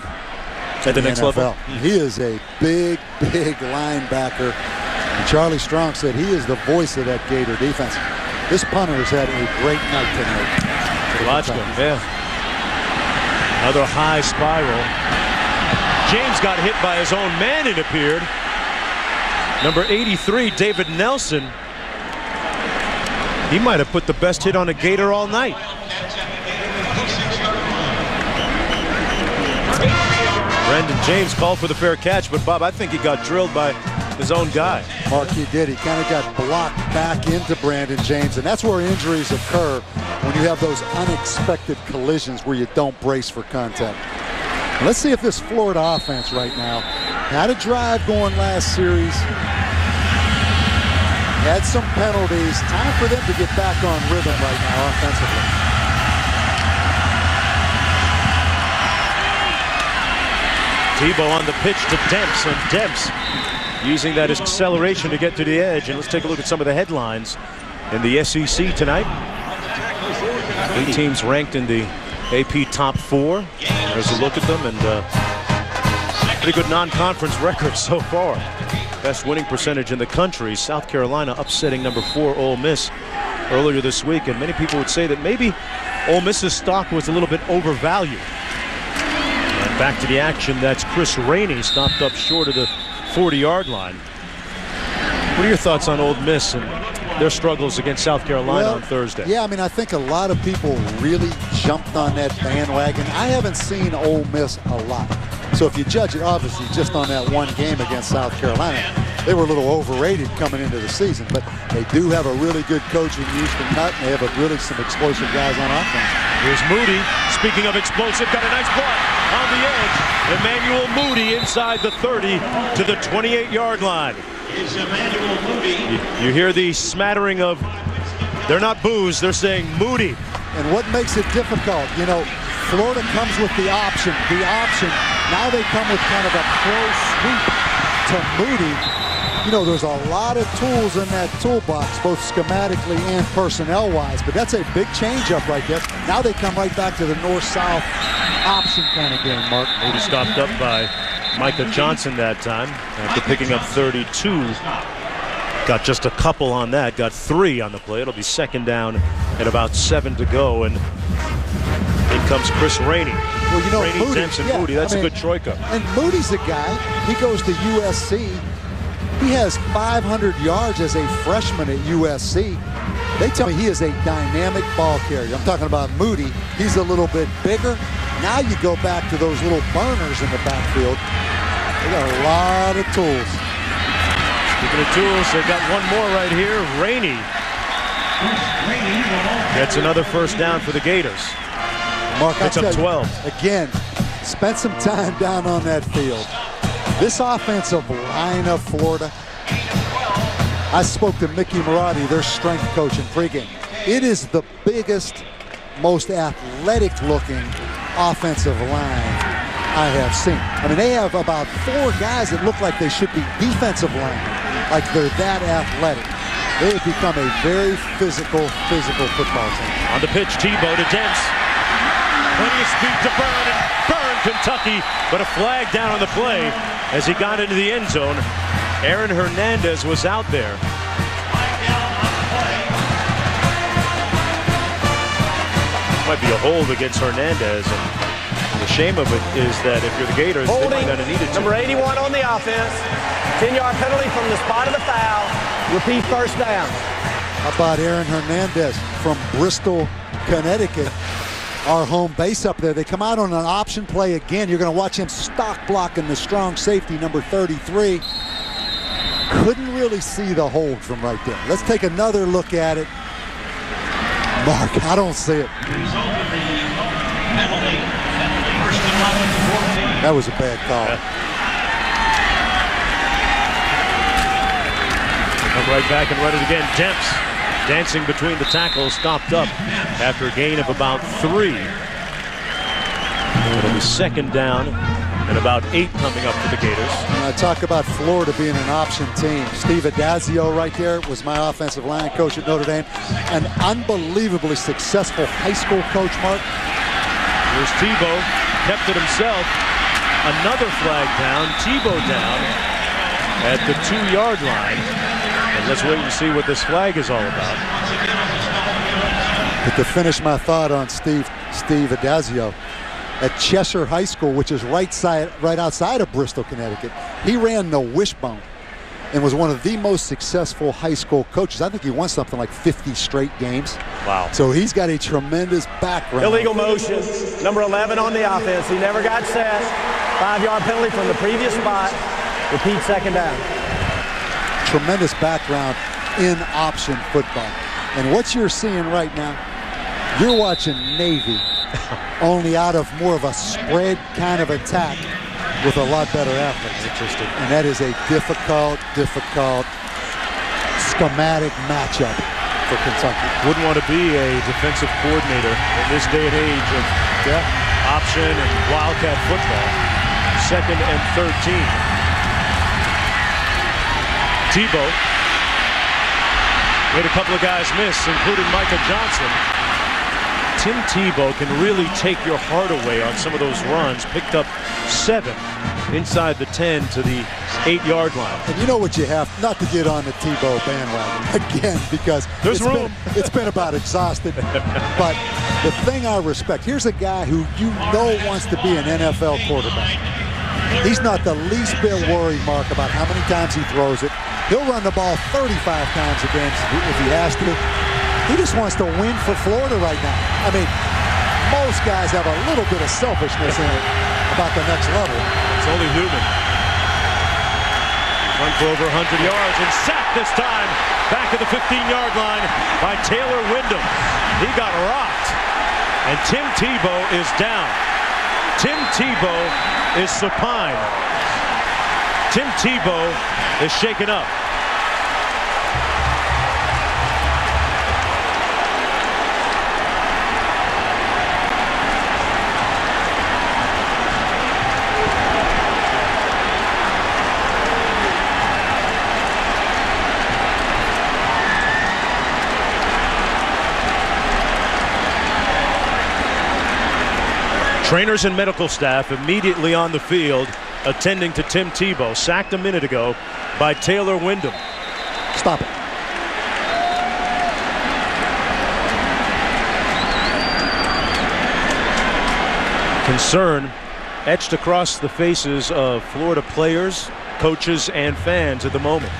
at the next level. He is a big linebacker. And Charlie Strong said he is the voice of that Gator defense. This punter has had a great night tonight. Logical, yeah. Another high spiral. James got hit by his own man, it appeared. Number 83, David Nelson. He might have put the best hit on a Gator all night. Brendan James called for the fair catch, but Bob, I think he got drilled by his own guy. Mark, he did. He kind of got blocked back into Brandon James, and that's where injuries occur when you have those unexpected collisions where you don't brace for contact. And let's see if this Florida offense right now had a drive going last series, had some penalties. Time for them to get back on rhythm right now offensively. Tebow on the pitch to Demps, and Demps using that acceleration to get to the edge. And let's take a look at some of the headlines in the SEC tonight. 8 teams ranked in the AP top 4. There's a look at them, and pretty good non-conference record so far. Best winning percentage in the country. South Carolina upsetting number 4 Ole Miss earlier this week, and many people would say that maybe Ole Miss's stock was a little bit overvalued. And back to the action. That's Chris Rainey, stopped up short of the 40-yard line. What are your thoughts on Ole Miss and their struggles against South Carolina on Thursday? Yeah, I mean, I think a lot of people really jumped on that bandwagon. I haven't seen Ole Miss a lot. So if you judge it, obviously, just on that one game against South Carolina, they were a little overrated coming into the season. But they do have a really good coach in Houston Nutt, and they have really some explosive guys on offense. Here's Moody. Speaking of explosive, got a nice block on the edge. Emmanuel Moody inside the 30 to the 28-yard line. Is Emmanuel Moody. You hear the smattering of, they're not boos, they're saying Moody. And what makes it difficult, you know, Florida comes with the option. Now they come with kind of a pro sweep to Moody. You know, there's a lot of tools in that toolbox, both schematically and personnel-wise, but that's a big change-up right there. Now they come right back to the north-south option kind of game, Mark. Moody stopped up by Micah Johnson that time after picking up 32. Got just a couple on that, got 3 on the play. It'll be second down and about 7 to go, and in comes Chris Rainey. Well, you know, Rainey, Moody, Demps, and Moody, that's a good troika. And Moody's a guy, he goes to USC. He has 500 yards as a freshman at USC. They tell me he is a dynamic ball carrier. I'm talking about Moody. He's a little bit bigger. Now you go back to those little burners in the backfield. They got a lot of tools. Speaking of tools, they got one more right here. Rainey gets another first down for the Gators. Mark, it's up 12. Again, spent some time down on that field. This offensive line of Florida I spoke to Mickey Marotti, their strength coach, in pregame. It is the biggest, most athletic-looking offensive line I have seen. I mean, they have about 4 guys that look like they should be defensive linemen, like they're that athletic. They have become a very physical football team. On the pitch, Tebow to Dents. Plenty of speed to Burn, and Burn, Kentucky, but a flag down on the play as he got into the end zone. Aaron Hernandez was out there. Might be a hold against Hernandez, and the shame of it is that if you're the Gators, holding, they might not have needed to. Number 81 on the offense. 10-yard penalty from the spot of the foul. Repeat first down. How about Aaron Hernandez from Bristol, Connecticut? Our home base up there. They come out on an option play again. You're going to watch him stock blocking the strong safety, number 33. Couldn't really see the hold from right there. Let's take another look at it. Mark, I don't see it. That was a bad call. Come right back and run it again. Demps dancing between the tackles, stopped up after a gain of about 3. It'll be second down and about 8 coming up for the Gators. And I talk about Florida being an option team. Steve Adazio right there was my offensive line coach at Notre Dame. An unbelievably successful high school coach, Mark. Here's Tebow, kept it himself. Another flag down, Tebow down at the 2-yard line. And let's wait and see what this flag is all about. But to finish my thought on Steve Adazio, at Cheshire High School, which is right outside of Bristol, Connecticut, he ran the wishbone and was one of the most successful high school coaches. I think he won something like 50 straight games. Wow. So he's got a tremendous background. Illegal motion. Number 11 on the offense. He never got set. 5-yard penalty from the previous spot. Repeat second down. Tremendous background in option football. And what you're seeing right now, you're watching Navy only out of more of a spread kind of attack with a lot better athletes. Interesting. And that is a difficult schematic matchup for Kentucky. Wouldn't want to be a defensive coordinator in this day and age of option and Wildcat football. Second and 13. Tebow made a couple of guys miss, including Micah Johnson. Tim Tebow can really take your heart away on some of those runs. Picked up 7 inside the 10 to the 8-yard line. And you know what you have, not to get on the Tebow bandwagon again, because it's been about exhausted. But the thing I respect, here's a guy who you know wants to be an NFL quarterback. He's not the least bit worried, Mark, about how many times he throws it. He'll run the ball 35 times a game if he has to. He just wants to win for Florida right now. I mean, most guys have a little bit of selfishness in it about the next level. It's only Newman. Run for over 100 yards and sacked this time. Back at the 15-yard line by Taylor Wyndham. He got rocked. And Tim Tebow is down. Tim Tebow is supine. Tim Tebow is shaken up. Trainers and medical staff immediately on the field attending to Tim Tebow, sacked a minute ago by Taylor Wyndham. Stop it. Concern etched across the faces of Florida players, coaches, and fans at the moment.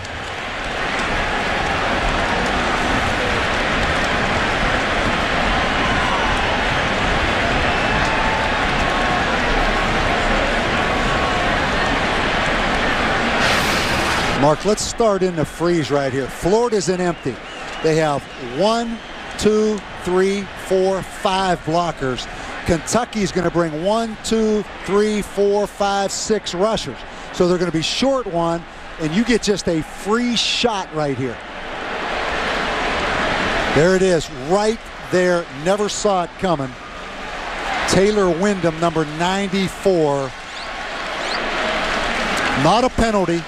Mark, let's start in the freeze right here. Florida's in empty. They have 1, 2, 3, 4, 5 blockers. Kentucky's going to bring 1, 2, 3, 4, 5, 6 rushers. So they're going to be short 1 and you get just a free shot right here. There it is, right there. Never saw it coming. Taylor Wyndham, number 94. Not a penalty.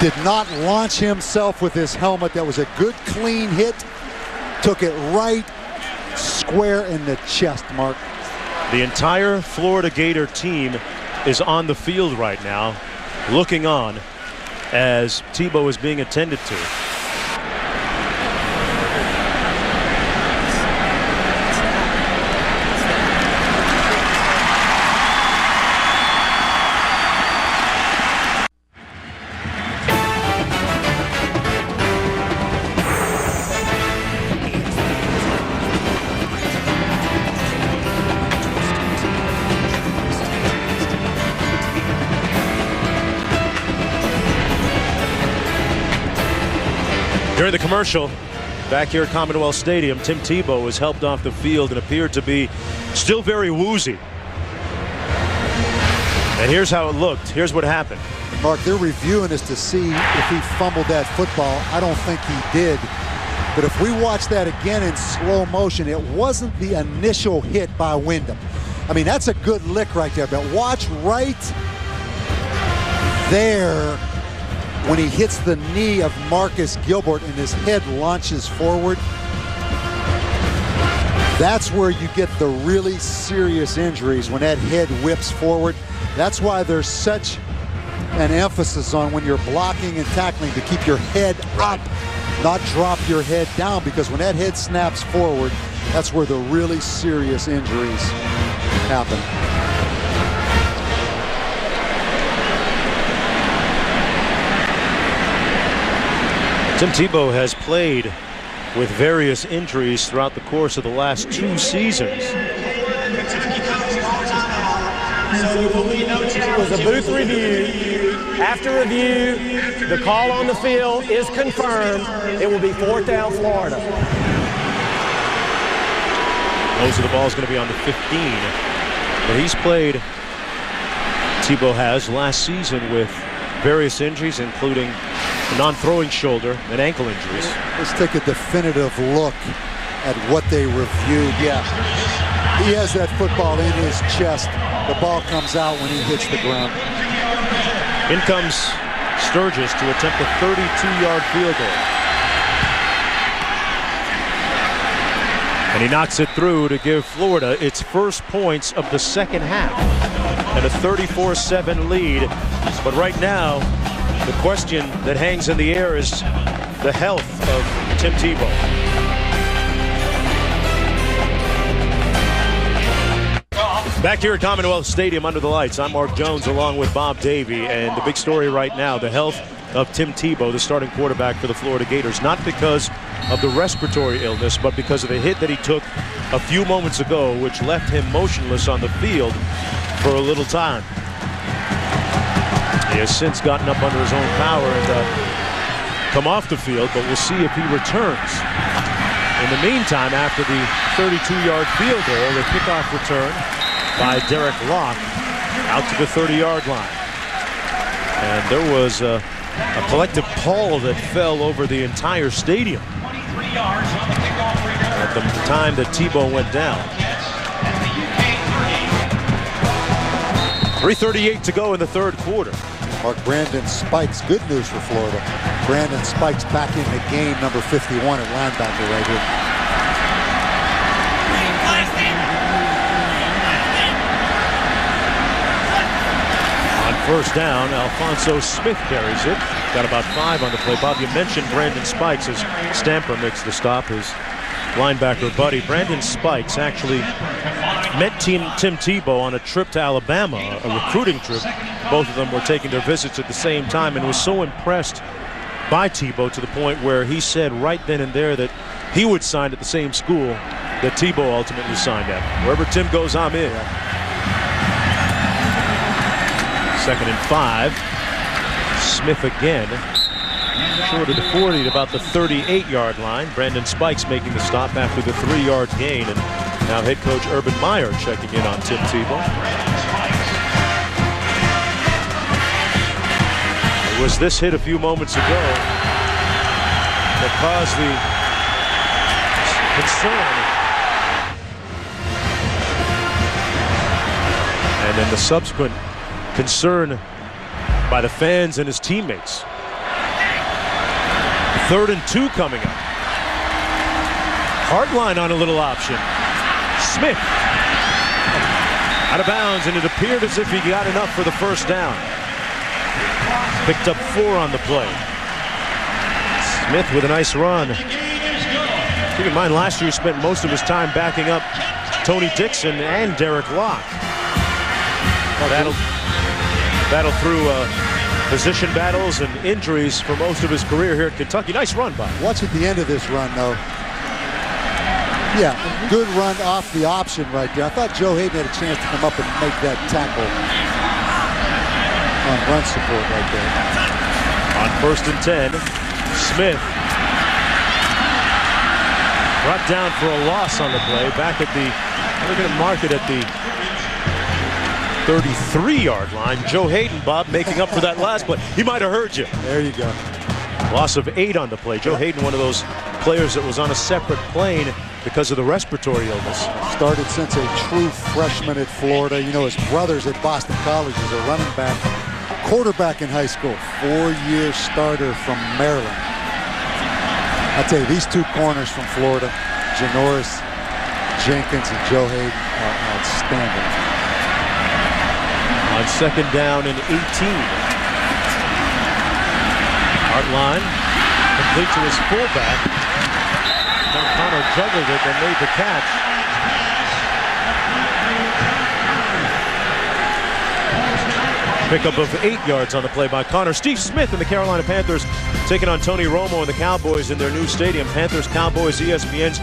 Did not launch himself with his helmet. That was a good, clean hit. Took it right square in the chest, Mark. The entire Florida Gator team is on the field right now, looking on as Tebow is being attended to. During the commercial, back here at Commonwealth Stadium, Tim Tebow was helped off the field and appeared to be still very woozy. And here's how it looked. Here's what happened. Mark, they're reviewing this to see if he fumbled that football. I don't think he did. But if we watch that again in slow motion, it wasn't the initial hit by Wyndham. I mean, that's a good lick right there. But watch right there when he hits the knee of Marcus Gilbert and his head launches forward. That's where you get the really serious injuries, when that head whips forward. That's why there's such an emphasis on when you're blocking and tackling to keep your head up, not drop your head down, because when that head snaps forward, that's where the really serious injuries happen. Tim Tebow has played with various injuries throughout the course of the last 2 seasons. It was a booth review. After review, the call on the field is confirmed. It will be 4th down, Florida. Most of the ball is going to be on the 15. But he's played, Tebow has, last season with various injuries, including a non-throwing shoulder and ankle injuries. Let's take a definitive look at what they reviewed. Yeah, he has that football in his chest. The ball comes out when he hits the ground. In comes Sturgis to attempt a 32-yard field goal. And he knocks it through to give Florida its first points of the second half and a 34-7 lead. But right now, the question that hangs in the air is the health of Tim Tebow. Back here at Commonwealth Stadium under the lights, I'm Mark Jones along with Bob Davie, and the big story right now, the health of Tim Tebow, the starting quarterback for the Florida Gators, not because of the respiratory illness, but because of the hit that he took a few moments ago, which left him motionless on the field for a little time. He has since gotten up under his own power and come off the field, but we'll see if he returns. In the meantime, after the 32-yard field goal, the kickoff return by Derek Locke out to the 30-yard line. And there was a collective pall that fell over the entire stadium at the time that Tebow went down. 3:38 to go in the third quarter. Mark, Brandon Spikes, good news for Florida. Brandon Spikes back in the game, number 51 at linebacker right here. On first down, Alfonso Smith carries it. Got about 5 on the play. Bob, you mentioned Brandon Spikes as Stamper makes the stop, his linebacker buddy. Brandon Spikes actually met Tim Tebow on a trip to Alabama, a recruiting trip. Both of them were taking their visits at the same time, and was so impressed by Tebow to the point where he said right then and there that he would sign at the same school that Tebow ultimately signed at. Wherever Tim goes, I'm in. 2nd and 5. Smith again. Short of the 40 at about the 38-yard line. Brandon Spikes making the stop after the 3-yard gain. And now head coach Urban Meyer checking in on Tim Tebow. was this hit a few moments ago that caused the concern. And then the subsequent concern by the fans and his teammates. 3rd and 2 coming up. Hardline on a little option. Smith out of bounds, and it appeared as if he got enough for the first down. Picked up 4 on the play. Smith with a nice run. Keep in mind, last year he spent most of his time backing up Tony Dixon and Derek Locke. Battle through position battles and injuries for most of his career here at Kentucky. Nice run, Bob. Watch at the end of this run, though. Yeah, good run off the option right there. I thought Joe Hayden had a chance to come up and make that tackle on run support right there. On 1st and 10, Smith brought down for a loss on the play. Back at the, we're going to mark it at the 33-yard line. Joe Hayden, Bob, making up for that last play. He might have heard you. There you go. Loss of 8 on the play. Joe Hayden, one of those players that was on a separate plane because of the respiratory illness. Started since a true freshman at Florida. You know, his brother's at Boston College as a running back, quarterback in high school, 4-year starter from Maryland. I tell you, these 2 corners from Florida, Janoris Jenkins and Joe Hayden, are outstanding. On 2nd down and 18. Hartline complete to his fullback. Connor juggled it and made the catch. Pickup of 8 yards on the play by Connor. Steve Smith and the Carolina Panthers taking on Tony Romo and the Cowboys in their new stadium. Panthers, Cowboys, ESPN's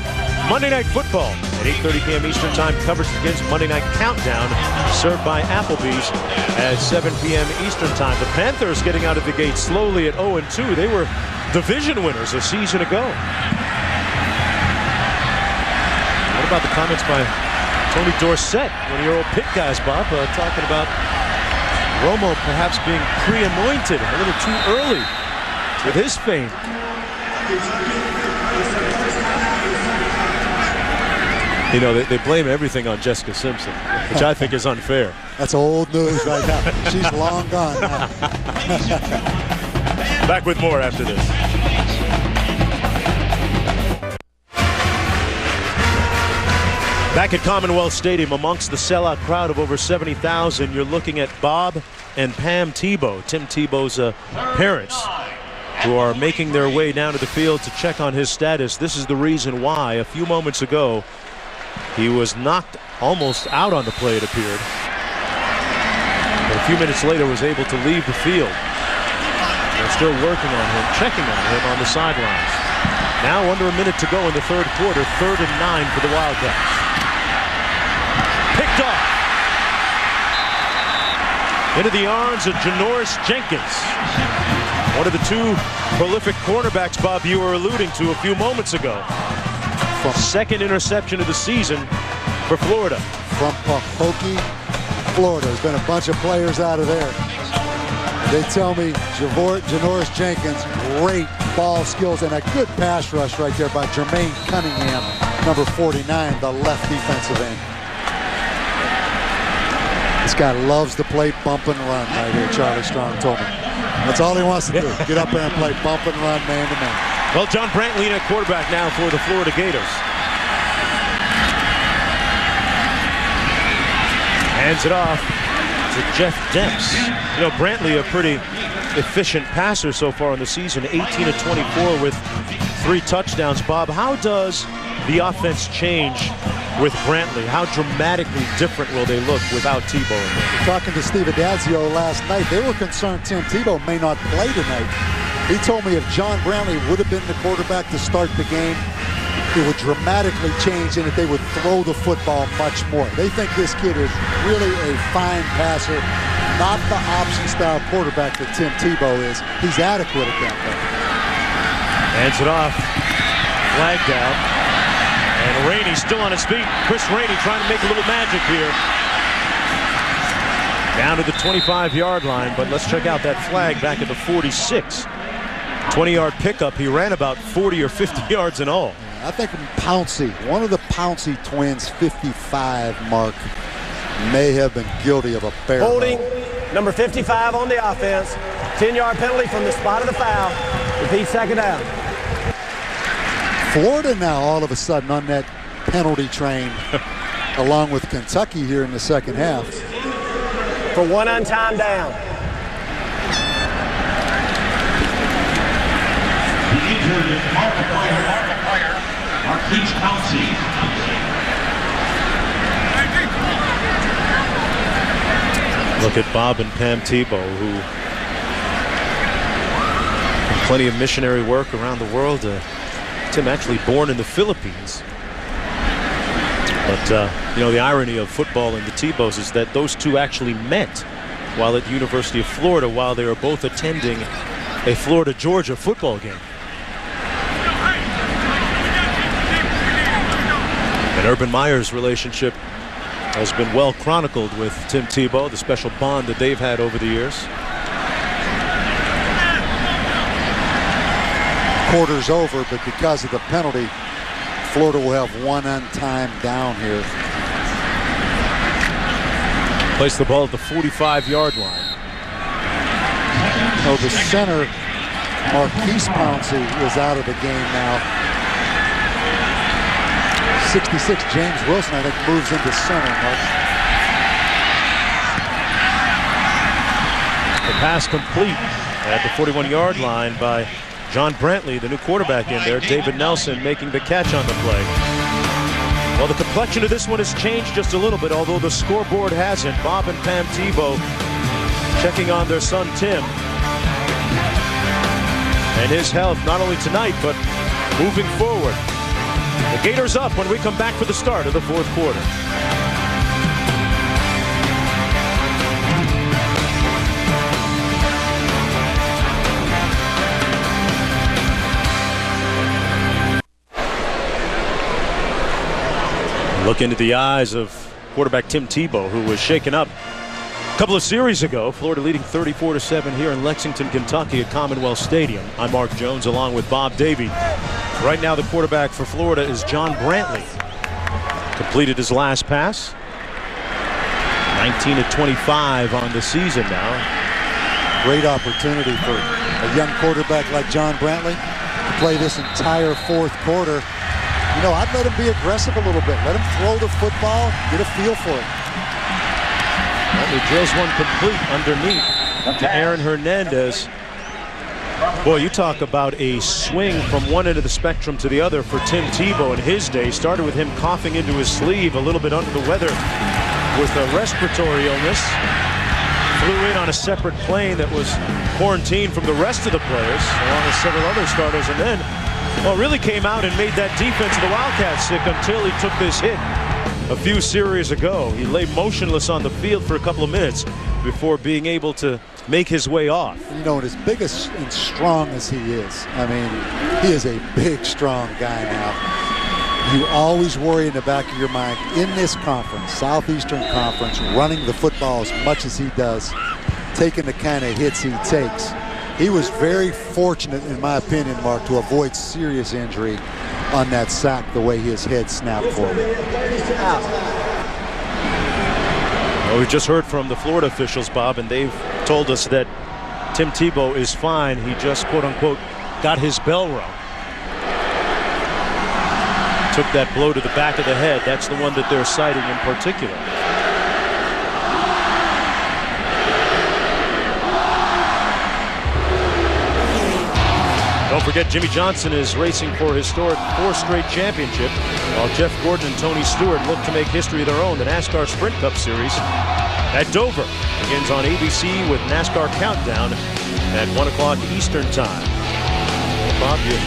Monday Night Football at 8:30 p.m. Eastern Time. Coverage begins Monday Night Countdown, served by Applebee's at 7 p.m. Eastern Time. The Panthers getting out of the gate slowly at 0-2. They were division winners a season ago. What about the comments by Tony Dorsett, one of your old Pitt guys, Bob, talking about Romo perhaps being pre-anointed a little too early with his fame? You know, they blame everything on Jessica Simpson, which I think is unfair. That's old news right now. She's long gone now. Back with more after this. Back at Commonwealth Stadium, amongst the sellout crowd of over 70,000, you're looking at Bob and Pam Tebow, Tim Tebow's parents, who are making their way down to the field to check on his status. This is the reason why. A few moments ago, he was knocked almost out on the play, it appeared. But a few minutes later was able to leave the field. They're still working on him, checking on him on the sidelines. Now under a minute to go in the 3rd quarter, 3rd and 9 for the Wildcats. Picked off into the arms of Janoris Jenkins, one of the 2 prolific cornerbacks, Bob, you were alluding to a few moments ago. From 2nd interception of the season for Florida. From Pahokee, Florida. There's been a bunch of players out of there. They tell me Janoris Jenkins, great ball skills and a good pass rush right there by Jermaine Cunningham, number 49, the left defensive end. This guy loves to play bump and run right here, Charlie Strong told me. That's all he wants to do, get up there and play bump and run man to man. Well, John Brantley at quarterback now for the Florida Gators. Hands it off to Jeff Demps. You know, Brantley, a pretty efficient passer so far in the season, 18 of 24 with 3 touchdowns. Bob, how does the offense change with Brantley? How dramatically different will they look without Tebow? Talking to Steve Adazio last night, they were concerned Tim Tebow may not play tonight. He told me if John Brantley would have been the quarterback to start the game, it would dramatically change and that they would throw the football much more. They think this kid is really a fine passer, not the option-style quarterback that Tim Tebow is. He's adequate at that point. Hands it off. Flag down. And Rainey still on his feet. Chris Rainey trying to make a little magic here. Down to the 25-yard line, but let's check out that flag back at the 46. 20-yard pickup. He ran about 40 or 50 yards in all. I think Pouncey, one of the Pouncey twins, 55 mark, may have been guilty of a bear Holding number 55 on the offense. 10-yard penalty from the spot of the foul. Repeat, second down. Florida now all of a sudden on that penalty train along with Kentucky here in the second half. For one untimed down. The injured is Marquise Pouncey. Look at Bob and Pam Tebow, who did plenty of missionary work around the world. Tim actually born in the Philippines. But, you know, the irony of football and the Tebows is that those two actually met while at the University of Florida while they were both attending a Florida-Georgia football game. And Urban Meyer's relationship has been well chronicled with Tim Tebow, the special bond that they've had over the years. Quarter's over, but because of the penalty, Florida will have one untimed down here. Place the ball at the 45-yard line. So the center, Marquise Pouncey, is out of the game now. 66, James Wilson, I think, moves into center. The pass complete at the 41-yard line by John Brantley, the new quarterback in there. David Nelson making the catch on the play. Well, the complexion of this one has changed just a little bit, although the scoreboard hasn't. Bob and Pam Tebow checking on their son Tim and his health, not only tonight, but moving forward. The Gators up when we come back for the start of the fourth quarter. Look into the eyes of quarterback Tim Tebow, who was shaken up a couple of series ago. Florida leading 34-7 here in Lexington, Kentucky at Commonwealth Stadium. I'm Mark Jones along with Bob Davie. Right now the quarterback for Florida is John Brantley. Completed his last pass. 19-25 on the season now. Great opportunity for a young quarterback like John Brantley to play this entire fourth quarter. You know, I'd let him be aggressive a little bit. Let him throw the football, get a feel for it. Well, he drills one complete underneath to Aaron Hernandez. Boy, you talk about a swing from one end of the spectrum to the other for Tim Tebow in his day. Started with him coughing into his sleeve, a little bit under the weather with a respiratory illness. Flew in on a separate plane that was quarantined from the rest of the players, along with several other starters, and then, well, really came out and made that defense of the Wildcats sick until he took this hit a few series ago. He lay motionless on the field for a couple of minutes before being able to make his way off. You know, and as big as and strong as he is, I mean, he is a big, strong guy now. You always worry in the back of your mind, in this conference, Southeastern Conference, running the football as much as he does, taking the kind of hits he takes. He was very fortunate, in my opinion, Mark, to avoid serious injury on that sack, the way his head snapped forward. Well, we've just heard from the Florida officials, Bob, and they've told us that Tim Tebow is fine. He just, quote-unquote, got his bell rung. Took that blow to the back of the head. That's the one that they're citing in particular. Don't forget, Jimmy Johnson is racing for his historic 4th straight championship, while Jeff Gordon and Tony Stewart look to make history of their own. The NASCAR Sprint Cup Series at Dover begins on ABC with NASCAR Countdown at 1 o'clock Eastern Time. Well, Bob, you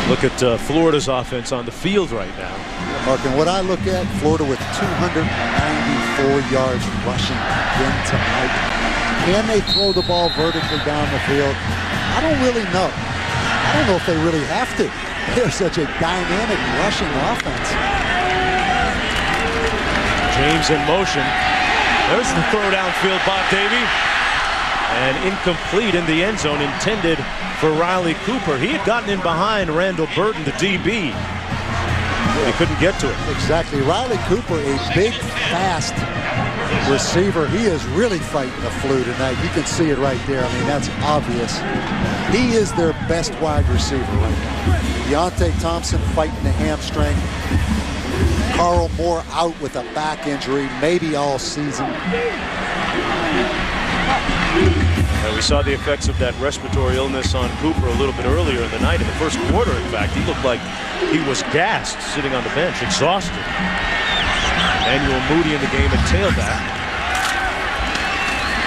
look at Florida's offense on the field right now. Mark, and what I look at, Florida with 294 yards rushing again tonight. Can they throw the ball vertically down the field? I don't really know. I don't know if they really have to. They're such a dynamic rushing offense. James teams in motion. There's the throw downfield, Bob Davie. And incomplete in the end zone, intended for Riley Cooper. He had gotten in behind Randall Burton, the DB. He couldn't get to it. Exactly. Riley Cooper, a big, fast receiver. He is really fighting the flu tonight. You can see it right there. I mean, that's obvious. He is their best wide receiver right now. Deontay Thompson fighting the hamstring. Carl Moore out with a back injury, maybe all season. We saw the effects of that respiratory illness on Cooper a little bit earlier in the night. In the first quarter, in fact, he looked like he was gassed sitting on the bench, exhausted. Emmanuel Moody in the game at tailback.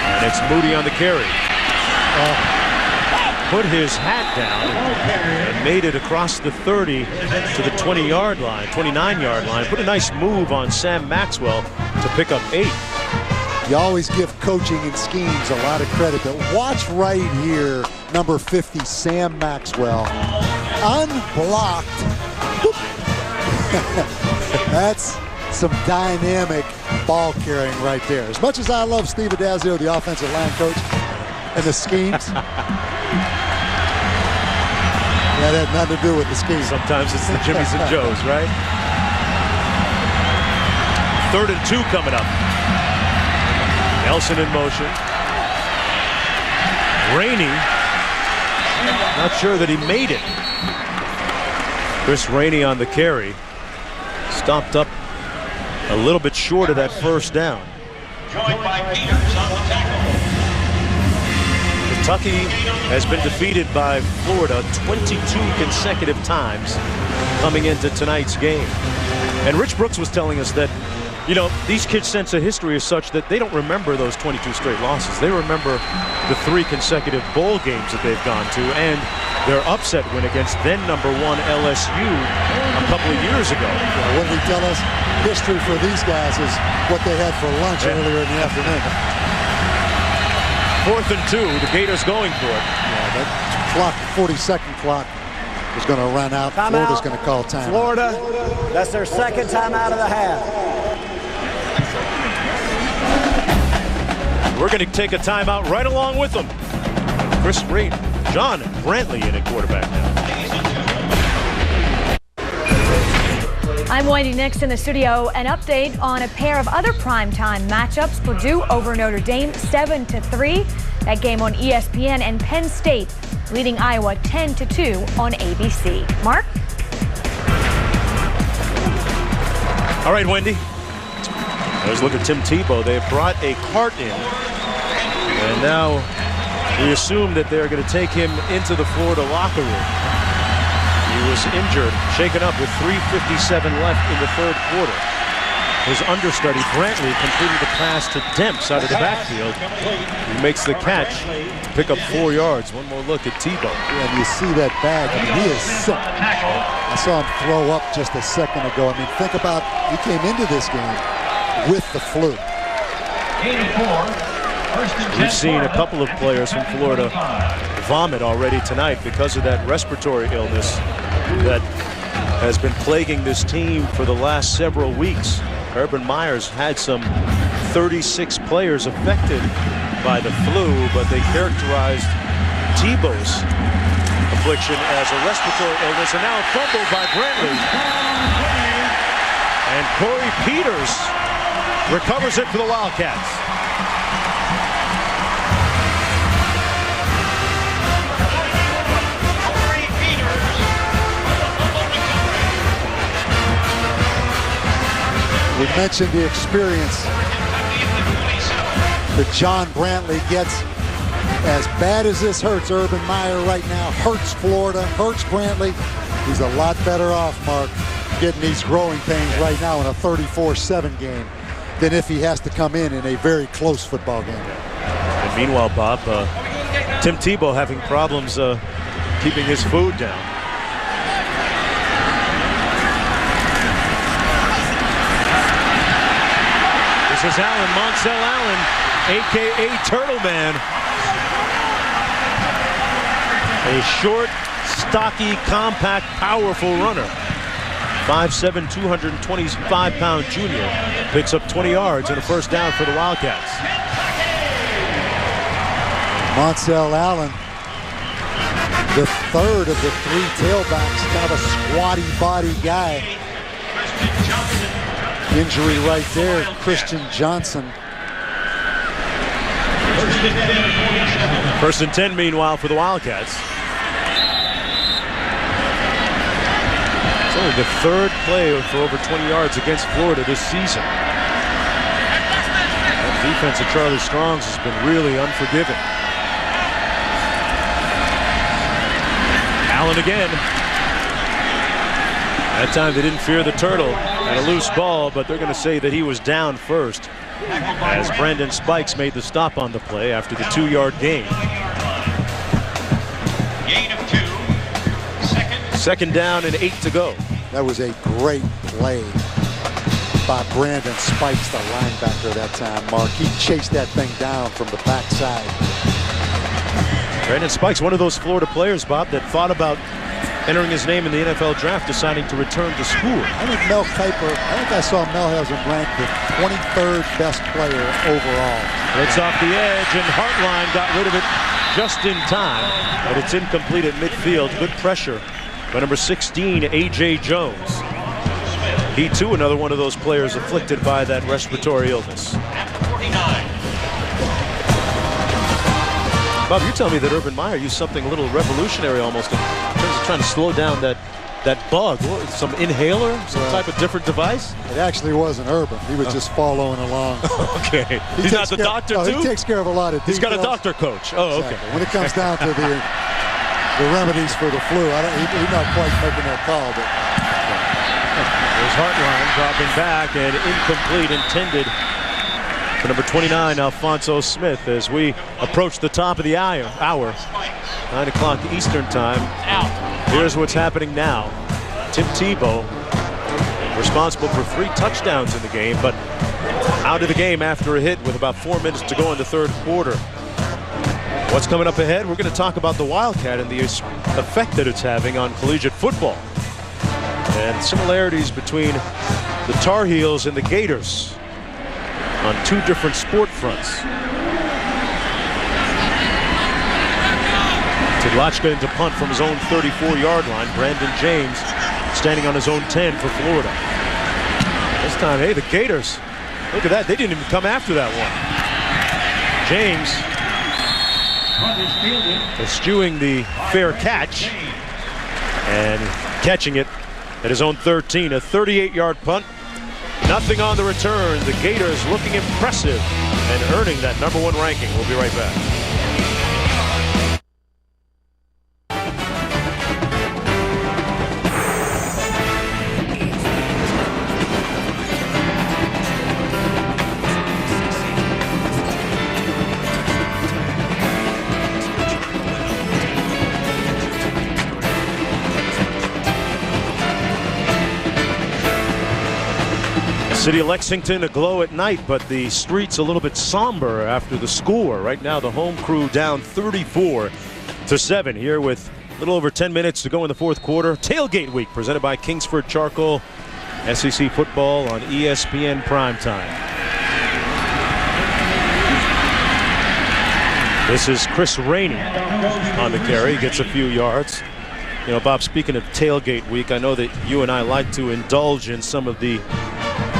And it's Moody on the carry. Put his hat down and made it across the 30 to the 20-yard line, 29-yard line. Put a nice move on Sam Maxwell to pick up 8. You always give coaching and schemes a lot of credit, but watch right here, number 50, Sam Maxwell, unblocked. That's some dynamic ball carrying right there. As much as I love Steve Adazio, the offensive line coach, and the schemes, that had nothing to do with the schemes. Sometimes it's the Jimmys and Joes, right? 3rd and 2 coming up. Nelson in motion. Rainey, not sure that he made it. Chris Rainey on the carry. Stopped up a little bit short of that first down. Joined by Peters on the tackle. Kentucky has been defeated by Florida 22 consecutive times coming into tonight's game. And Rich Brooks was telling us that, you know, these kids' sense of history is such that they don't remember those 22 straight losses. They remember the 3 consecutive bowl games that they've gone to and their upset win against then #1 LSU a couple of years ago. Yeah, what we tell us, history for these guys is what they had for lunch earlier in the afternoon. 4th and 2, the Gators going for it. Yeah, that clock, 40-second clock, is going to run out. Florida's going to call time. Florida, that's their second time out of the half. We're going to take a timeout right along with them. Chris Reed, John Brantley in at quarterback now. I'm Wendy Nix in the studio. An update on a pair of other primetime matchups. Purdue over Notre Dame 7-3. That game on ESPN, and Penn State leading Iowa 10-2 on ABC. Mark? All right, Wendy. Let's look at Tim Tebow. They have brought a cart in. And now we assume that they're going to take him into the Florida locker room. He was injured, shaken up with 3:57 left in the 3rd quarter. His understudy, Brantley, completed the pass to Demps out of the backfield. He makes the catch, pick up 4 yards. One more look at Tebow. Yeah, and you see that bag. I mean, he is sick. I saw him throw up just a second ago. I mean, think about, he came into this game with the flu. We've seen a couple of players from Florida vomit already tonight because of that respiratory illness that has been plaguing this team for the last several weeks. Urban Meyer's had some 36 players affected by the flu, but they characterized Tebow's affliction as a respiratory illness, and now a fumble by Brantley. And Corey Peters recovers it for the Wildcats. We mentioned the experience that John Brantley gets. As bad as this hurts Urban Meyer right now, hurts Florida, hurts Brantley, he's a lot better off, Mark, getting these growing pains right now in a 34-7 game than if he has to come in a very close football game. And meanwhile, Bob, Tim Tebow having problems keeping his food down. This is Allen, Moncel Allen, a.k.a. Turtle Man. A short, stocky, compact, powerful runner. 5'7", 225-pound junior picks up 20 yards and a first down for the Wildcats. Monsell Allen, the third of the three tailbacks, kind of a squatty body guy. Injury right there, Christian Johnson. First and 10, meanwhile, for the Wildcats. It's only the third play for over 20 yards against Florida this season. That defense of Charlie Strong's has been really unforgiving. Allen again. That time they didn't fear the turtle. Had a loose ball, but they're going to say that he was down first, as Brandon Spikes made the stop on the play after the 2-yard gain. Gain of 2. Second down and 8 to go. That was a great play by Brandon Spikes, the linebacker that time, Mark. He chased that thing down from the backside. Brandon Spikes, one of those Florida players, Bob, that thought about entering his name in the NFL draft, deciding to return to school. I think Mel Kiper, I think I saw Mel has him ranked the 23rd best player overall. It's off the edge, and Hartline got rid of it just in time, but it's incomplete at midfield. Good pressure by number 16, A.J. Jones. He, too, another one of those players afflicted by that respiratory illness. Bob, you're telling me that Urban Meyer used something a little revolutionary almost in terms of trying to slow down that bug. What, some inhaler, some type of different device? It actually wasn't Urban. He was just following along. Okay. He's not the doctor, too? He takes care of a lot of details. He's got a doctor coach. Oh, exactly. okay. When it comes down to the remedies for the flu, he's not quite making that call. But there's Hartline dropping back, and incomplete, intended for number 29, Alphonso Smith, as we approach the top of the hour. 9 o'clock Eastern time. Here's what's happening now. Tim Tebow, responsible for 3 touchdowns in the game, but out of the game after a hit with about 4 minutes to go in the third quarter. What's coming up ahead? We're going to talk about the Wildcat and the effect that it's having on collegiate football, and similarities between the Tar Heels and the Gators on 2 different sport fronts. Tidlachka into punt from his own 34-yard line. Brandon James standing on his own 10 for Florida. This time, hey, the Gators, look at that. They didn't even come after that one. James eschewing the fair catch and catching it at his own 13. A 38-yard punt. Nothing on the return. The Gators looking impressive and earning that #1 ranking. We'll be right back. City of Lexington aglow at night, but the streets a little bit somber after the score. Right now, the home crew down 34-7 here with a little over 10 minutes to go in the fourth quarter. Tailgate Week presented by Kingsford Charcoal. SEC football on ESPN Primetime. This is Chris Rainey on the carry. Gets a few yards. You know, Bob, speaking of Tailgate Week, I know that you and I like to indulge in some of the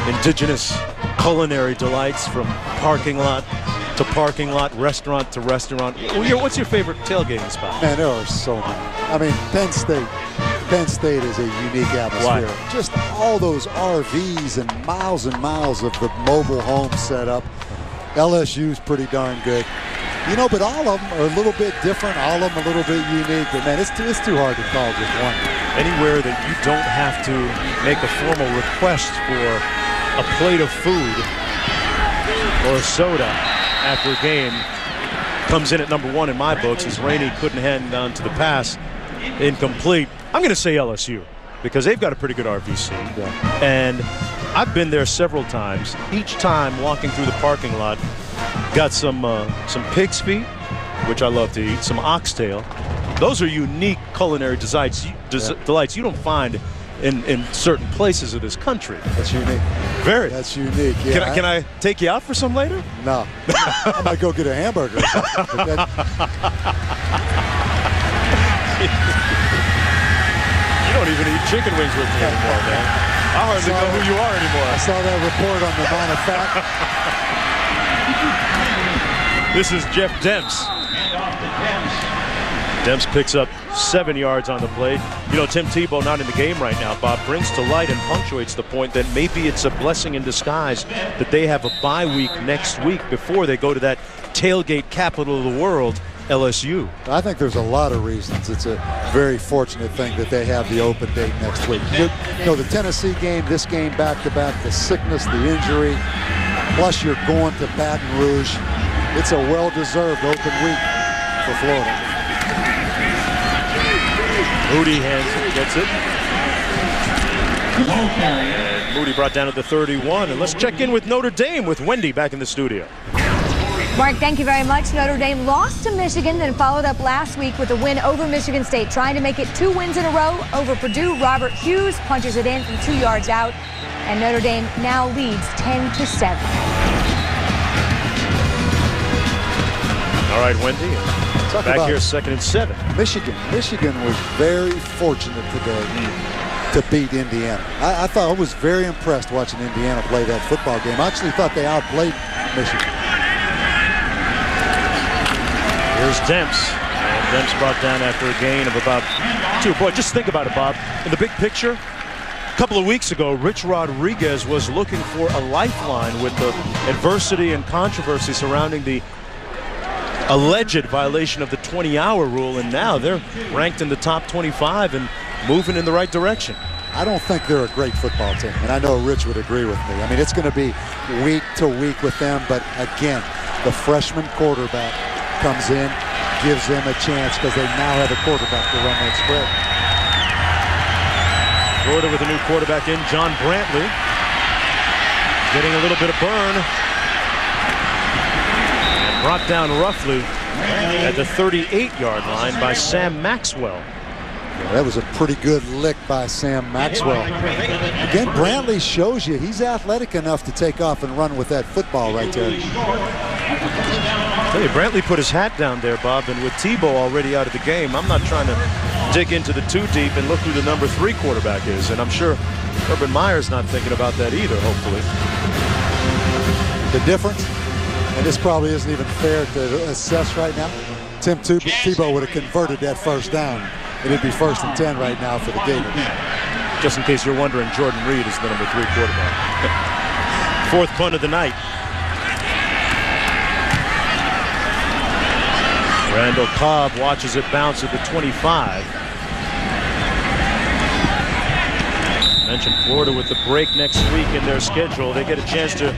indigenous culinary delights, from parking lot to parking lot, restaurant to restaurant. What's your favorite tailgating spot? Man, there are so many. I mean, Penn State is a unique atmosphere. Why? Just all those RVs and miles of the mobile home setup. LSU's pretty darn good. You know, but all of them are a little bit different, all of them a little bit unique. But man, it's too hard to call just one. Anywhere that you don't have to make a formal request for a plate of food or a soda after a game comes in at #1 in my books, as Rainey couldn't hand on to the pass. Incomplete. I'm going to say LSU because they've got a pretty good RVC. Yeah. And I've been there several times. Each time walking through the parking lot, got some pig's feet, which I love to eat, some oxtail. Those are unique culinary delights you don't find in certain places of this country. That's unique. Very. That's unique. Yeah, Can I take you out for some later? No. I might go get a hamburger or something. You don't even eat chicken wings with me anymore, man. I hardly know who you are anymore. I saw that report on the amount of fat. This is Jeff Demps. Demps picks up 7 yards on the play. You know, Tim Tebow not in the game right now, Bob, brings to light and punctuates the point that maybe it's a blessing in disguise that they have a bye week next week before they go to that tailgate capital of the world, LSU. I think there's a lot of reasons. It's a very fortunate thing that they have the open date next week. You know, the Tennessee game, this game back-to-back, the sickness, the injury, plus you're going to Baton Rouge. It's a well-deserved open week for Florida. Moody hands it, gets it. And Moody brought down at the 31. And let's check in with Notre Dame with Wendy back in the studio. Mark, thank you very much. Notre Dame lost to Michigan, then followed up last week with a win over Michigan State, trying to make it 2 wins in a row over Purdue. Robert Hughes punches it in from 2 yards out, and Notre Dame now leads 10-7. All right, Wendy. Back here, 2nd and 7. Michigan was very fortunate today to beat Indiana. I thought I was very impressed watching Indiana play that football game. I actually thought they outplayed Michigan. Here's Demps. And Demps brought down after a gain of about 2. Boy, just think about it, Bob. In the big picture, a couple of weeks ago, Rich Rodriguez was looking for a lifeline with the adversity and controversy surrounding the alleged violation of the 20-hour rule, and now they're ranked in the top 25 and moving in the right direction. I don't think they're a great football team, and I know Rich would agree with me. I mean, it's going to be week to week with them, but again, the freshman quarterback comes in, gives them a chance because they now have a quarterback to run that spread. Florida with a new quarterback in, John Brantley, getting a little bit of burn. Brought down roughly at the 38-yard line by Sam Maxwell. Yeah, that was a pretty good lick by Sam Maxwell. Again, Brantley shows you he's athletic enough to take off and run with that football right there. I tell you, Brantley put his hat down there, Bob, and with Tebow already out of the game, I'm not trying to dig into the too deep and look who the number 3 quarterback is, and I'm sure Urban Meyer's not thinking about that either, hopefully. The difference? And this probably isn't even fair to assess right now. Tim Tebow would have converted that first down. It'd be 1st and 10 right now for the Gators. Just in case you're wondering, Jordan Reed is the number 3 quarterback. 4th punt of the night. Randall Cobb watches it bounce at the 25. Mentioned Florida with the break next week in their schedule. They get a chance to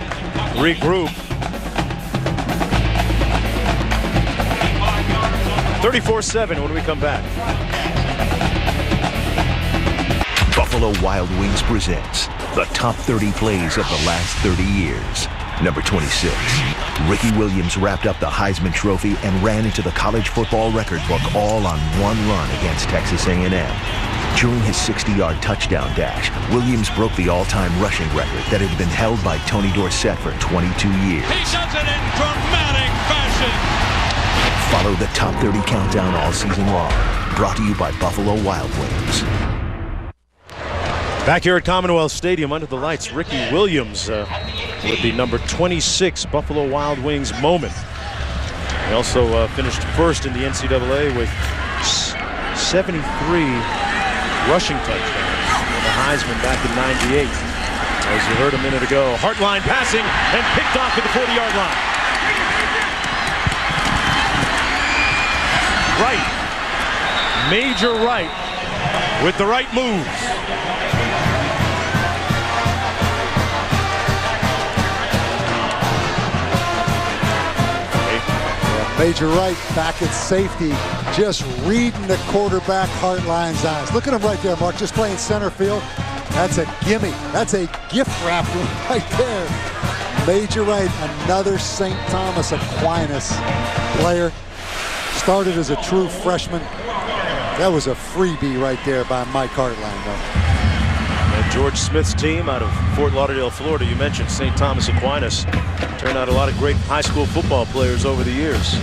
regroup. 34-7 when we come back. Buffalo Wild Wings presents the top 30 plays of the last 30 years. Number 26. Ricky Williams wrapped up the Heisman Trophy and ran into the college football record book all on one run against Texas A&M. During his 60-yard touchdown dash, Williams broke the all-time rushing record that had been held by Tony Dorsett for 22 years. He does it in dramatic fashion. Follow the top 30 countdown all season long. Brought to you by Buffalo Wild Wings. Back here at Commonwealth Stadium under the lights, Ricky Williams with the number 26 Buffalo Wild Wings moment. He also finished 1st in the NCAA with 73 rushing touchdowns on the Heisman back in '98. As you heard a minute ago, Hartline passing and picked off at the 40-yard line. Right, Major Wright with the right moves. Major Wright back at safety, just reading the quarterback Hartline's eyes. Look at him right there, Mark, just playing center field. That's a gimme. That's a gift wrap right there. Major Wright, another St. Thomas Aquinas player. Started as a true freshman. That was a freebie right there by Mike Hartline, though. George Smith's team out of Fort Lauderdale, Florida. You mentioned St. Thomas Aquinas. Turned out a lot of great high school football players over the years.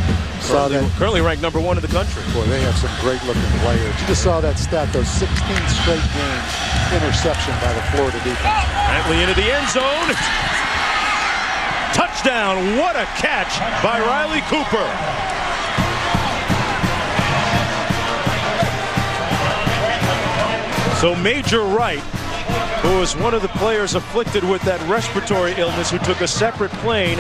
Currently ranked #1 in the country. Boy, they have some great-looking players. You just saw that stat, those 16 straight games interception by the Florida defense. Brantley into the end zone. Touchdown. What a catch by Riley Cooper. So Major Wright, who was one of the players afflicted with that respiratory illness, who took a separate plane,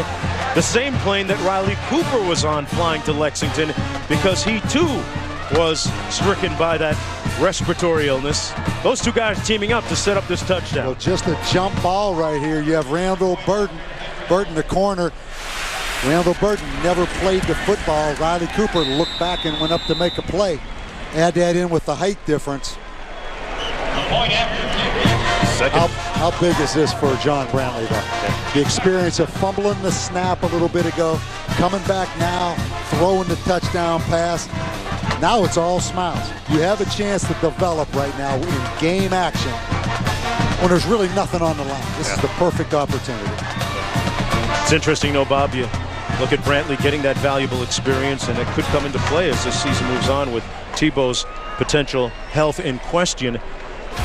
the same plane that Riley Cooper was on flying to Lexington, because he too was stricken by that respiratory illness. Those two guys teaming up to set up this touchdown. Well, just a jump ball right here. You have Randall Burton the corner. Randall Burton never played the football. Riley Cooper looked back and went up to make a play. Add that in with the height difference. How big is this for John Brantley, though? The experience of fumbling the snap a little bit ago, coming back now, throwing the touchdown pass. Now it's all smiles. You have a chance to develop right now in game action when there's really nothing on the line. This is the perfect opportunity. It's interesting, though, Bob. You look at Brantley getting that valuable experience, and it could come into play as this season moves on with Tebow's potential health in question.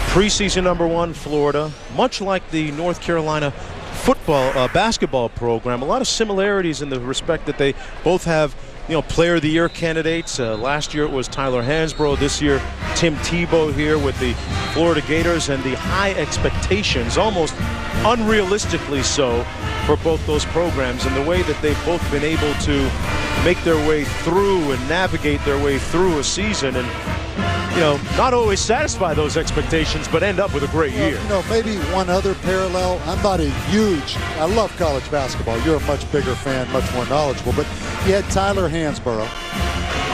Preseason #1, Florida, much like the North Carolina basketball program. A lot of similarities in the respect that they both have, Player of the Year candidates. Last year it was Tyler Hansbrough. This year, Tim Tebow here with the Florida Gators, and the high expectations, almost unrealistically so, for both those programs, and the way that they've both been able to make their way through and navigate their way through a season, and not always satisfy those expectations, but end up with a great year. Maybe one other parallel. I love college basketball. You're a much bigger fan, much more knowledgeable, but you had Tyler Hansbrough,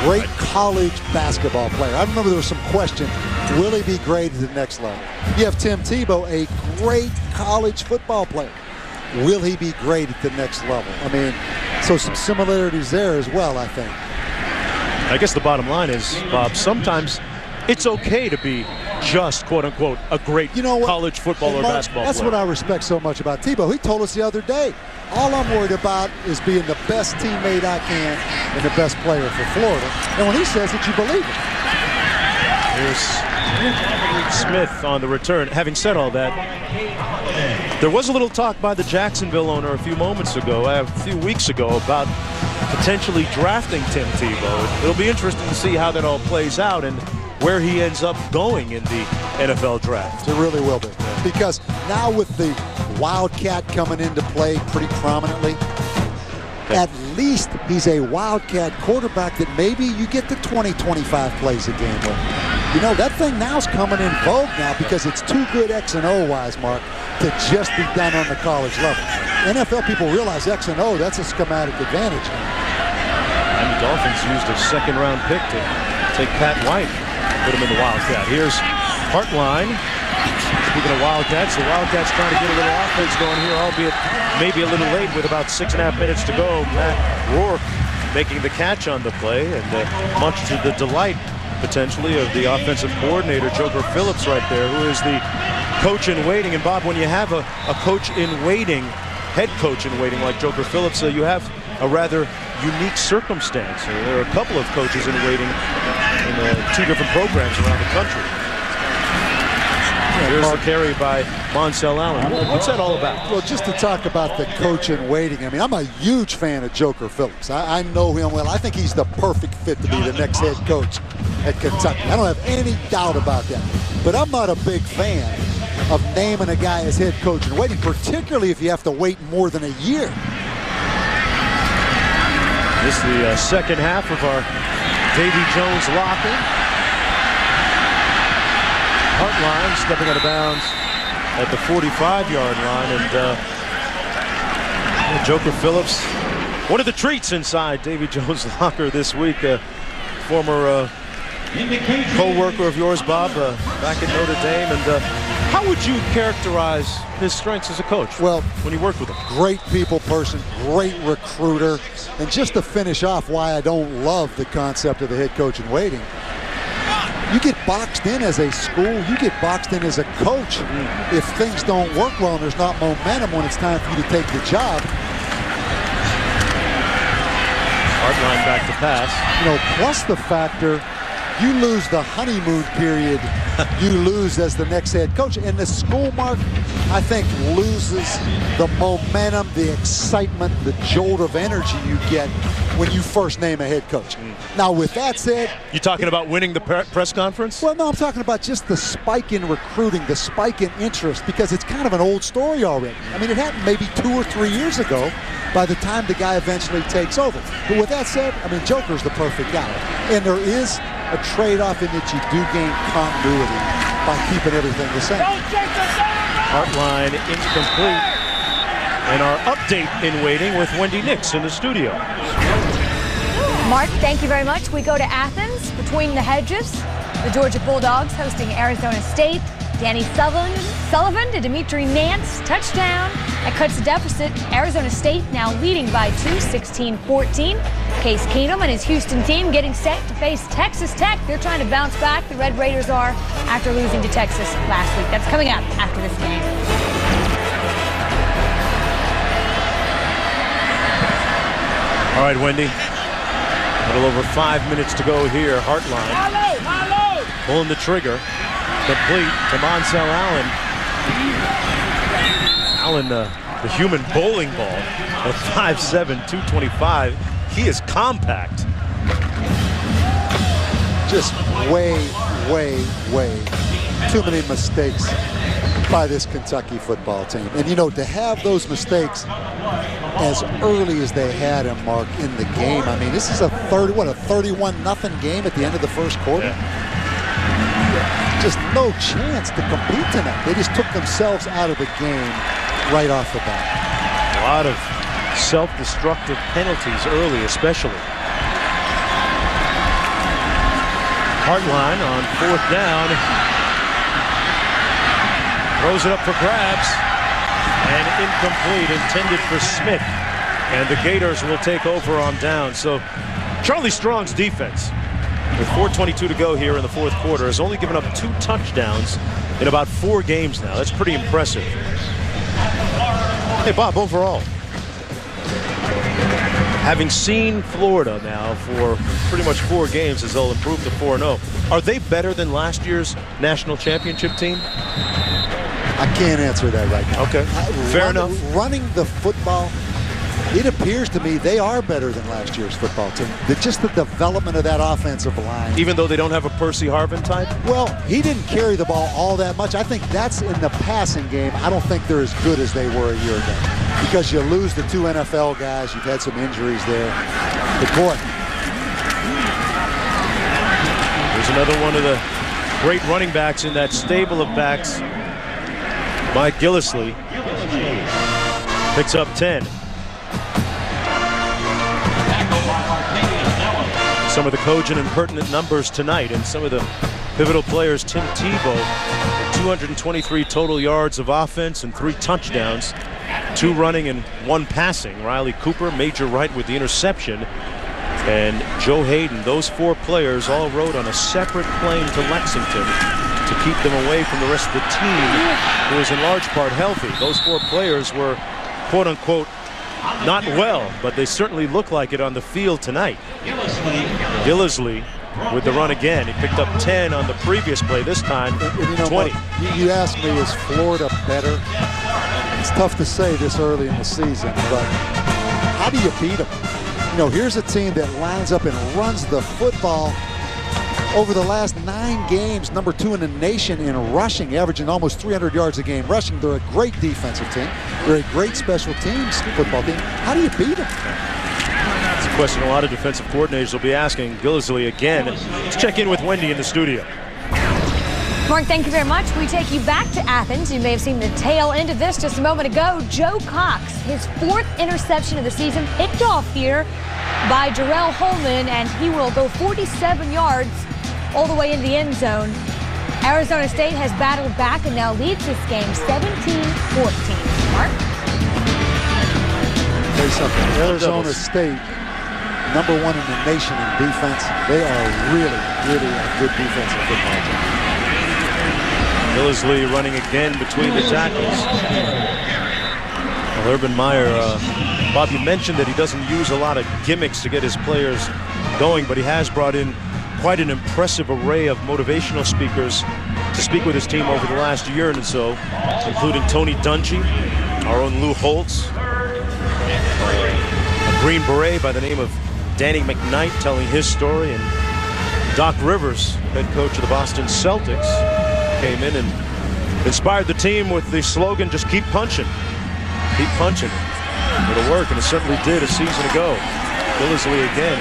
great college basketball player. I remember there was some question, will he be great at the next level? You have Tim Tebow, a great college football player. Will he be great at the next level? So some similarities there as well, I think. I guess the bottom line is, Bob, sometimes it's okay to be just, quote-unquote, a great college football or basketball That's player. what I respect so much about Tebow. He told us the other day, all I'm worried about is being the best teammate I can and the best player for Florida. And when he says it, you believe it. Here's Smith on the return. Having said all that, there was a little talk by the Jacksonville owner a few weeks ago, about potentially drafting Tim Tebow. It'll be interesting to see how that all plays out and where he ends up going in the NFL draft. It really will be. Because now with the Wildcat coming into play pretty prominently, at least he's a Wildcat quarterback that maybe you get the 20-25 plays a game with. That thing now's coming in vogue now because it's too good X and O wise, Mark, to just be done on the college level. NFL people realize X and O, that's a schematic advantage. And the Dolphins used a second-round pick to take Pat White, put him in the Wildcat. Here's Hartline. Speaking of Wildcats, the Wildcats trying to get a little offense going here, albeit maybe a little late with about 6.5 minutes to go. Matt Rourke making the catch on the play, and much to the delight, potentially, of the offensive coordinator, Joker Phillips, right there, who is the coach in waiting. And Bob, when you have a coach in waiting, head coach in waiting like Joker Phillips, you have a rather unique circumstance. There are a couple of coaches in waiting in 2 different programs around the country. Here's the carry by Monsell Allen. What's that all about? Well, just to talk about the coach in waiting, I'm a huge fan of Joker Phillips. I know him well. I think he's the perfect fit to be the next head coach at Kentucky. I don't have any doubt about that. But I'm not a big fan of naming a guy as head coach in waiting, particularly if you have to wait more than a year. This is the second half of our Davy Jones locker. Hartline stepping out of bounds at the 45-yard line, and Joker Phillips, one of the treats inside Davy Jones' locker this week. Former co-worker of yours, Bob, back at Notre Dame. And how would you characterize his strengths as a coach? Well, when you worked with him, great people person, great recruiter, and just to finish off why I don't love the concept of the head coach in waiting. You get boxed in as a school, you get boxed in as a coach if things don't work well and there's not momentum when it's time for you to take the job. Hartline back to pass. You know, plus the factor, you lose the honeymoon period, you lose as the next head coach. And the school, Mark, I think loses the momentum, the excitement, the jolt of energy you get when you first name a head coach. Now, with that said... You talking about winning the press conference? Well, no, I'm talking about just the spike in recruiting, the spike in interest, because it's kind of an old story already. I mean, it happened maybe 2 or 3 years ago by the time the guy eventually takes over. But with that said, I mean, Joker's the perfect guy. And there is a trade-off in that you do gain continuity by keeping everything the same. Hartline incomplete. And our update in waiting with Wendy Nix in the studio. Mark, thank you very much. We go to Athens, between the hedges. The Georgia Bulldogs hosting Arizona State. Danny Sullivan to Dimitri Nance, touchdown. That cuts the deficit. Arizona State now leading by 2, 16-14. Case Keenum and his Houston team getting set to face Texas Tech. They're trying to bounce back. The Red Raiders are after losing to Texas last week. That's coming up after this game. All right, Wendy. A little over 5 minutes to go here. Hartline pulling the trigger. Complete to Monsell Allen. Allen, the human bowling ball at 5'7", 225. He is compact. Just way too many mistakes by this Kentucky football team. And, you know, to have those mistakes as early as they had him, Mark, in the game. I mean, this is a 31-0 game at the end of the first quarter. Yeah. Just no chance to compete tonight. They just took themselves out of the game right off the bat. A lot of self-destructive penalties early, especially. Hartline on 4th down. Throws it up for grabs. And incomplete, intended for Smith. And the Gators will take over on down. So Charlie Strong's defense, with 4:22 to go here in the 4th quarter, has only given up 2 touchdowns in about 4 games now. That's pretty impressive. Hey, Bob, overall, having seen Florida now for pretty much 4 games as they'll improve to 4-0, are they better than last year's national championship team? I can't answer that right now. Okay, fair enough. Running the football, it appears to me they are better than last year's football team. Just the development of that offensive line. Even though they don't have a Percy Harvin type? Well, he didn't carry the ball all that much. I think that's in the passing game. I don't think they're as good as they were a year ago. Because you lose the 2 NFL guys. You've had some injuries there. But boy. There's another one of the great running backs in that stable of backs. Mike Gillislee picks up 10. Some of the cogent and pertinent numbers tonight, and some of the pivotal players. Tim Tebow, 223 total yards of offense and 3 touchdowns, 2 running and 1 passing. Riley Cooper, Major Wright with the interception, and Joe Hayden. Those 4 players all rode on a separate plane to Lexington to keep them away from the rest of the team, who was in large part healthy. Those 4 players were, quote unquote, not well, but they certainly look like it on the field tonight. Gillislee with the run again. He picked up 10 on the previous play, this time and you know, 20. You asked me, is Florida better? It's tough to say this early in the season, but how do you beat them? You know, here's a team that lines up and runs the football. Over the last 9 games, number 2 in the nation in rushing, averaging almost 300 yards a game rushing. They're a great defensive team. They're a great special teams football team. How do you beat them? It's a question a lot of defensive coordinators will be asking Gillislee again. Let's check in with Wendy in the studio. Mark, thank you very much. We take you back to Athens. You may have seen the tail end of this just a moment ago. Joe Cox, his 4th interception of the season, picked off here by Jarrell Holman, and he will go 47 yards all the way in the end zone. Arizona State has battled back and now leads this game 17-14. Mark? Say something. Arizona State #1 in the nation in defense. They are really, really a good defensive football team. Billsley running again between the tackles. Well, Urban Meyer, Bob, you mentioned that he doesn't use a lot of gimmicks to get his players going, but he has brought in quite an impressive array of motivational speakers to speak with his team over the last year and so, including Tony Dungy, our own Lou Holtz, a Green Beret by the name of Danny McKnight telling his story, and Doc Rivers, head coach of the Boston Celtics, came in and inspired the team with the slogan, just keep punching. Keep punching. It'll work, and it certainly did a season ago. Billsley again.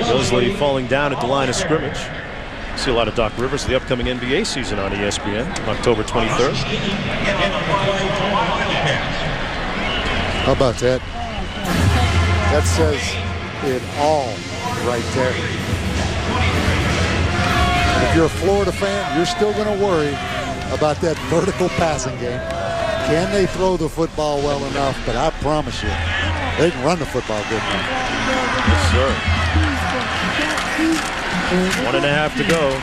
Billsley falling down at the line of scrimmage. See a lot of Doc Rivers, the upcoming NBA season on ESPN, October 23rd. How about that? That says it all right there. And if you're a Florida fan, you're still going to worry about that vertical passing game. Can they throw the football well enough? But I promise you, they can run the football good enough. Yes, sir. 1.5 to go.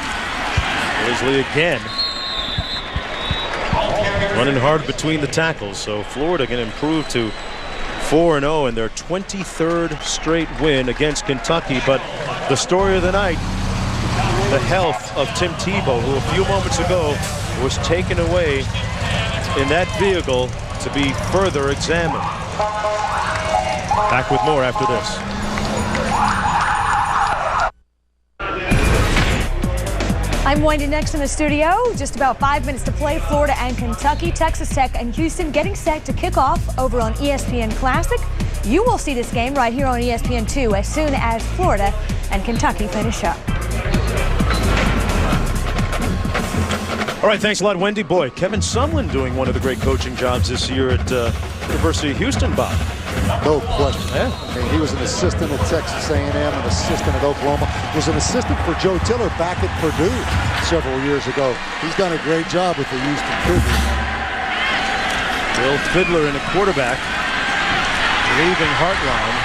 Billsley again. Running hard between the tackles. So Florida can improve to 4-0 in their 23rd straight win against Kentucky. But the story of the night, the health of Tim Tebow, who a few moments ago was taken away in that vehicle to be further examined. Back with more after this. I'm Wendy next in the studio. Just about 5 minutes to play. Florida and Kentucky, Texas Tech and Houston getting set to kick off over on ESPN Classic. You will see this game right here on ESPN2 as soon as Florida and Kentucky finish up. All right, thanks a lot, Wendy. Boy, Kevin Sumlin doing one of the great coaching jobs this year at University of Houston, Bob. No question. Yeah. I mean, he was an assistant at Texas A&M, an assistant at Oklahoma. Was an assistant for Joe Tiller back at Purdue several years ago. He's done a great job with the Houston Cougars. Bill Fiddler in a quarterback, leaving Hartline,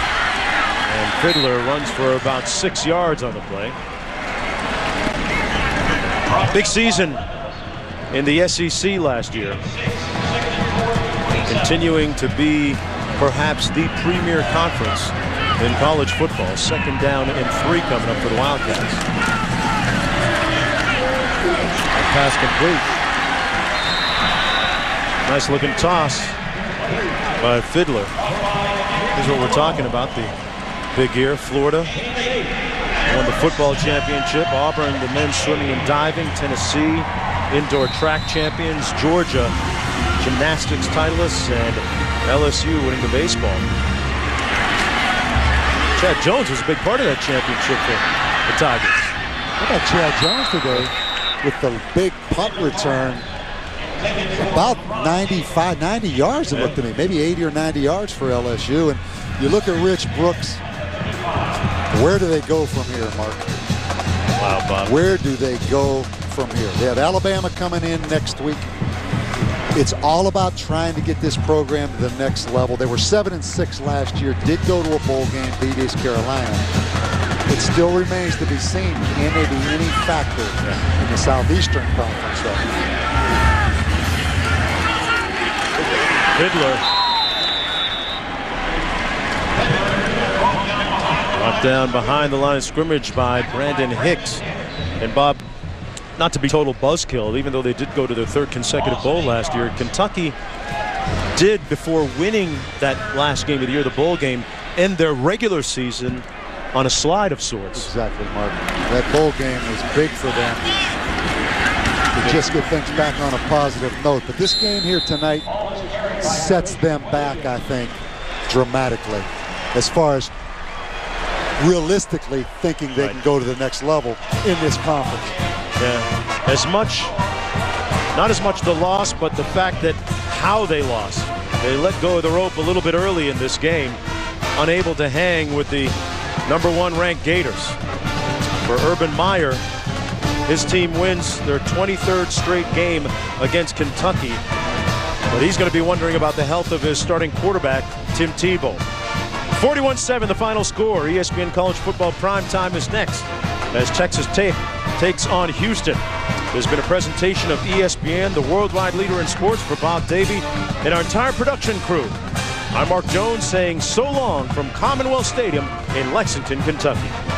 and Fiddler runs for about 6 yards on the play. Big season in the SEC last year, continuing to be perhaps the premier conference in college football. 2nd down and 3 coming up for the Wildcats. Pass complete. Nice looking toss by Fiddler. Here's what we're talking about, the big year. Florida won the football championship. Auburn, the men's swimming and diving. Tennessee, indoor track champions. Georgia, gymnastics titleists, and LSU winning the baseball. Chad Jones was a big part of that championship for the Tigers. How about Chad Jones today with the big punt return? About 90 yards, it looked to me. Maybe 80 or 90 yards for LSU. And you look at Rich Brooks. Where do they go from here, Mark? Wow, Bob. Where do they go from here? They have Alabama coming in next week. It's all about trying to get this program to the next level. They were 7-6 last year, did go to a bowl game, beat East Carolina. It still remains to be seen, can they be any factor in the Southeastern Conference? Fiddler. Brought down behind the line of scrimmage by Brandon Hicks. And Bob, not to be total buzzkill, even though they did go to their 3rd consecutive bowl last year, Kentucky did, before winning that last game of the year, the bowl game, end their regular season on a slide of sorts. Exactly, Mark. That bowl game was big for them to just get things back on a positive note. But this game here tonight sets them back, I think, dramatically, as far as realistically thinking they can go to the next level in this conference. Yeah, not as much the loss, but the fact that how they lost. They let go of the rope a little bit early in this game, unable to hang with the #1 ranked Gators. For Urban Meyer, his team wins their 23rd straight game against Kentucky, but he's going to be wondering about the health of his starting quarterback, Tim Tebow. 41-7 the final score. ESPN College Football Primetime is next as Texas Tech takes on Houston. There's been a presentation of ESPN, the worldwide leader in sports, for Bob Davey and our entire production crew. I'm Mark Jones saying so long from Commonwealth Stadium in Lexington, Kentucky.